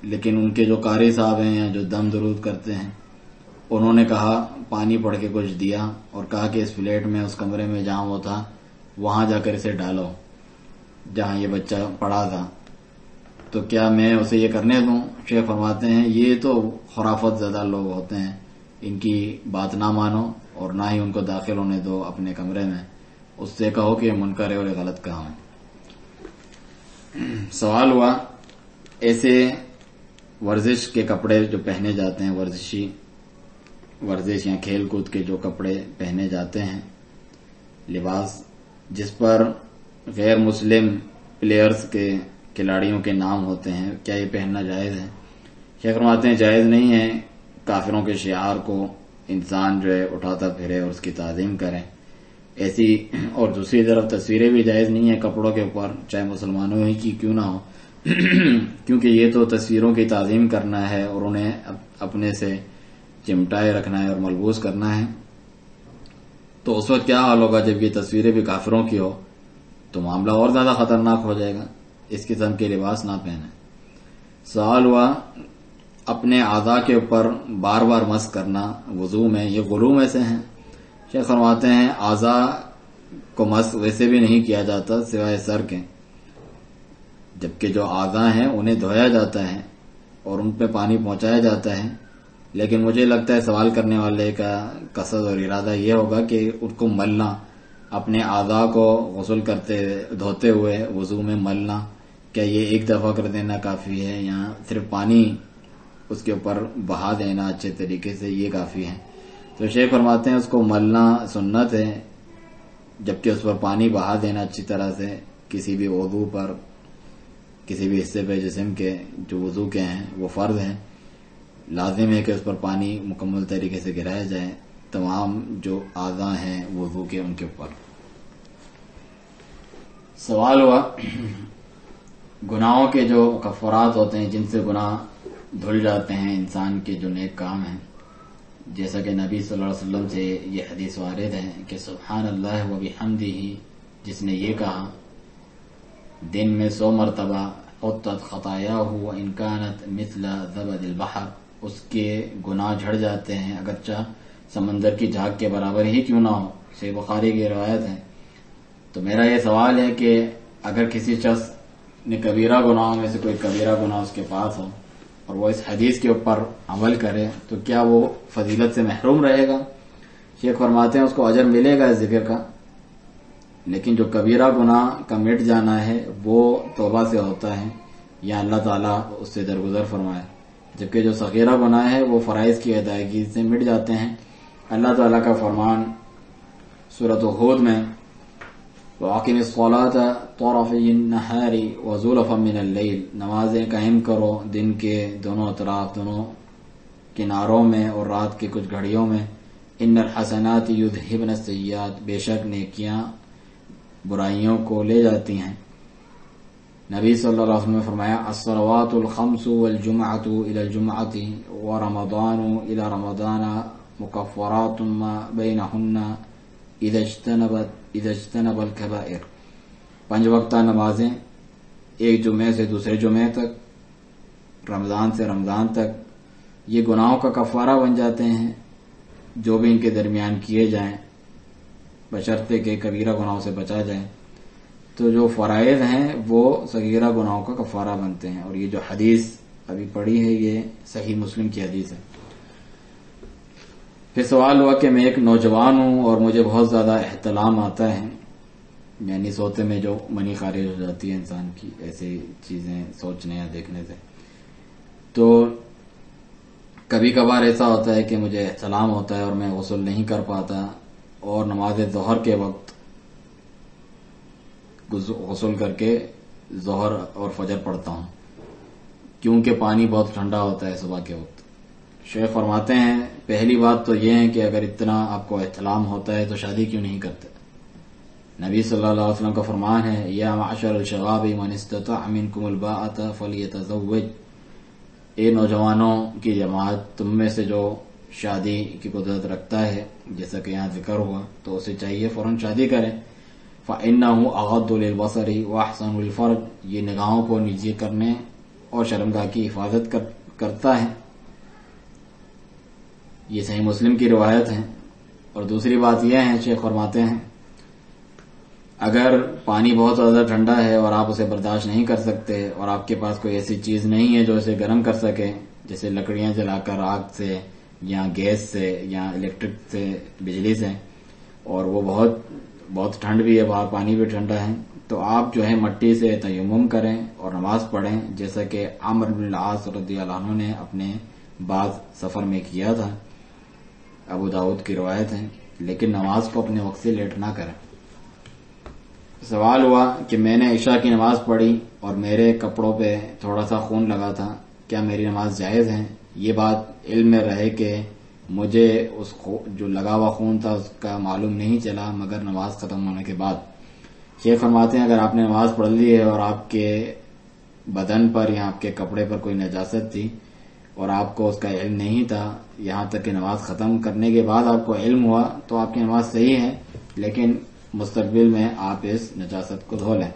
لیکن ان کے جو قاری صاحب ہیں یا جو دم درود کرتے ہیں انہوں نے کہا، پانی پڑھ کے کچھ دیا اور کہا کہ اس فلیٹ میں اس کمرے میں جہاں وہ تھا وہاں جا کر اسے ڈالو جہاں یہ بچہ پڑا تھا. تو کیا میں اسے یہ کرنے دوں؟ شیخ فرماتے ہیں یہ تو خرافت زدہ لوگ ہوتے ہیں، ان کی بات نہ مانو اور نہ ہی ان کو داخل ہونے دو اپنے کمرے میں. اس سے کہو کہ منکر ہے اور غلط کہا ہے. سوال ہوا ایسے ورزش کے کپڑے جو پہنے جاتے ہیں، ورزش یا کھیل کود کے جو کپڑے پہنے جاتے ہیں، لباس جس پر غیر مسلم پلیئرز کے کھلاڑیوں کے نام ہوتے ہیں، کیا یہ پہننا جائز ہے؟ شیخ فرماتے ہیں جائز نہیں ہے. کافروں کے شعار کو انسان جو ہے اٹھاتا پھرے اور اس کی تعظیم کرے ایسی. اور دوسری طرف تصویریں بھی جائز نہیں ہیں کپڑوں کے اوپر، چاہے مسلمانوں ہی کی کیوں نہ ہو، کیونکہ یہ تو تصویروں کی تعظیم کرنا ہے اور انہیں اپنے سے چمٹائے رکھنا ہے اور ملبوس کرنا ہے. تو اس وقت کیا حال ہوگا جب یہ تصویریں بھی کافروں کی ہو؟ تو معاملہ اور زیادہ خطرناک ہو جائے گا. اس قسم کے لباس نہ پہنے. سوال ہوا اپنے اعضاء کے اوپر بار بار مسح کرنا وضو میں، یہ غلو میں سے ہیں. شیخ فرماتے ہیں اعضاء کو مسح ویسے بھی نہیں کیا جاتا سوائے سر کے، جبکہ جو اعضاء ہیں انہیں دھویا جاتا ہے اور ان پہ پانی پہنچایا جاتا ہے. لیکن مجھے لگتا ہے سوال کرنے والے کا قصد اور ارادہ یہ ہوگا کہ ان کو ملنا، اپنے اعضاء کو غسل کرتے دھوتے ہوئے وضو میں ملنا، کیا یہ ایک دفعہ کر دینا کافی ہے یا صرف پانی اس کے اوپر بہا دینا اچھے طریقے سے یہ کافی ہے؟ تو شیخ فرماتے ہیں اس کو ملنا سنت ہے، جبکہ اس پر پانی بہا دینا اچھی طرح سے کسی بھی عضو پر، کسی بھی حصے پہ جسم کے جو وضو کے ہیں وہ فرض ہے. لازم ہے کہ اس پر پانی مکمل طریقے سے گرایا جائے تمام جو اعضاء ہیں وضو کے ان کے اوپر. سوال ہوا گناہوں کے جو کفارات ہوتے ہیں جن سے گناہ دھل جاتے ہیں انسان کے جو نیک کام ہیں، جیسا کہ نبی صلی اللہ علیہ وسلم سے یہ حدیث وارد ہے کہ سبحان اللہ و بحمدہ، جس نے یہ کہا دن میں 100 مرتبہ حطت خطایاہ وان کانت مثل زبد البحر، اس کے گناہ جھڑ جاتے ہیں اگرچہ سمندر کی جھاگ کے برابر ہی کیوں نہ ہو. صحیح بخاری کی روایت ہے. تو میرا یہ سوال ہے کہ اگر کسی شخص نے کبیرہ گناہوں میں سے کوئی کبیرہ گناہ اس کے پاس ہو اور وہ اس حدیث کے اوپر عمل کرے تو کیا وہ فضیلت سے محروم رہے گا؟ شیخ فرماتے ہیں اس کو اجر ملے گا اس ذکر کا، لیکن جو کبیرہ گناہ کا مٹ جانا ہے وہ توبہ سے ہوتا ہے یا اللہ تعالیٰ اس سے درگزر فرمائے، جبکہ جو صغیرہ گناہ ہے وہ فرائض کی ادائیگی سے مٹ جاتے ہیں. اللہ تعالیٰ کا فرمان سورۃ ہود میں وَأَقِمِ الصَّلَاةَ طَرَفَيِ النَّهَارِ وَزُلَفًا مِنَ اللَّيْلِ، نمازیں قائم کرو دن کے دونوں اطراف، دونوں کناروں میں اور رات کی کچھ گھڑیوں میں. ان الحسنات یذہبن السیئات، بے شک نیکیاں برائیوں کو لے جاتی ہیں. نبی صلی اللہ علیہ وسلم نے فرمایا الصلوات الخمس والجمعۃ الى الجمعۃ ورمضان الى رمضان مکفرات ما بینہن اذا اجتنب الکبائر. 5 وقتہ نمازیں ایک جمعے سے دوسرے جمعے تک، رمضان سے رمضان تک، یہ گناہوں کا کفارہ بن جاتے ہیں جو بھی ان کے درمیان کیے جائیں، بشرطے کہ کبیرہ گناہوں سے بچا جائے. تو جو فرائض ہیں وہ صغیرہ گناہوں کا کفارہ بنتے ہیں. اور یہ جو حدیث ابھی پڑھی ہے یہ صحیح مسلم کی حدیث ہے. پھر سوال ہوا کہ میں ایک نوجوان ہوں اور مجھے بہت زیادہ احتلام آتا ہے، یعنی سوتے میں جو منی خارج ہو جاتی ہے انسان کی، ایسی چیزیں سوچنے یا دیکھنے سے. تو کبھی کبھار ایسا ہوتا ہے کہ مجھے احتلام ہوتا ہے اور میں غسل نہیں کر پاتا اور نماز ظہر کے وقت غسل کر کے ظہر اور فجر پڑھتا ہوں، کیونکہ پانی بہت ٹھنڈا ہوتا ہے صبح کے وقت. شیخ فرماتے ہیں پہلی بات تو یہ ہے کہ اگر اتنا آپ کو احتلام ہوتا ہے تو شادی کیوں نہیں کرتے؟ نبی صلی اللہ علیہ وسلم کا فرمان ہے یا معشر الشباب من استطاع منکم الباءۃ فلیتزوج، اے نوجوانوں کی جماعت، تم میں سے جو شادی کی قدرت رکھتا ہے، جیسا کہ یہاں ذکر ہوا، تو اسے چاہیے فوراً شادی کریں. فَإِنَّهُ أَغَضُّ لِلْبَصَرِ وَأَحْسَنُ لِلْفَرْجِ، یہ نگاہوں کو نیچی کرنے اور شرمگاہ کی حفاظت کرتا ہے. یہ صحیح مسلم کی روایت ہے. اور دوسری بات یہ ہے، شیخ فرماتے ہیں اگر پانی بہت زیادہ ٹھنڈا ہے اور آپ اسے برداشت نہیں کر سکتے اور آپ کے پاس کوئی ایسی چیز نہیں ہے جو اسے گرم کر سکے، جیسے لکڑیاں جلا کر آگ سے یا گیس سے یا الیکٹرک سے، بجلی سے، اور وہ بہت ٹھنڈ بھی ہے، باہر پانی بھی ٹھنڈا ہے، تو آپ جو ہے مٹی سے تیمم کریں اور نماز پڑھیں، جیسا کہ عمرو بن العاص رضی اللہ عنہ نے اپنے بعض سفر میں کیا تھا. ابو داؤد کی روایت ہے. لیکن نماز کو اپنے وقت سے لیٹ نہ کریں. سوال ہوا کہ میں نے عشاء کی نماز پڑھی اور میرے کپڑوں پہ تھوڑا سا خون لگا تھا، کیا میری نماز جائز ہے؟ یہ بات علم میں رہے کہ مجھے اس جو لگا ہوا خون تھا اس کا معلوم نہیں چلا مگر نماز ختم ہونے کے بعد. شیخ فرماتے ہیں اگر آپ نے نماز پڑھ لی ہے اور آپ کے بدن پر یا آپ کے کپڑے پر کوئی نجاست تھی اور آپ کو اس کا علم نہیں تھا، یہاں تک کہ نماز ختم کرنے کے بعد آپ کو علم ہوا، تو آپ کی نماز صحیح ہے، لیکن مستقبل میں آپ اس نجاست کو دھو لیں.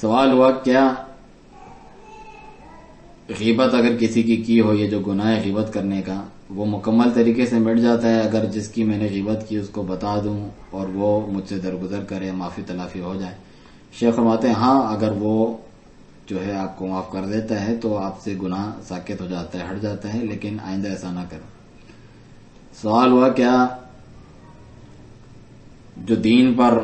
سوال ہوا کیا غیبت اگر کسی کی ہو، یہ جو گناہ ہے غیبت کرنے کا، وہ مکمل طریقے سے مٹ جاتا ہے اگر جس کی میں نے غیبت کی اس کو بتا دوں اور وہ مجھ سے درگزر کرے، معافی تلافی ہو جائے؟ شیخ فرماتے ہیں ہاں، اگر وہ جو ہے آپ کو معاف کر دیتا ہے تو آپ سے گناہ ساکت ہو جاتا ہے، ہٹ جاتا ہے، لیکن آئندہ ایسا نہ کریں. سوال ہوا کیا جو دین پر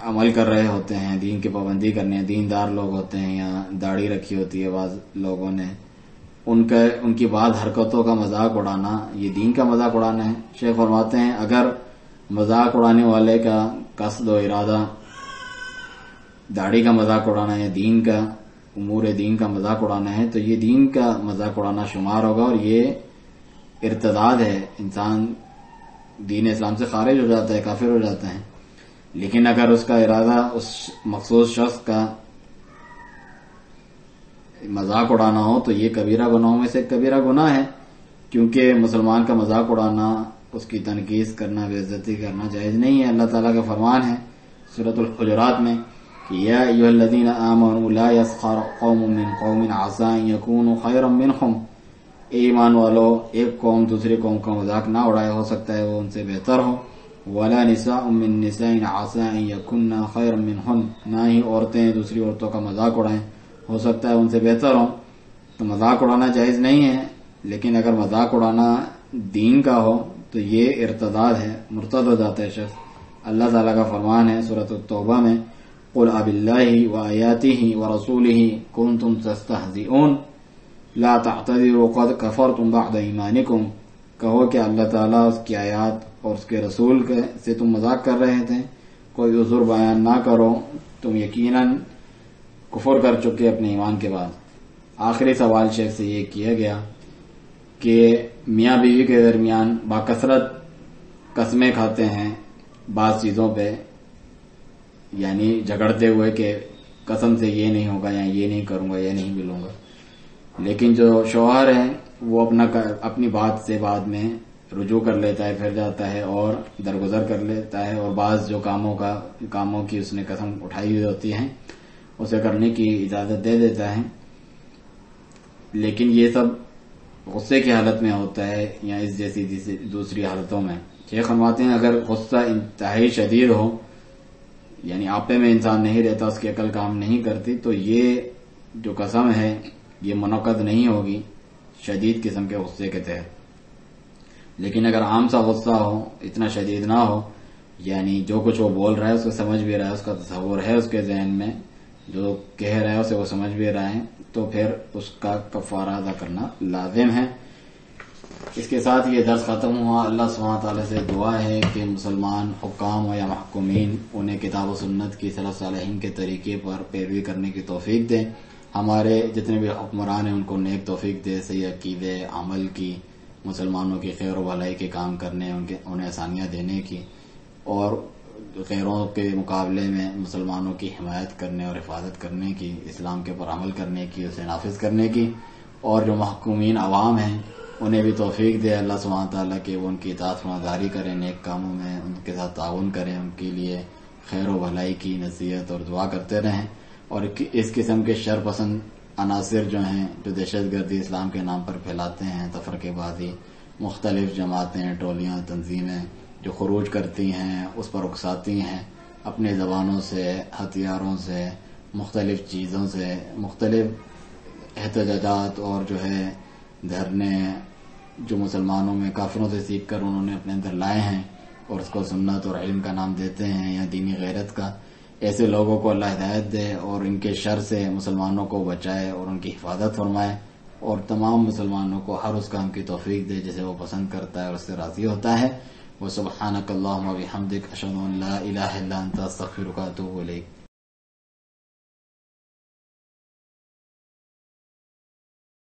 عمل کر رہے ہوتے ہیں، دین کی پابندی کرنے، دیندار لوگ ہوتے ہیں یا داڑھی رکھی ہوتی ہے بعض لوگوں نے، ان کی بعض حرکتوں کا مذاق اڑانا، یہ دین کا مذاق اڑانا ہے؟ شیخ فرماتے ہیں اگر مذاق اڑانے والے کا قصد و ارادہ داڑھی کا مذاق اڑانا ہے، دین کا، امور دین کا مذاق اڑانا ہے، تو یہ دین کا مذاق اڑانا شمار ہوگا اور یہ ارتداد ہے، انسان دین اسلام سے خارج ہو جاتا ہے، کافر ہو جاتا ہے. لیکن اگر اس کا ارادہ اس مخصوص شخص کا مذاق اڑانا ہو تو یہ کبیرہ گناہوں میں سے کبیرہ گناہ ہے، کیونکہ مسلمان کا مذاق اڑانا، اس کی تنقید کرنا، بے عزتی کرنا جائز نہیں ہے. اللہ تعالیٰ کا فرمان ہے سورۃ الحجرات میں کہ یا ایھا الذین آمنوا لا یسخر قوم من قوم عسى ان یکونوا خیرا منهم، اے ایمان والو ایک قوم دوسری قوم کا مذاق نہ اڑائے، ہو سکتا ہے وہ ان سے بہتر ہو. ولا نساء من نساء عسى ان یکن خیرا منهن، نہ ہی عورتیں دوسری عورتوں کا مذاق اڑائیں، ہو سکتا ہے ان سے بہتر ہوں. تو مذاق اڑانا جائز نہیں ہے، لیکن اگر مذاق اڑانا دین کا ہو تو یہ ارتداد ہے، مرتد ہو جاتا ہے شخص. اللہ تعالیٰ کا فرمان ہے سورۃ التوبہ میں قل اباللہ وآیاتہ ورسولہ کنتم تستہزئون لا تعتذروا قد کفرتم بعد ایمانکم کہو کہ اللہ تعالیٰ اس کی آیات اور اس کے رسول سے تم مذاق کر رہے تھے، کوئی عذر بیان نہ کرو، تم یقیناً کفر کر چکے اپنے ایمان کے بعد۔ آخری سوال شیخ سے یہ کیا گیا کہ میاں بیوی کے درمیان باکثرت قسمیں کھاتے ہیں بعض چیزوں پہ، یعنی جھگڑتے ہوئے کہ قسم سے یہ نہیں ہوگا یا یہ نہیں کروں گا، یہ نہیں ملوں گا، لیکن جو شوہر ہے وہ اپنی بات سے بعد میں رجوع کر لیتا ہے، پھر جاتا ہے اور درگزر کر لیتا ہے، اور بعض جو کاموں کی اس نے قسم اٹھائی ہوئی ہوتی ہیں اسے کرنے کی اجازت دے دیتا ہے، لیکن یہ سب غصے کی حالت میں ہوتا ہے یا اس جیسی دوسری حالتوں میں۔ شیخ فرماتے ہیں اگر غصہ انتہائی شدید ہو، یعنی آپے میں انسان نہیں رہتا، اس کی عقل کام نہیں کرتی، تو یہ جو قسم ہے یہ منعقد نہیں ہوگی شدید قسم کے غصے کے تحت۔ لیکن اگر عام سا غصہ ہو، اتنا شدید نہ ہو، یعنی جو کچھ وہ بول رہا ہے اس کو سمجھ بھی رہا ہے، اس کا تصور ہے اس کے ذہن میں، جو کہہ رہا ہے اسے وہ سمجھ بھی رہا ہے، تو پھر اس کا کفارہ ادا کرنا لازم ہے۔ اس کے ساتھ یہ درس ختم ہوا۔ اللہ سبحانہ تعالیٰ سے دعا ہے کہ مسلمان حکام یا محکومین انہیں کتاب و سنت کی سلف صالحین کے طریقے پر پیروی کرنے کی توفیق دے، ہمارے جتنے بھی حکمران ہیں ان کو نیک توفیق دے، صحیح عقیدے عمل کی، مسلمانوں کی خیر و بھلائی کے کام کرنے، انہیں آسانیاں دینے کی، اور غیروں کے مقابلے میں مسلمانوں کی حمایت کرنے اور حفاظت کرنے کی، اسلام کے پر عمل کرنے کی، اسے نافذ کرنے کی، اور جو محکومین عوام ہیں انہیں بھی توفیق دے اللہ سبحانہ تعالیٰ کہ وہ ان کی اطاعت فرمانبرداری کریں، نیک کاموں میں ان کے ساتھ تعاون کریں، ان کے لیے خیر و بھلائی کی نصیحت اور دعا کرتے رہیں، اور اس قسم کے شر پسند عناصر جو ہیں جو دہشت گردی اسلام کے نام پر پھیلاتے ہیں، تفرقے بازی، مختلف جماعتیں، ٹولیاں، تنظیمیں جو خروج کرتی ہیں، اس پر اکساتی ہیں اپنی زبانوں سے، ہتھیاروں سے، مختلف چیزوں سے، مختلف احتجاجات اور جو ہے دھرنے جو مسلمانوں میں کافروں سے سیکھ کر انہوں نے اپنے اندر لائے ہیں اور اس کو سنت اور علم کا نام دیتے ہیں یا دینی غیرت کا، ایسے لوگوں کو اللہ ہدایت دے اور ان کے شر سے مسلمانوں کو بچائے اور ان کی حفاظت فرمائے، اور تمام مسلمانوں کو ہر اس کام کی توفیق دے جسے وہ پسند کرتا ہے اور اس سے راضی ہوتا ہے۔ وسبحانک اللہم وبحمدک، اشہد ان لا الہ الا انت، استغفرک واتوب الیک۔